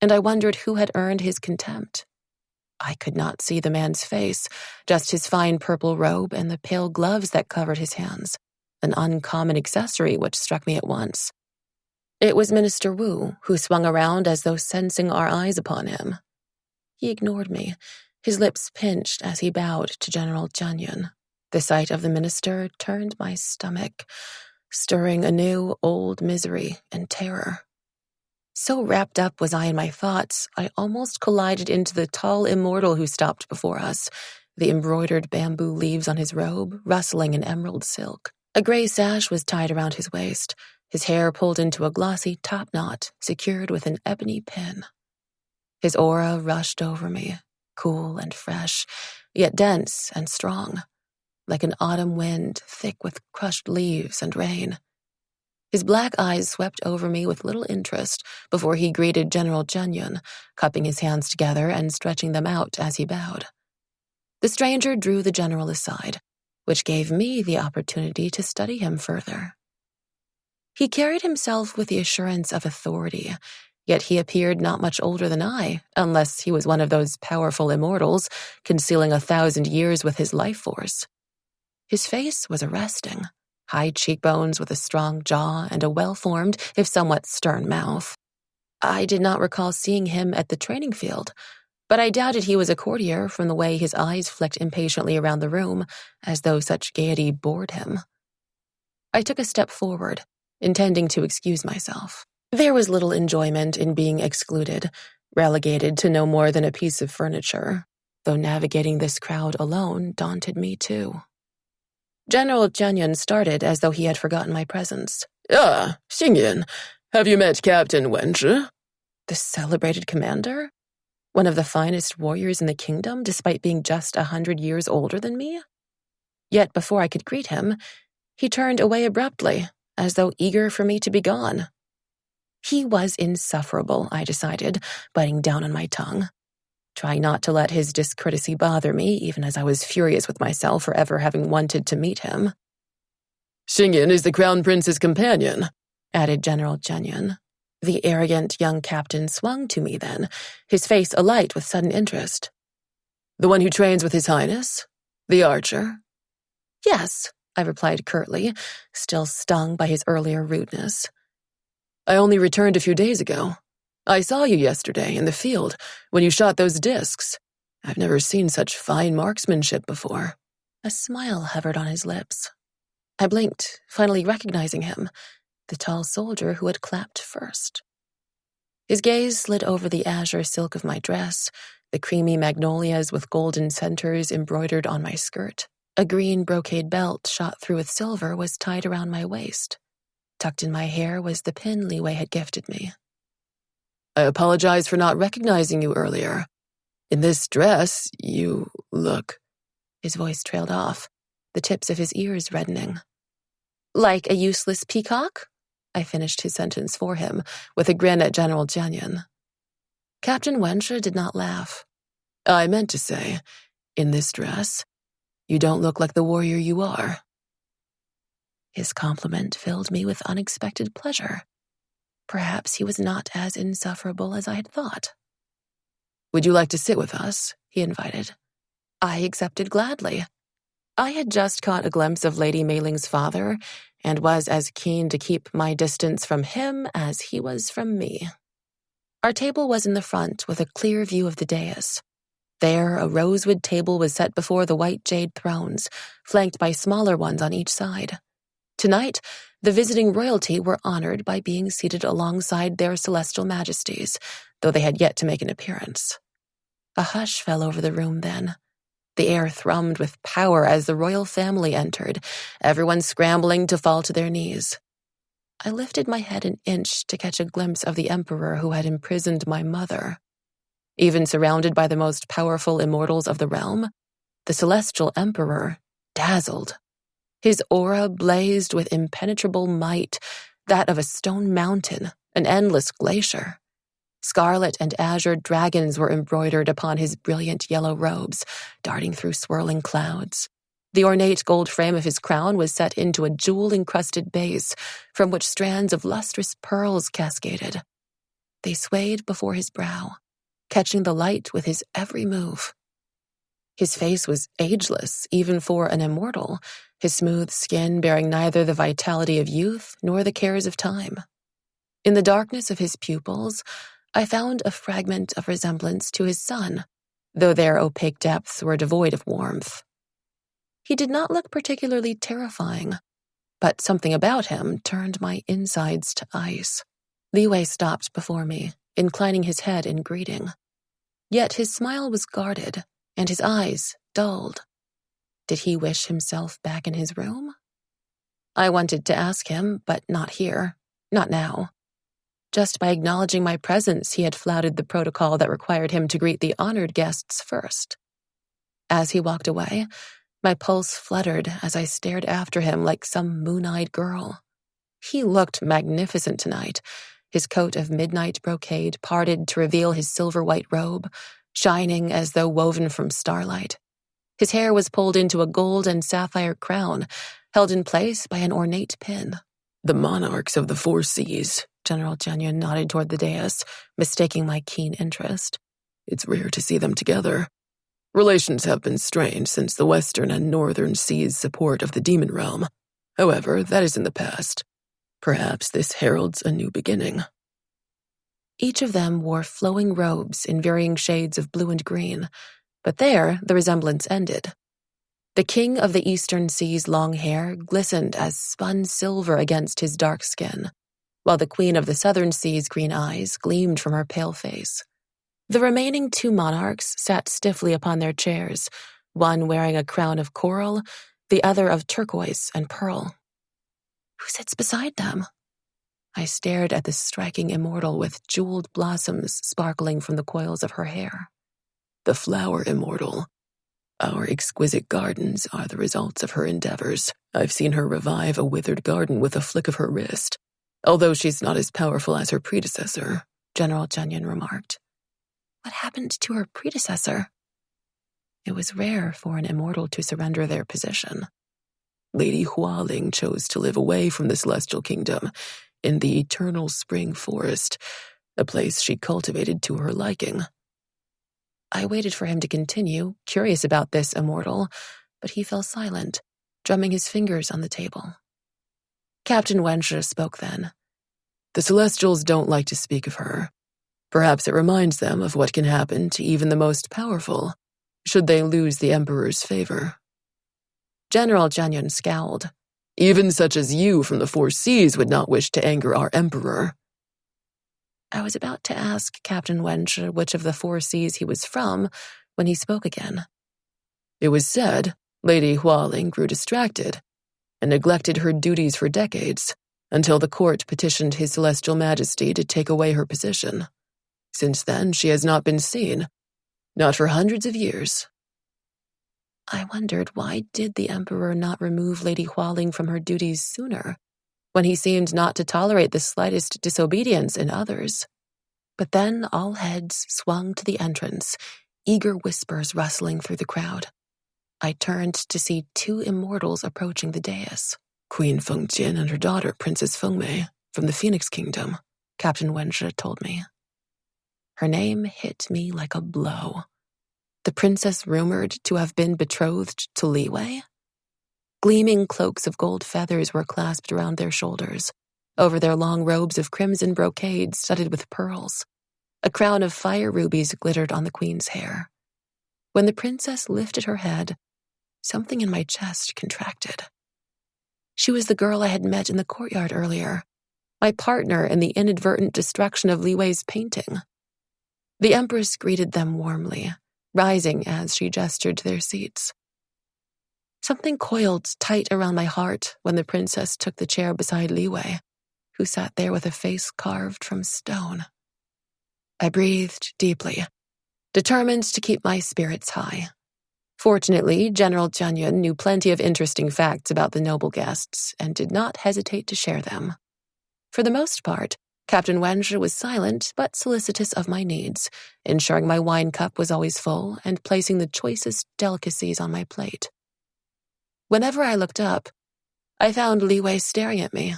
and I wondered who had earned his contempt. I could not see the man's face, just his fine purple robe and the pale gloves that covered his hands, an uncommon accessory which struck me at once. It was Minister Wu, who swung around as though sensing our eyes upon him. He ignored me, his lips pinched as he bowed to General Jenyon. The sight of the minister turned my stomach, stirring anew old misery and terror. So wrapped up was I in my thoughts, I almost collided into the tall immortal who stopped before us, the embroidered bamboo leaves on his robe rustling in emerald silk. A gray sash was tied around his waist, his hair pulled into a glossy top knot secured with an ebony pin. His aura rushed over me, cool and fresh, yet dense and strong, like an autumn wind thick with crushed leaves and rain. His black eyes swept over me with little interest before he greeted General Jenyon, cupping his hands together and stretching them out as he bowed. The stranger drew the general aside, which gave me the opportunity to study him further. He carried himself with the assurance of authority, yet he appeared not much older than I, unless he was one of those powerful immortals concealing 1,000 years with his life force. His face was arresting, high cheekbones with a strong jaw and a well-formed, if somewhat stern mouth. I did not recall seeing him at the training field, but I doubted he was a courtier from the way his eyes flicked impatiently around the room, as though such gaiety bored him. I took a step forward, intending to excuse myself. There was little enjoyment in being excluded, relegated to no more than a piece of furniture, though navigating this crowd alone daunted me too. General Jenyon started as though he had forgotten my presence. Ah, Xingyan, have you met Captain Wenshi? The celebrated commander? One of the finest warriors in the kingdom, despite being just 100 years older than me? Yet before I could greet him, he turned away abruptly, as though eager for me to be gone. He was insufferable, I decided, biting down on my tongue, trying not to let his discourtesy bother me, even as I was furious with myself for ever having wanted to meet him. Xingyan is the Crown Prince's companion, added General Jenyon. The arrogant young captain swung to me then, his face alight with sudden interest. The one who trains with His Highness? The archer? Yes, I replied curtly, still stung by his earlier rudeness. I only returned a few days ago. I saw you yesterday in the field when you shot those discs. I've never seen such fine marksmanship before. A smile hovered on his lips. I blinked, finally recognizing him, the tall soldier who had clapped first. His gaze slid over the azure silk of my dress, the creamy magnolias with golden centers embroidered on my skirt. A green brocade belt shot through with silver was tied around my waist. Tucked in my hair was the pin Liwei had gifted me. I apologize for not recognizing you earlier. In this dress, you look... His voice trailed off, the tips of his ears reddening. Like a useless peacock? I finished his sentence for him, with a grin at General Jenyon. Captain Wenshi did not laugh. I meant to say, in this dress, you don't look like the warrior you are. His compliment filled me with unexpected pleasure. Perhaps he was not as insufferable as I had thought. Would you like to sit with us? He invited. I accepted gladly. I had just caught a glimpse of Lady Meiling's father and was as keen to keep my distance from him as he was from me. Our table was in the front with a clear view of the dais. There, a rosewood table was set before the white jade thrones, flanked by smaller ones on each side. Tonight, the visiting royalty were honored by being seated alongside their celestial majesties, though they had yet to make an appearance. A hush fell over the room then. The air thrummed with power as the royal family entered, everyone scrambling to fall to their knees. I lifted my head an inch to catch a glimpse of the emperor who had imprisoned my mother. Even surrounded by the most powerful immortals of the realm, the celestial emperor dazzled. His aura blazed with impenetrable might, that of a stone mountain, an endless glacier. Scarlet and azure dragons were embroidered upon his brilliant yellow robes, darting through swirling clouds. The ornate gold frame of his crown was set into a jewel-encrusted base, from which strands of lustrous pearls cascaded. They swayed before his brow, catching the light with his every move. His face was ageless, even for an immortal, his smooth skin bearing neither the vitality of youth nor the cares of time. In the darkness of his pupils, I found a fragment of resemblance to his son, though their opaque depths were devoid of warmth. He did not look particularly terrifying, but something about him turned my insides to ice. Li Wei stopped before me, inclining his head in greeting. Yet his smile was guarded, and his eyes dulled. Did he wish himself back in his room? I wanted to ask him, but not here, not now. Just by acknowledging my presence, he had flouted the protocol that required him to greet the honored guests first. As he walked away, my pulse fluttered as I stared after him like some moon-eyed girl. He looked magnificent tonight, his coat of midnight brocade parted to reveal his silver-white robe, shining as though woven from starlight. His hair was pulled into a gold and sapphire crown, held in place by an ornate pin. The monarchs of the four seas. General Jianyun nodded toward the dais, mistaking my keen interest. It's rare to see them together. Relations have been strained since the western and northern seas' support of the demon realm. However, that is in the past. Perhaps this heralds a new beginning. Each of them wore flowing robes in varying shades of blue and green, but there the resemblance ended. The king of the eastern sea's long hair glistened as spun silver against his dark skin, while the queen of the southern sea's green eyes gleamed from her pale face. The remaining two monarchs sat stiffly upon their chairs, one wearing a crown of coral, the other of turquoise and pearl. Who sits beside them? I stared at the striking immortal with jeweled blossoms sparkling from the coils of her hair. The flower immortal. Our exquisite gardens are the results of her endeavors. I've seen her revive a withered garden with a flick of her wrist, although she's not as powerful as her predecessor, General Jianyun remarked. What happened to her predecessor? It was rare for an immortal to surrender their position. Lady Hualing chose to live away from the celestial kingdom in the eternal spring forest, a place she cultivated to her liking. I waited for him to continue, curious about this immortal, but he fell silent, drumming his fingers on the table. Captain Wenshi spoke then. The Celestials don't like to speak of her. Perhaps it reminds them of what can happen to even the most powerful, should they lose the Emperor's favor. General Jianyun scowled. Even such as you from the Four Seas would not wish to anger our Emperor. I was about to ask Captain Wenshi which of the Four Seas he was from when he spoke again. It was said Lady Hualing grew distracted and neglected her duties for decades until the court petitioned His Celestial Majesty to take away her position. Since then, she has not been seen, not for hundreds of years. I wondered why did the Emperor not remove Lady Hualing from her duties sooner, when he seemed not to tolerate the slightest disobedience in others. But then all heads swung to the entrance, eager whispers rustling through the crowd. I turned to see two immortals approaching the dais. Queen Fengjian and her daughter, Princess Fengmei, from the Phoenix Kingdom, Captain Wenshi told me. Her name hit me like a blow. The princess rumored to have been betrothed to Li Wei? Gleaming cloaks of gold feathers were clasped around their shoulders. Over their long robes of crimson brocade studded with pearls, a crown of fire rubies glittered on the queen's hair. When the princess lifted her head, something in my chest contracted. She was the girl I had met in the courtyard earlier, my partner in the inadvertent destruction of Li Wei's painting. The Empress greeted them warmly, rising as she gestured to their seats. Something coiled tight around my heart when the princess took the chair beside Li Wei, who sat there with a face carved from stone. I breathed deeply, determined to keep my spirits high. Fortunately, General Jianyun knew plenty of interesting facts about the noble guests and did not hesitate to share them. For the most part, Captain Wenzhi was silent but solicitous of my needs, ensuring my wine cup was always full and placing the choicest delicacies on my plate. Whenever I looked up, I found Li Wei staring at me.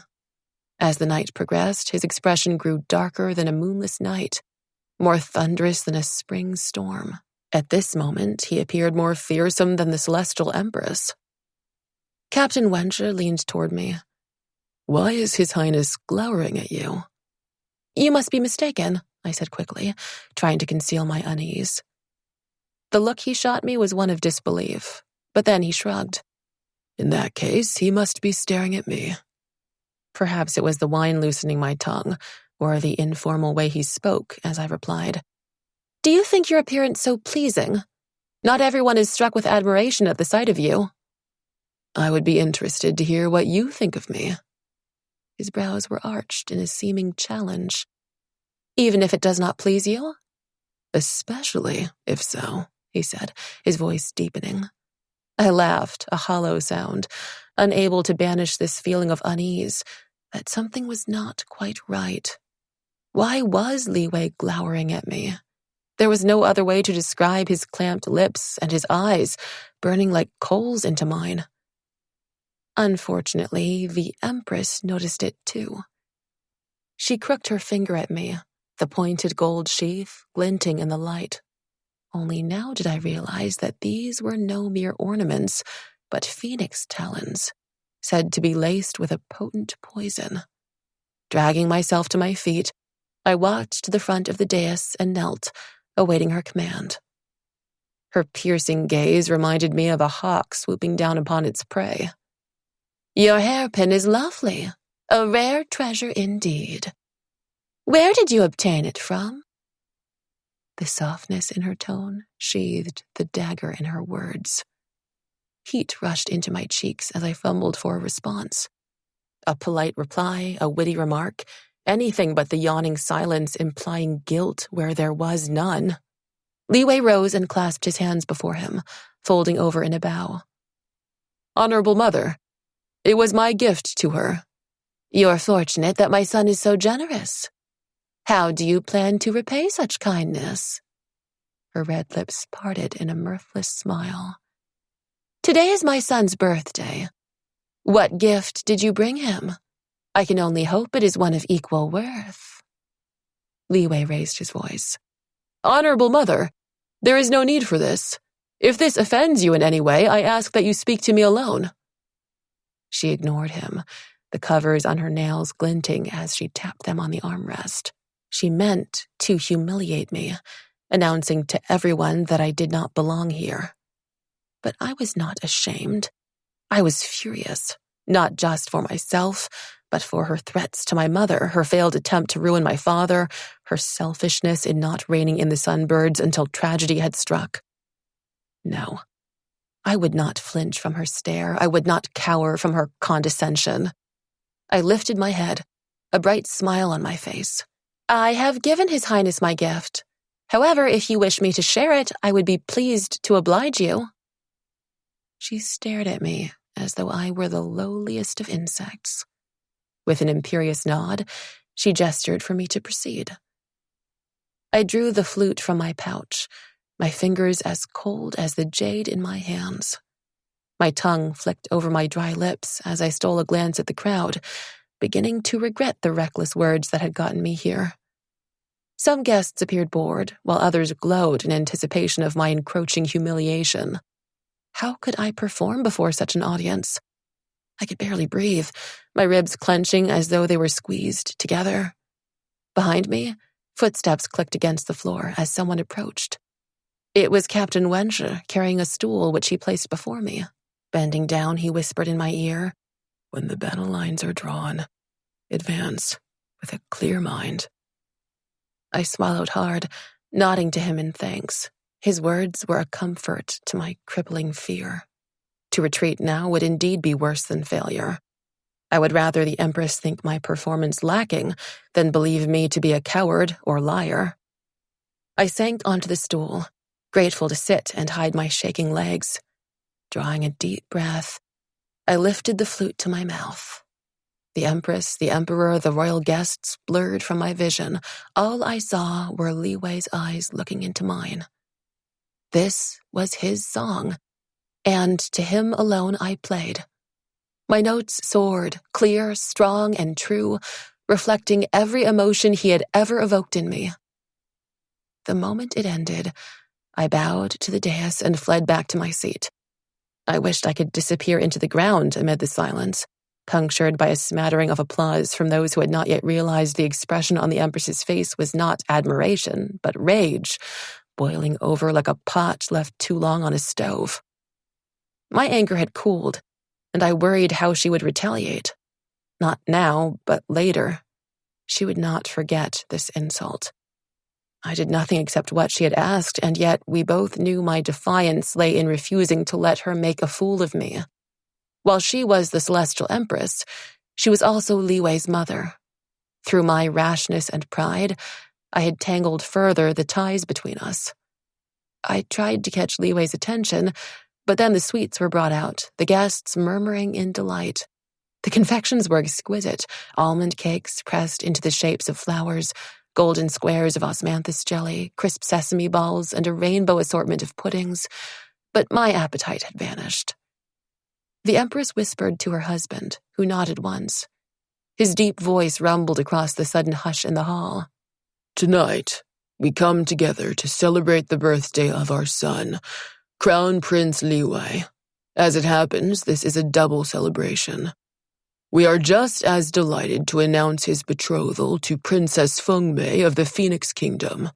As the night progressed, his expression grew darker than a moonless night, more thunderous than a spring storm. At this moment, he appeared more fearsome than the Celestial Empress. Captain Wenzhi leaned toward me. Why is His Highness glowering at you? You must be mistaken, I said quickly, trying to conceal my unease. The look he shot me was one of disbelief, but then he shrugged. In that case, he must be staring at me. Perhaps it was the wine loosening my tongue, or the informal way he spoke as I replied. Do you think your appearance so pleasing? Not everyone is struck with admiration at the sight of you. I would be interested to hear what you think of me. His brows were arched in a seeming challenge. Even if it does not please you? Especially if so, he said, his voice deepening. I laughed, a hollow sound, unable to banish this feeling of unease, that something was not quite right. Why was Li Wei glowering at me? There was no other way to describe his clamped lips and his eyes, burning like coals into mine. Unfortunately, the Empress noticed it too. She crooked her finger at me, the pointed gold sheath glinting in the light. Only now did I realize that these were no mere ornaments, but phoenix talons, said to be laced with a potent poison. Dragging myself to my feet, I walked to the front of the dais and knelt, awaiting her command. Her piercing gaze reminded me of a hawk swooping down upon its prey. Your hairpin is lovely, a rare treasure indeed. Where did you obtain it from? The softness in her tone sheathed the dagger in her words. Heat rushed into my cheeks as I fumbled for a response. A polite reply, a witty remark, anything but the yawning silence implying guilt where there was none. Li Wei rose and clasped his hands before him, folding over in a bow. Honorable Mother, it was my gift to her. You're fortunate that my son is so generous. How do you plan to repay such kindness? Her red lips parted in a mirthless smile. Today is my son's birthday. What gift did you bring him? I can only hope it is one of equal worth. Li Wei raised his voice. Honorable Mother, there is no need for this. If this offends you in any way, I ask that you speak to me alone. She ignored him, the covers on her nails glinting as she tapped them on the armrest. She meant to humiliate me, announcing to everyone that I did not belong here. But I was not ashamed. I was furious, not just for myself, but for her threats to my mother, her failed attempt to ruin my father, her selfishness in not reining in the sunbirds until tragedy had struck. No, I would not flinch from her stare. I would not cower from her condescension. I lifted my head, a bright smile on my face. I have given His Highness my gift. However, if you wish me to share it, I would be pleased to oblige you. She stared at me as though I were the lowliest of insects. With an imperious nod, she gestured for me to proceed. I drew the flute from my pouch, my fingers as cold as the jade in my hands. My tongue flicked over my dry lips as I stole a glance at the crowd, beginning to regret the reckless words that had gotten me here. Some guests appeared bored, while others glowed in anticipation of my encroaching humiliation. How could I perform before such an audience? I could barely breathe, my ribs clenching as though they were squeezed together. Behind me, footsteps clicked against the floor as someone approached. It was Captain Wenzhi carrying a stool which he placed before me. Bending down, he whispered in my ear, When the battle lines are drawn, advance with a clear mind. I swallowed hard, nodding to him in thanks. His words were a comfort to my crippling fear. To retreat now would indeed be worse than failure. I would rather the Empress think my performance lacking than believe me to be a coward or liar. I sank onto the stool, grateful to sit and hide my shaking legs. Drawing a deep breath, I lifted the flute to my mouth. The Empress, the Emperor, the royal guests blurred from my vision. All I saw were Li Wei's eyes looking into mine. This was his song, and to him alone I played. My notes soared, clear, strong, and true, reflecting every emotion he had ever evoked in me. The moment it ended, I bowed to the dais and fled back to my seat. I wished I could disappear into the ground amid the silence, punctured by a smattering of applause from those who had not yet realized the expression on the Empress's face was not admiration, but rage, boiling over like a pot left too long on a stove. My anger had cooled, and I worried how she would retaliate. Not now, but later. She would not forget this insult. I did nothing except what she had asked, and yet we both knew my defiance lay in refusing to let her make a fool of me. While she was the Celestial Empress, she was also Li Wei's mother. Through my rashness and pride, I had tangled further the ties between us. I tried to catch Li Wei's attention, but then the sweets were brought out, the guests murmuring in delight. The confections were exquisite, almond cakes pressed into the shapes of flowers, golden squares of osmanthus jelly, crisp sesame balls, and a rainbow assortment of puddings, but my appetite had vanished. The Empress whispered to her husband, who nodded once. His deep voice rumbled across the sudden hush in the hall. Tonight, we come together to celebrate the birthday of our son, Crown Prince Li Wei. As it happens, this is a double celebration. We are just as delighted to announce his betrothal to Princess Feng Mei of the Phoenix Kingdom.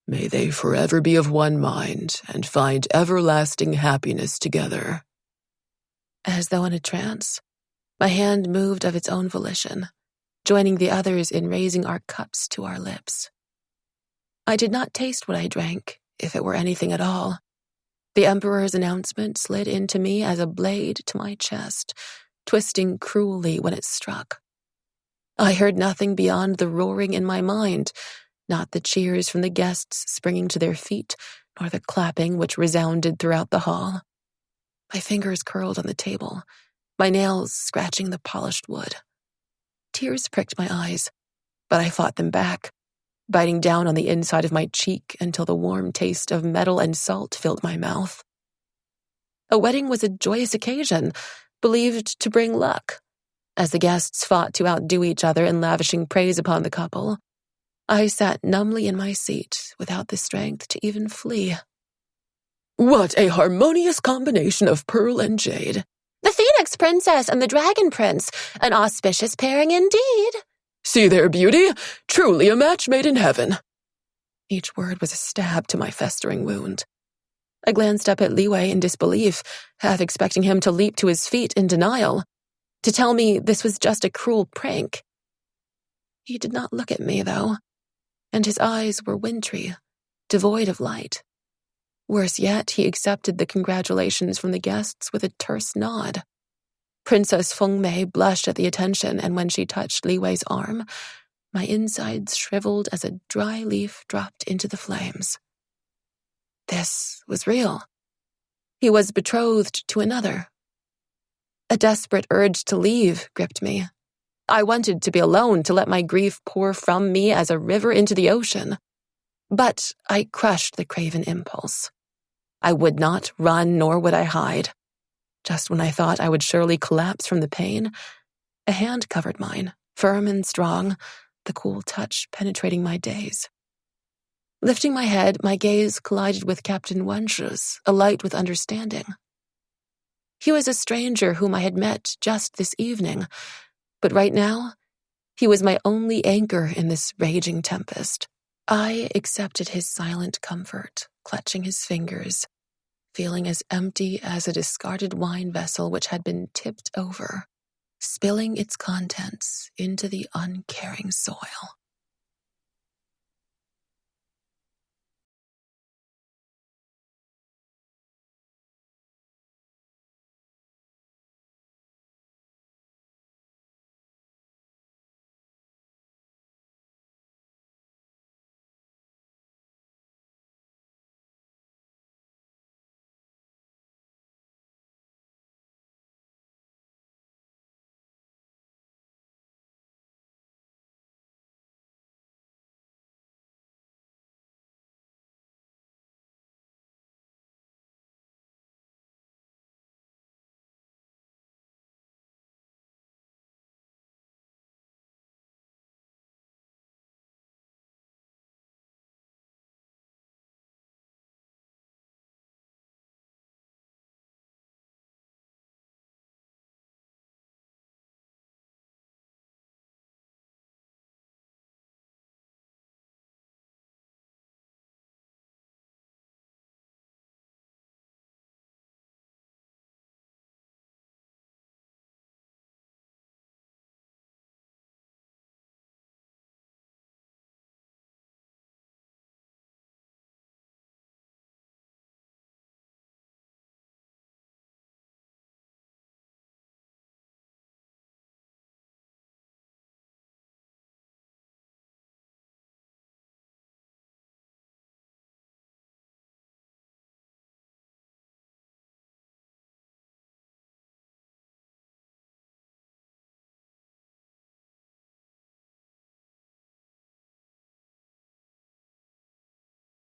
May they forever be of one mind and find everlasting happiness together. As though in a trance, my hand moved of its own volition, joining the others in raising our cups to our lips. I did not taste what I drank, if it were anything at all. The Emperor's announcement slid into me as a blade to my chest, twisting cruelly when it struck. I heard nothing beyond the roaring in my mind, not the cheers from the guests springing to their feet, nor the clapping which resounded throughout the hall. My fingers curled on the table, my nails scratching the polished wood. Tears pricked my eyes, but I fought them back, biting down on the inside of my cheek until the warm taste of metal and salt filled my mouth. A wedding was a joyous occasion, believed to bring luck. As the guests fought to outdo each other in lavishing praise upon the couple, I sat numbly in my seat without the strength to even flee. What a harmonious combination of pearl and jade. The Phoenix Princess and the Dragon Prince, an auspicious pairing indeed. See their beauty? Truly a match made in heaven. Each word was a stab to my festering wound. I glanced up at Li Wei in disbelief, half expecting him to leap to his feet in denial, to tell me this was just a cruel prank. He did not look at me, though, and his eyes were wintry, devoid of light. Worse yet, he accepted the congratulations from the guests with a terse nod. Princess Feng Mei blushed at the attention, and when she touched Li Wei's arm, my insides shriveled as a dry leaf dropped into the flames. This was real. He was betrothed to another. A desperate urge to leave gripped me. I wanted to be alone, to let my grief pour from me as a river into the ocean. But I crushed the craven impulse. I would not run, nor would I hide. Just when I thought I would surely collapse from the pain, a hand covered mine, firm and strong, the cool touch penetrating my daze. Lifting my head, my gaze collided with Captain Wenshu's, alight with understanding. He was a stranger whom I had met just this evening, but right now, he was my only anchor in this raging tempest. I accepted his silent comfort, clutching his fingers, feeling as empty as a discarded wine vessel which had been tipped over. spilling its contents into the uncaring soil.